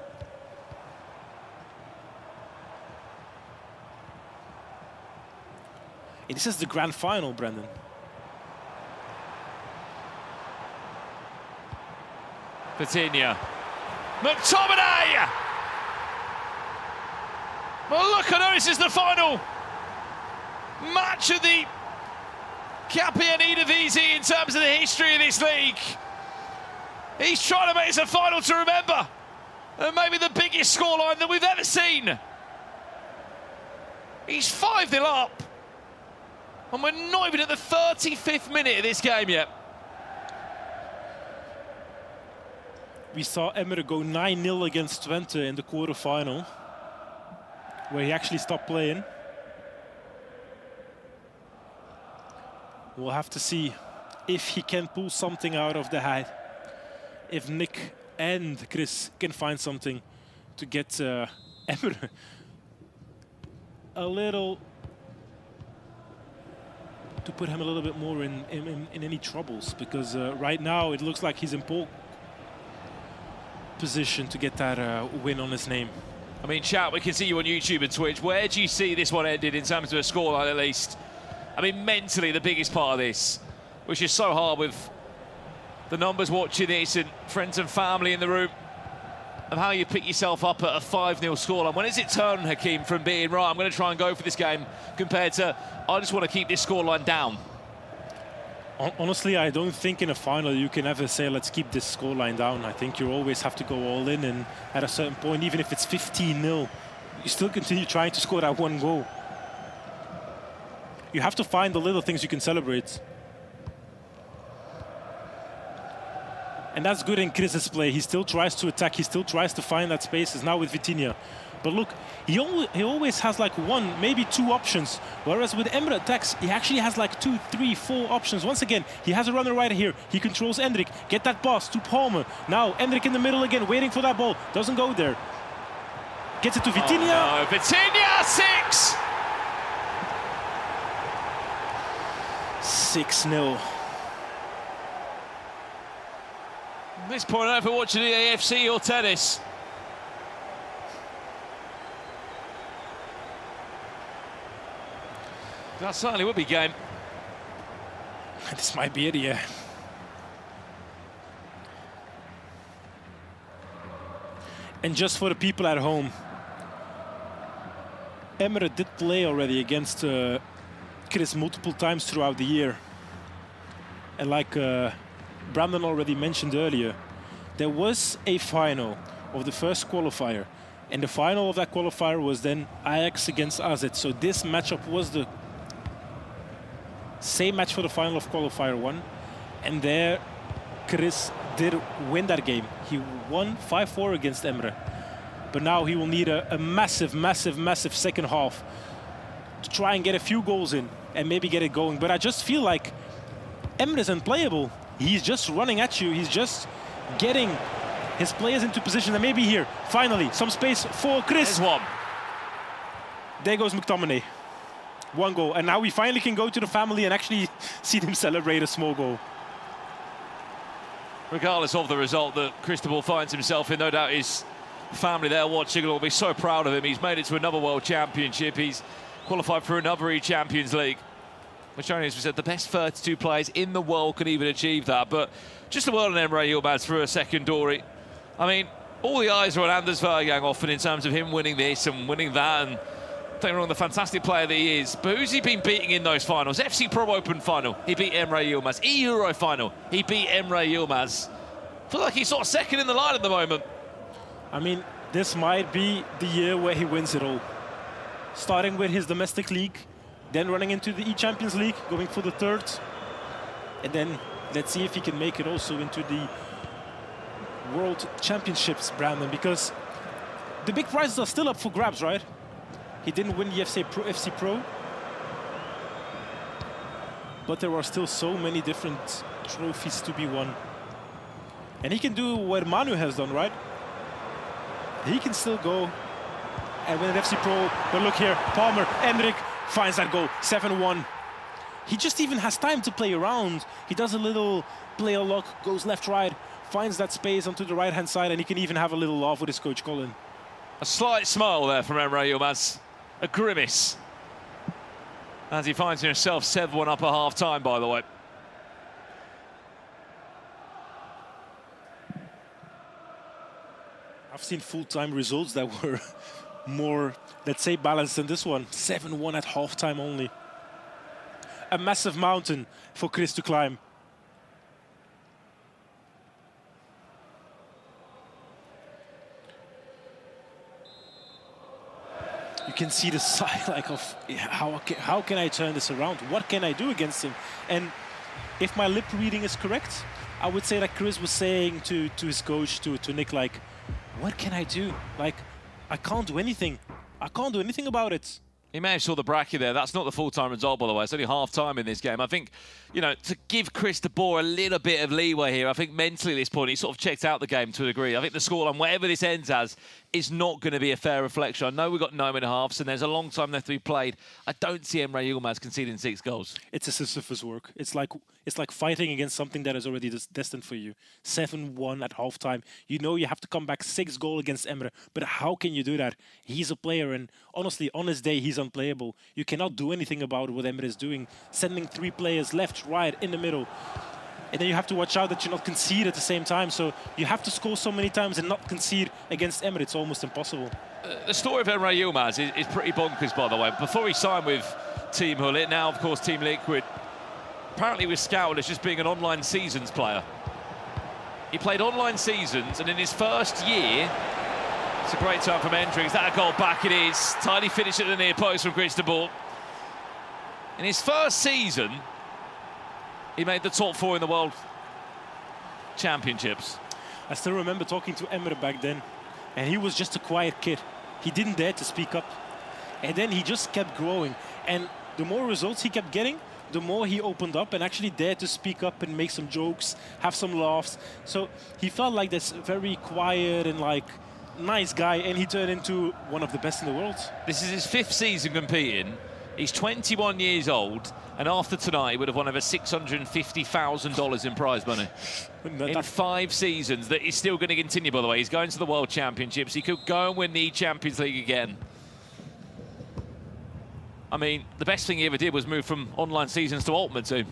And this is the grand final, Brendan. Vitinha. McTominay! Well, look, I know this is the final match of the KPN eDivisie in terms of the history of this league. He's trying to make this a final to remember. And maybe the biggest scoreline that we've ever seen. He's 5-0 up. And we're not even at the 35th minute of this game yet. We saw Emre go 9-0 against Twente in the quarterfinal, where he actually stopped playing. We'll have to see if he can pull something out of the hat. If Nick and Chris can find something to get Emre a little, to put him a little bit more in any troubles, because right now it looks like he's in pole position to get that win on his name. I mean, chat, we can see you on YouTube and Twitch. Where do you see this one ended in terms of a scoreline at least? I mean, mentally, the biggest part of this, which is so hard with the numbers watching this and friends and family in the room, of how you pick yourself up at a 5-0 scoreline. When does it turn, Hakeem, from being, right, I'm going to try and go for this game, compared to, I just want to keep this scoreline down? Honestly, I don't think in a final you can ever say, let's keep this scoreline down. I think you always have to go all in, and at a certain point, even if it's 15-0, you still continue trying to score that one goal. You have to find the little things you can celebrate. And that's good in Chris's play. He still tries to attack. He still tries to find that spaces now with Vitinha. But look, he always has like one, maybe two options. Whereas with Emre attacks, he actually has like 2, 3, 4 options. Once again, he has a runner right here. He controls Endrick. Get that pass to Palmer. Now Endrick in the middle again, waiting for that ball. Doesn't go there. Gets it to Vitinha. Oh, no. Vitinha, 6! 6-0. At this point, I don't know if we're watching the AFC or tennis. That certainly would be game. This might be it, yeah. And just for the people at home, Emre did play already against Chris multiple times throughout the year. And like Brandon already mentioned earlier, there was a final of the first qualifier. And the final of that qualifier was then Ajax against AZ. So this matchup was the same match for the final of qualifier 1. And there, Chris did win that game. He won 5-4 against Emre. But now he will need a massive, massive, massive second half to try and get a few goals in and maybe get it going. But I just feel like Emre is unplayable. He's just running at you. He's just getting his players into position. And maybe here, finally, some space for Chris. There's one. There goes McTominay. 1 goal. And now we finally can go to the family and actually see them celebrate a small goal. Regardless of the result that Cristobal finds himself in, no doubt his family there watching will be so proud of him. He's made it to another World Championship. He's qualified for another eChampions League, which only, as we said, the best 32 players in the world can even achieve that. But just a word on Emre Yilmaz for a second, Dory. I mean, all the eyes are on Anders Vergang often in terms of him winning this and winning that, and don't get me wrong, the fantastic player that he is. But who's he been beating in those finals? FC Pro Open final, he beat Emre Yilmaz. E-Euro final, he beat Emre Yilmaz. I feel like he's sort of second in the line at the moment. I mean, this might be the year where he wins it all. Starting with his domestic league, then running into the eChampions League, going for the 3rd. And then let's see if he can make it also into the World Championships, Brandon, because the big prizes are still up for grabs, right? He didn't win the FC Pro. But there are still so many different trophies to be won. And he can do what Manu has done, right? He can still go and win an FC Pro. But look here, Palmer, Endrick finds that goal, 7-1. He just even has time to play around. He does a little play a lock, goes left, right, finds that space onto the right-hand side, and he can even have a little laugh with his coach, Colin. A slight smile there from Emre Yilmaz. A grimace. As he finds himself 7-1 up at half-time, by the way. I've seen full-time results that were more, let's say, balanced than this one. 7-1 at halftime only. A massive mountain for Chris to climb. You can see the side like of how can I turn this around? What can I do against him? And if my lip reading is correct, I would say that Chris was saying to his coach, to Nick, like, what can I do? Like, I can't do anything. I can't do anything about it. He may have saw the bracket there. That's not the full-time result, by the way. It's only half-time in this game. I think, you know, to give Chris de Boer a little bit of leeway here, I think mentally at this point, he sort of checked out the game to a degree. I think the scoreline, whatever this ends as, is not going to be a fair reflection. I know we've got 9.5, and there's a long time left to be played. I don't see Emre Yilmaz conceding 6 goals. It's a Sisyphus work. It's like fighting against something that is already destined for you. 7-1 at halftime. You know you have to come back 6 goals against Emre, but how can you do that? He's a player, and honestly, on his day, he's unplayable. You cannot do anything about what Emre is doing. Sending 3 players left, right, in the middle. And then you have to watch out that you not concede at the same time. So you have to score so many times and not concede against Emre. It's almost impossible. The story of Emre Yilmaz is pretty bonkers, by the way. Before he signed with Team Hullet, now, of course, Team Liquid, apparently he was scouted as just being an online seasons player. He played online seasons, and in his first year, it's a great time from Hendricks. That a goal back it is. Tidy finish at the near post from Chris de Boer. In his first season, he made the top 4 in the World Championships. I still remember talking to Emre back then, and he was just a quiet kid. He didn't dare to speak up. And then he just kept growing. And the more results he kept getting, the more he opened up and actually dared to speak up and make some jokes, have some laughs. So he felt like this very quiet and like nice guy, and he turned into one of the best in the world. This is his 5th season competing. He's 21 years old, and after tonight, he would have won over $650,000 in prize money. In 5 seasons, that he's still going to continue, by the way. He's going to the World Championships. He could go and win the Champions League again. I mean, the best thing he ever did was move from online seasons to Ultimate Team.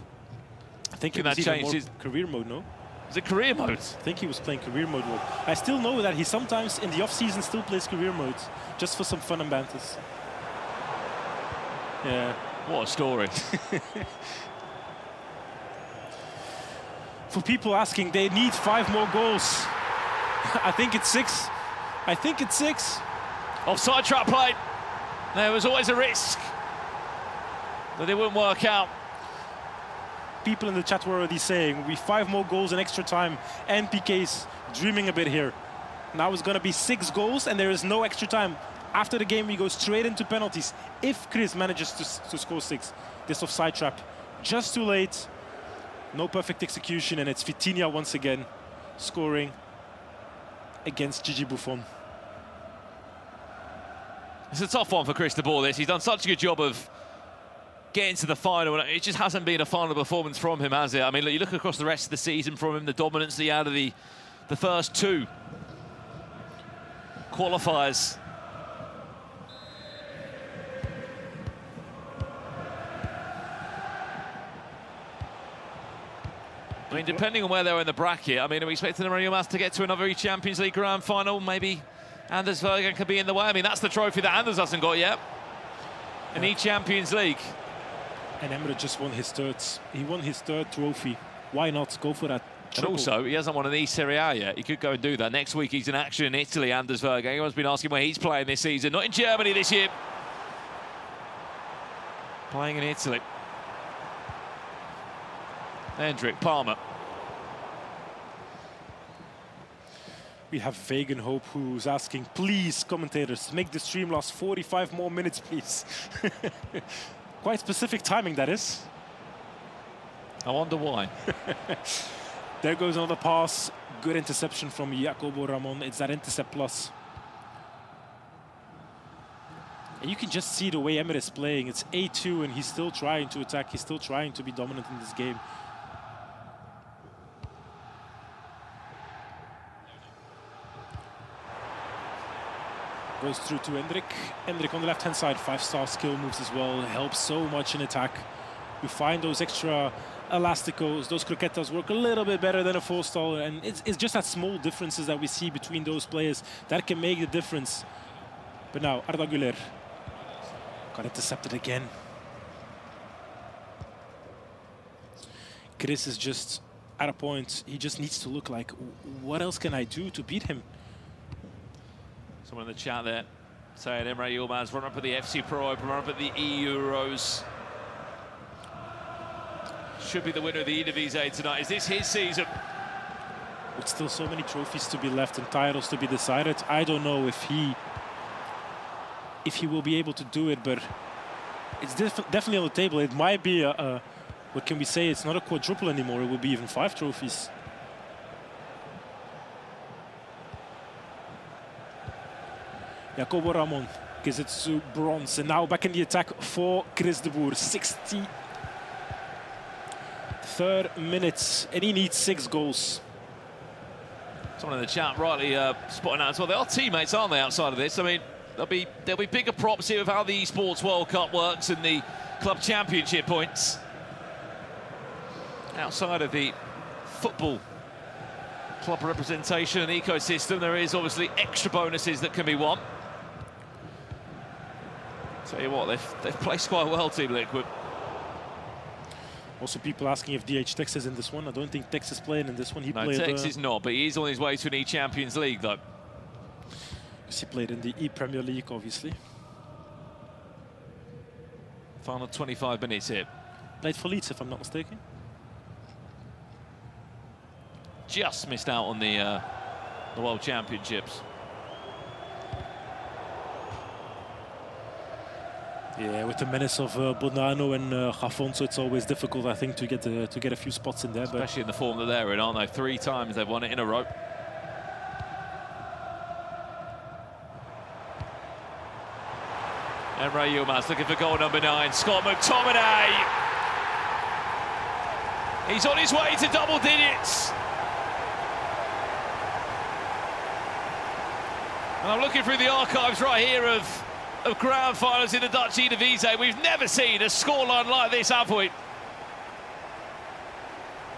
I think it was even more career mode, no? Was it career mode? I think he was playing career mode. I still know that he sometimes, in the off-season, still plays career mode, just for some fun and banters. Yeah. What a story. For people asking, they need 5 more goals. I think it's 6. I think it's 6. Offside trap play. There was always a risk that it wouldn't work out. People in the chat were already saying, we 5 more goals in extra time. And PK's dreaming a bit here. Now it's going to be 6 goals and there is no extra time. After the game, we go straight into penalties. If Chris manages to score 6, this offside trap, just too late. No perfect execution, and it's Vitinha once again scoring against Gigi Buffon. It's a tough one for Chris de Boer, this. He's done such a good job of getting to the final. It just hasn't been a final performance from him, has it? I mean, look, you look across the rest of the season from him, the dominance he had of the first 2 qualifiers. I mean, depending on where they're in the bracket, I mean, are we expecting Emre Yilmaz to get to another Champions League Grand Final? Maybe Anders Vergen could be in the way. I mean, that's the trophy that Anders hasn't got yet. An Champions League. And Emre just won his 3rd. He won his 3rd trophy. Why not go for that? And also, he hasn't won an Serie A yet. He could go and do that. Next week, he's in action in Italy, Anders Vergen. Everyone's been asking where he's playing this season. Not in Germany this year. Playing in Italy. Hendrik, Palmer. We have Vegan Hope who's asking, please, commentators, make the stream last 45 more minutes, please. Quite specific timing, that is. I wonder why. There goes another pass. Good interception from Jacobo Ramon. It's that intercept plus. And you can just see the way Emre is playing. It's A2 and he's still trying to attack. He's still trying to be dominant in this game. Goes through to Hendrik. Hendrik on the left-hand side. 5-star skill moves as well. Helps so much in attack. You find those extra elasticos, those croquetas work a little bit better than a full stall, and it's just that small differences that we see between those players that can make the difference. But now, Arda Güler got intercepted again. Chris is just at a point, he just needs to look like, what else can I do to beat him? Someone in the chat there saying Emre Yilmaz run up at the FC Pro Open, run up at the E-Euros. Should be the winner of the eDivisie tonight. Is this his season? With still so many trophies to be left and titles to be decided, I don't know if he will be able to do it, but it's definitely on the table. It might be a what can we say? It's not a quadruple anymore. It will be even 5 trophies. Jacobo Ramon gives it to Bronze, and now back in the attack for Chris de Boer. 63rd minute, and he needs 6 goals. Someone in the chat rightly spotting out as well. They are teammates, aren't they, outside of this? I mean, there'll be bigger props here of how the Esports World Cup works and the club championship points. Outside of the football club representation and ecosystem, there is obviously extra bonuses that can be won. Tell you what, they've placed quite well, Team Liquid. Also, people asking if DH Tex is in this one. I don't think Tex is playing in this one. No, Tex is not, but he is on his way to an eChampions League, though. Because he played in the E-Premier League, obviously. Final 25 minutes here. Played for Leeds, if I'm not mistaken. Just missed out on the World Championships. Yeah, with the menace of Bonano and Gafonso, it's always difficult, I think, to get a few spots in there. Especially in the form that they're in, aren't they? 3 times they've won it in a row. Emre Yilmaz looking for goal number 9. Scott McTominay. He's on his way to double digits. And I'm looking through the archives right here of grand finals in the Dutch eDivisie. We've never seen a scoreline like this, have we? I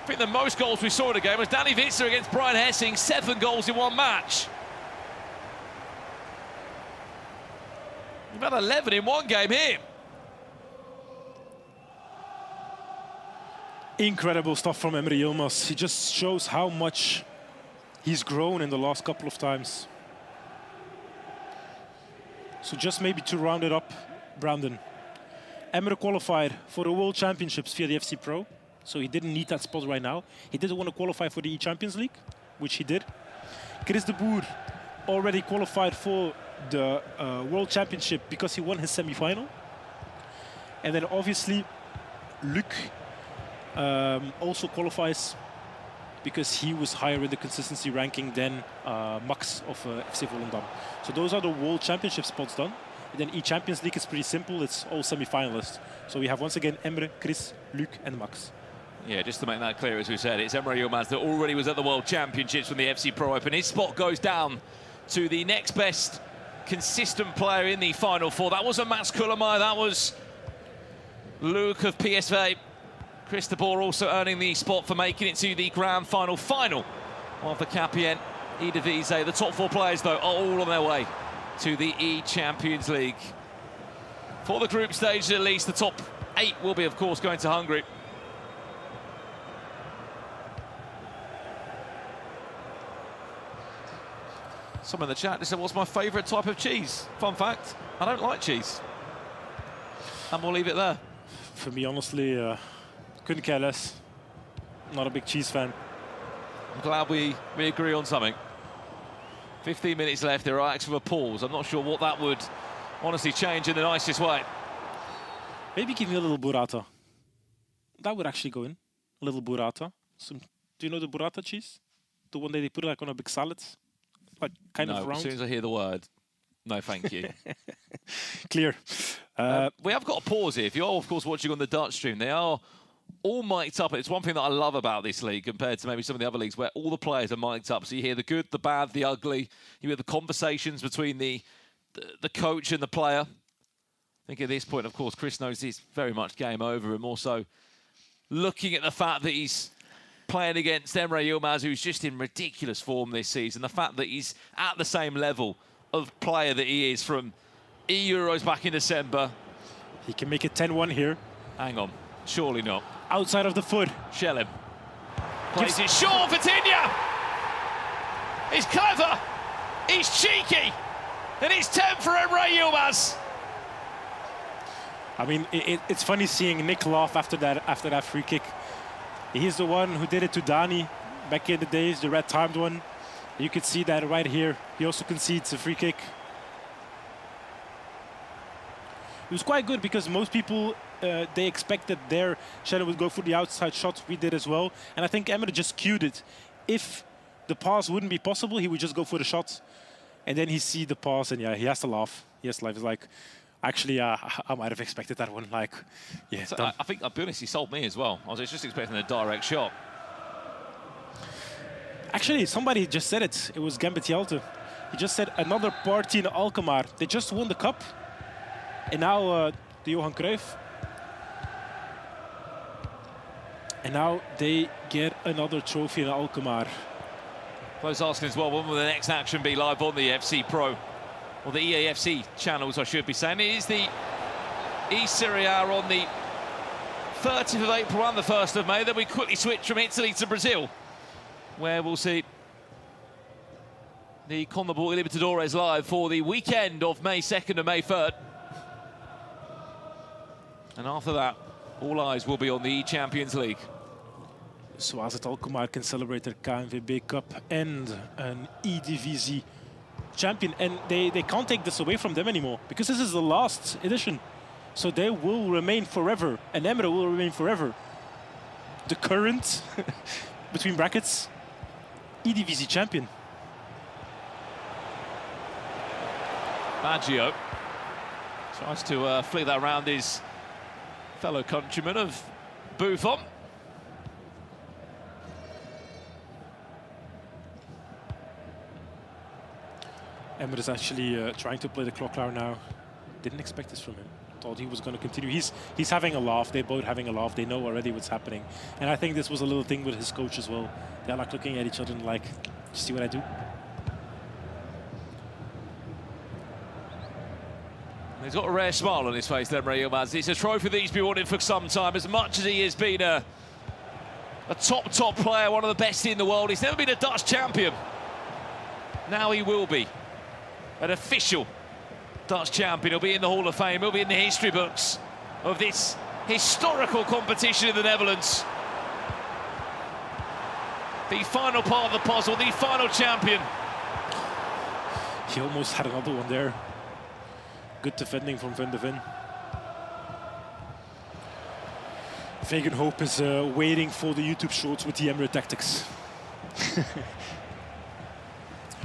think the most goals we saw in a game was Danny Witzer against Brian Hessing, 7 goals in 1 match. We've had 11 in 1 game here. Incredible stuff from Emre Yilmaz. He just shows how much he's grown in the last couple of times. So just maybe to round it up, Brandon. Emre qualified for the World Championships via the FC Pro, so he didn't need that spot right now. He did want to qualify for the eChampions League, which he did. Chris de Boer already qualified for the World Championship because he won his semi-final. And then obviously Luuk also qualifies because he was higher in the consistency ranking than Max of FC Volendam. So those are the World Championship spots done. And then eChampions League is pretty simple. It's all semi-finalists. So we have once again Emre, Chris, Luuk and Max. Yeah, just to make that clear, as we said, it's Emre Yilmaz that already was at the World Championships from the FC Pro Open. His spot goes down to the next best consistent player in the Final Four. That wasn't Mats Kullamäe, that was Luuk of PSV. Chris de Boer also earning the spot for making it to the grand final of the KPN eDivisie. The top 4 players, though, are all on their way to the eChampions League. For the group stage, at least, the top 8 will be, of course, going to Hungary. Someone in the chat just said, what's my favourite type of cheese? Fun fact, I don't like cheese. And we'll leave it there. For me, honestly, couldn't care less. Not a big cheese fan. I'm glad we agree on something. 15 minutes left, there are Ajax with a pause. I'm not sure what that would honestly change in the nicest way. Maybe give me a little burrata. That would actually go in. A little burrata. Do you know the burrata cheese? The one that they put like on a big salad? Like kind of round? As soon as I hear the word, no thank you. Clear. We have got a pause here. If you are, of course, watching on the Dutch stream, they are all mic'd up. It's one thing that I love about this league compared to maybe some of the other leagues where all the players are mic'd up. So you hear the good, the bad, the ugly. You hear the conversations between the coach and the player. think at this point, of course, Chris knows it's very much game over, and more so looking at the fact that he's playing against Emre Yilmaz, who's just in ridiculous form this season. The fact that he's at the same level of player that he is from Euros back in December. He can make it 10-1 here. Hang on, surely not. Outside of the foot. Shell him. Plays it short for Tinya. He's clever. He's cheeky. And it's 10 for Emre Yilmaz. I mean, it's funny seeing Nick laugh after that free kick. He's the one who did it to Dani back in the days, the red-timed one. You could see that right here. He also concedes a free kick. It was quite good because most people, they expected their shadow would go for the outside shots. We did as well. And I think Emre just cued it. If the pass wouldn't be possible, he would just go for the shot. And then he see the pass, and yeah, he has to laugh. He has to laugh. He's like, actually, I might have expected that one. Like, yeah. So I think, I'll be honest, he sold me as well. I was just expecting a direct shot. Actually, somebody just said it. It was Gambit Jelte. He just said another party in Alkmaar. They just won the cup. And now the Johan Cruyff. And now they get another trophy in Alkmaar. I was asking as well, when will the next action be live on the FC Pro? Or the EAFC channels, I should be saying. It is the E-Serie A on the 30th of April and the 1st of May. Then we quickly switch from Italy to Brazil, where we'll see the CONMEBOL Libertadores live for the weekend of May 2nd and May 3rd. And after that, all eyes will be on the eChampions League. So AZ Alkmaar can celebrate their KNVB Cup and an eDivisie champion. And they can't take this away from them anymore because this is the last edition. So they will remain forever, and Emre will remain forever the current, between brackets, eDivisie champion. Baggio tries to flick that around his fellow countryman of Buffon. Emre is actually trying to play the clock tower now. Didn't expect this from him. Thought he was going to continue. He's having a laugh. They're both having a laugh. They know already what's happening. And I think this was a little thing with his coach as well. They're like looking at each other and like, see what I do? He's got a rare smile on his face, Emre Yilmaz. It's a trophy that he's been wanting for some time. As much as he has been a top player, one of the best in the world, he's never been a Dutch champion. Now he will be an official Dutch champion. He'll be in the Hall of Fame. He'll be in the history books of this historical competition in the Netherlands. The final part of the puzzle, the final champion. He almost had another one there. Good defending from Van de Ven. Vegan Hope is waiting for the YouTube shorts with the Emre tactics.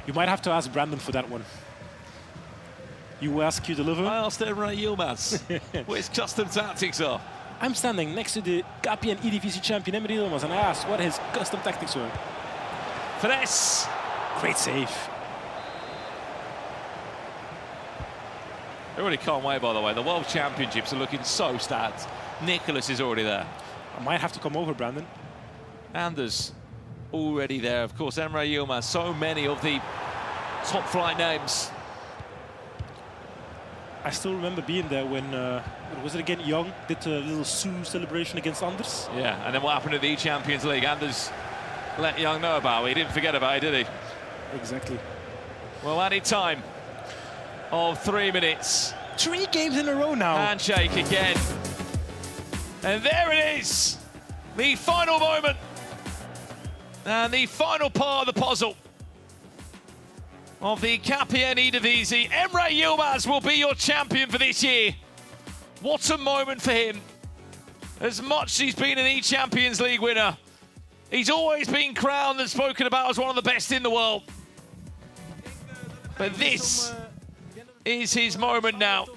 You might have to ask Brandon for that one. You ask, you deliver. I asked Emre Yilmaz what his custom tactics are. I'm standing next to the KPN eDivisie champion Emre Yilmaz, and I asked what his custom tactics were. Finesse. Great save. I really can't wait, by the way. The World Championships are looking so stacked. Nicholas is already there. I might have to come over, Brandon. Anders already there. Of course, Emre Yilmaz, so many of the top flight names. I still remember being there when, was it again, Young did a little Sue celebration against Anders. Yeah, and then what happened at the eChampions League? Anders let Young know about it. He didn't forget about it, did he? Exactly. Well, added time of 3 minutes. 3 games in a row now. Handshake again. And there it is. The final moment. And the final part of the puzzle of the KPN eDivisie. Emre Yilmaz will be your champion for this year. What a moment for him. As much as he's been an eChampions League winner, he's always been crowned and spoken about as one of the best in the world. But this is his moment now.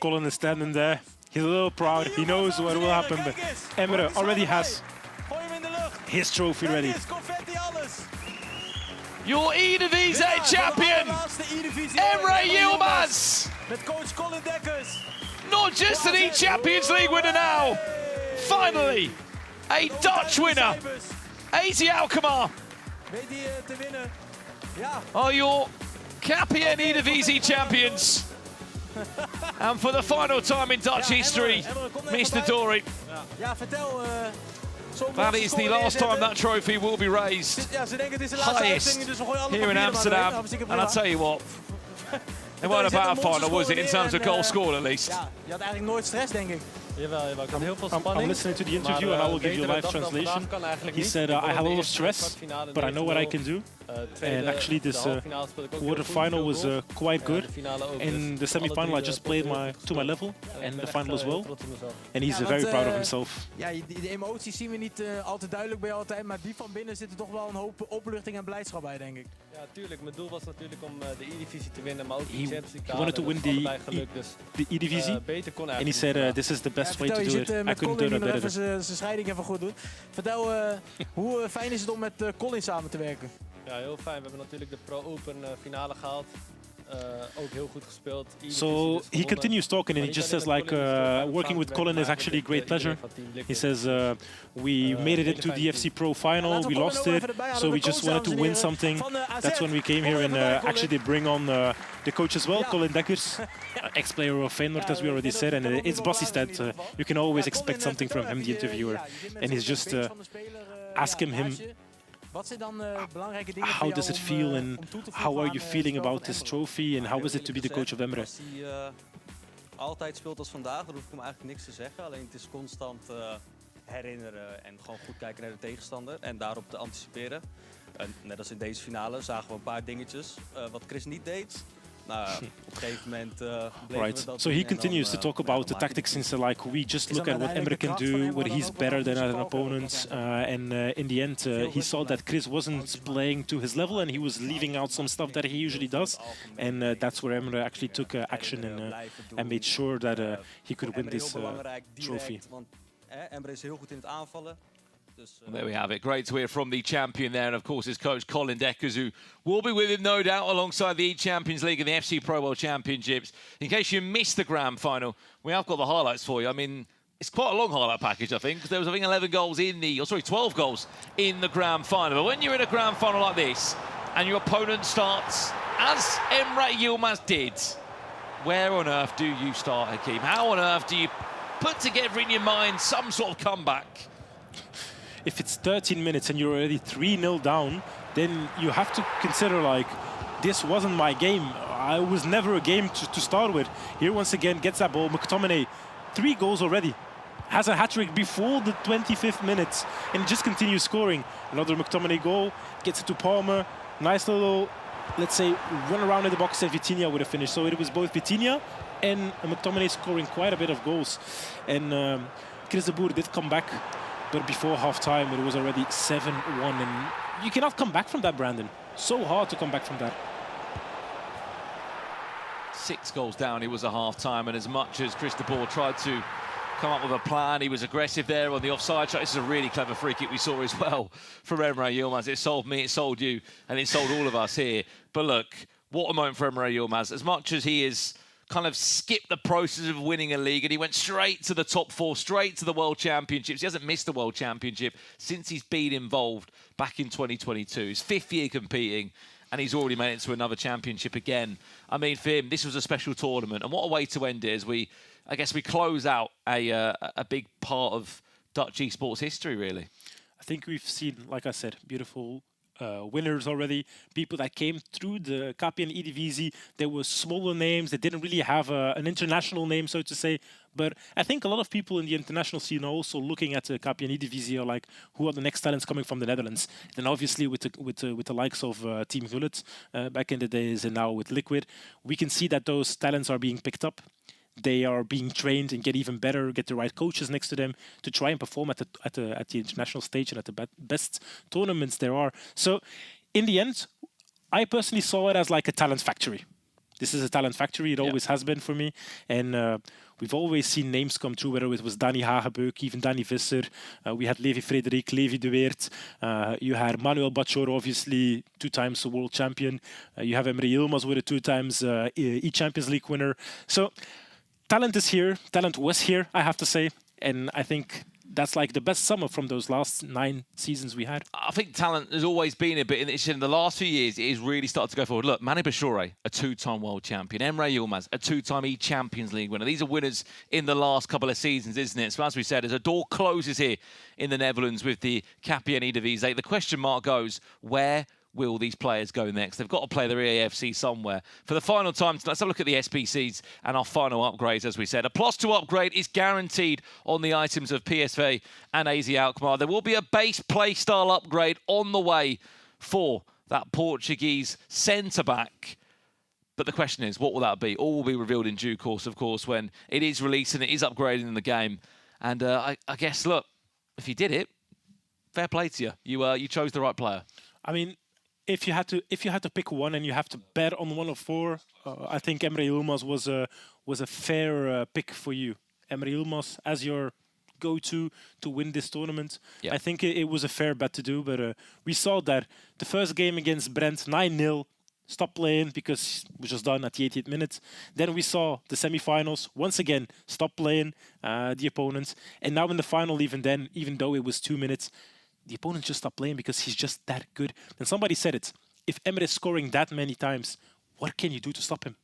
Colin is standing there. He's a little proud. He knows what will happen, but Emre already has his trophy ready. Your eDivisie champion, Emre Yilmaz. Met coach Colin Dekkers. Not just an eChampions League winner now. Finally, a Dutch winner. Easy Alkmaar Weet hij te winnen. Ja. are your KPN eDivisie champions. And for the final time in Dutch history, Mr. Dory, Ja, vertel. that is the last time that trophy will be raised. Ja, ze denken het is de laatste Highest uitzending, dus we gooien alle here in papieren maar doorheen. Amsterdam. Hartstikke And I'll prima. tell you what, it wasn't a bad final, was it, in terms of goals scored at least? Ja, je had eigenlijk nooit stress, denk ik. Jawel, ik had heel veel I'm spanning. listening to the interview and I will give you a live translation. He said, I have a lot of stress, but I know what I can do. And actually this quarterfinal was quite good. In the semi-final I just played to my level and the final as well. And he's very proud of himself. Ja, de emoties zien we niet altijd duidelijk bij jou altijd, maar die van binnen zit er toch wel een hoop opluchting en blijdschap bij, denk ik. Ja, tuurlijk. Mijn doel was natuurlijk om de eDivisie te winnen, maar ook de He Champions League. he wanted to win the eDivisie, beter kon and he said this is the best way to do it. I couldn't do it better. Zijn scheiding even goed doen. Vertel, hoe fijn is het om met Colin samen te werken? Ja, heel fijn. We hebben natuurlijk de Pro Open finale gehaald. Ook heel goed gespeeld. So he continues talking and he just says like working with Colin is actually a great pleasure. He says we made it into the FC Pro final, we lost it, so we just wanted to win something. That's when we came here and actually they bring on the coach as well, Colin Dekkers, ex-player of Feyenoord as we already said, and it's Bassistad. You can always expect something from him, the interviewer, and he's just asking him Wat zijn dan belangrijke dingen how does it feel and how are you feeling about this trophy and how is it to be the coach of Emre? Als hij altijd speelt als vandaag, dan hoef ik hem eigenlijk niks te zeggen. Alleen het is constant herinneren en gewoon goed kijken naar de tegenstander en daarop te anticiperen. En net als in deze finale zagen we een paar dingetjes wat Chris niet deed. Nou, op een gegeven moment Right. So he continues to talk about the tactics and so like we just look at what Emre can do, where he's better than an opponent, and in the end he saw that Chris wasn't playing to his level and he was leaving out some stuff that he usually does, and that's where Emre actually took action and made sure that he could win this trophy. Emre is heel goed in het aanvallen. There we have it. Great to hear from the champion there. And of course, his coach, Colin Dekkers, who will be with him, no doubt, alongside the eChampions League and the FC Pro World Championships. In case you missed the grand final, we have got the highlights for you. I mean, it's quite a long highlight package, I think, because there was, I think, 11 goals in the, or sorry, 12 goals in the grand final. But when you're in a grand final like this, and your opponent starts, as Emre Yilmaz did, where on earth do you start, Hakeem? How on earth do you put together in your mind some sort of comeback? If it's 13 minutes and you're already 3-0 down, then you have to consider like, this wasn't my game. I was never a game to start with. Here once again gets that ball, McTominay, 3 goals already. Has a hat-trick before the 25th minute and just continues scoring. Another McTominay goal, gets it to Palmer. Nice little, let's say, run around in the box and Vitinha would have finished. So it was both Vitinha and McTominay scoring quite a bit of goals. And Chris de Boer did come back. But before half-time, it was already 7-1, and you cannot come back from that, Brandon. So hard to come back from that. 6 goals down, it was a half-time, and as much as Chris de Boer tried to come up with a plan, he was aggressive there on the offside shot. This is a really clever free kick we saw as well from Emre Yilmaz. It sold me, it sold you, and it sold all of us here. But look, what a moment for Emre Yilmaz. As much as he is kind of skipped the process of winning a league and he went straight to the top 4, straight to the World Championships. He hasn't missed a World Championship since he's been involved back in 2022. His 5th year competing and he's already made it to another championship again. I mean, for him, this was a special tournament, and what a way to end it as I guess we close out a big part of Dutch esports history, really. I think we've seen, like I said, beautiful winners already, people that came through the KPN eDivisie. They were smaller names, they didn't really have an international name, so to say. But I think a lot of people in the international scene are also looking at the KPN eDivisie, are like, who are the next talents coming from the Netherlands? And obviously with the likes of Team Gullit back in the days and now with Liquid, we can see that those talents are being picked up. They are being trained and get even better, get the right coaches next to them to try and perform at the international stage and at the best tournaments there are. So in the end, I personally saw it as like a talent factory. This is a talent factory. It always has been for me. And we've always seen names come through, whether it was Danny Hagebeuk, even Danny Visser. We had Levi Frederik, Levi de Weert. You had Manuel Bachor, obviously 2 times a world champion. You have Emre Yilmaz with a 2 times eChampions League winner. So talent is here. Talent was here, I have to say. And I think that's like the best summer from those last 9 seasons we had. I think talent has always been a bit in the last few years. It has really started to go forward. Look, Manu Bashore, a 2-time world champion. Emre Yilmaz, a 2-time eChampions League winner. These are winners in the last couple of seasons, isn't it? So as we said, as a door closes here in the Netherlands with the KPN eDivisie, the question mark goes, where will these players go next? They've got to play their EAFC somewhere. For the final time, let's have a look at the SBCs and our final upgrades, as we said. A +2 upgrade is guaranteed on the items of PSV and AZ Alkmaar. There will be a base play style upgrade on the way for that Portuguese centre-back. But the question is, what will that be? All will be revealed in due course, of course, when it is released and it is upgraded in the game. And I guess, look, if you did it, fair play to you. You chose the right player. I mean, if you had to pick one and you have to bet on one of 4, I think Emre Yilmaz was a fair pick for you. Emre Yilmaz as your go-to to win this tournament. Yep. I think it was a fair bet to do, but we saw that the first game against Brent, 9-0, stopped playing because it was just done at the 88th minute. Then we saw the semifinals, once again, stop playing the opponents. And now in the final, even though it was 2 minutes, the opponent just stopped playing because he's just that good. And somebody said it. If Emre is scoring that many times, what can you do to stop him?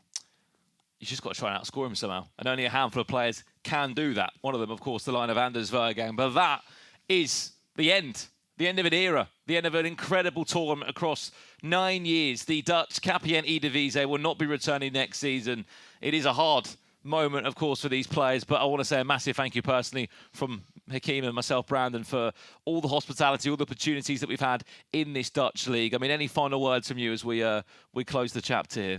You just got to try and outscore him somehow. And only a handful of players can do that. One of them, of course, the line of Anders Vergang. But that is the end. The end of an era. The end of an incredible tournament across 9 years. The Dutch KPN eDivisie will not be returning next season. It is a hard moment, of course, for these players. But I want to say a massive thank you personally from Hakeem and myself, Brandon, for all the hospitality, all the opportunities that we've had in this Dutch league. I mean, any final words from you as we close the chapter here?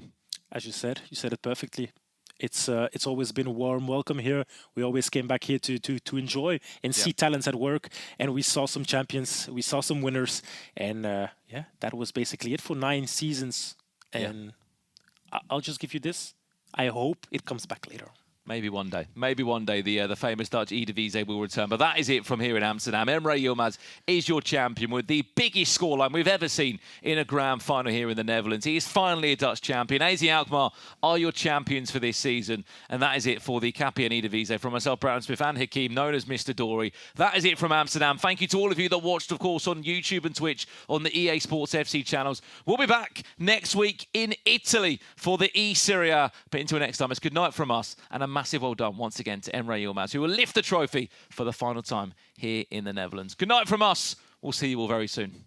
As you said it perfectly. It's always been a warm welcome here. We always came back here to enjoy and see talents at work. And we saw some champions, we saw some winners. And that was basically it for 9 seasons. And I'll just give you this. I hope it comes back later. Maybe one day. Maybe one day the famous Dutch eDivisie will return. But that is it from here in Amsterdam. Emre Yilmaz is your champion with the biggest scoreline we've ever seen in a grand final here in the Netherlands. He is finally a Dutch champion. AZ Alkmaar are your champions for this season. And that is it for the KPN eDivisie. From myself, Brandon Smith, and Hakeem, known as Mr. Dory. That is it from Amsterdam. Thank you to all of you that watched, of course, on YouTube and Twitch on the EA Sports FC channels. We'll be back next week in Italy for the E-Serie A. But until next time, it's good night from us and a massive well done once again to Emre Yilmaz, who will lift the trophy for the final time here in the Netherlands. Good night from us. We'll see you all very soon.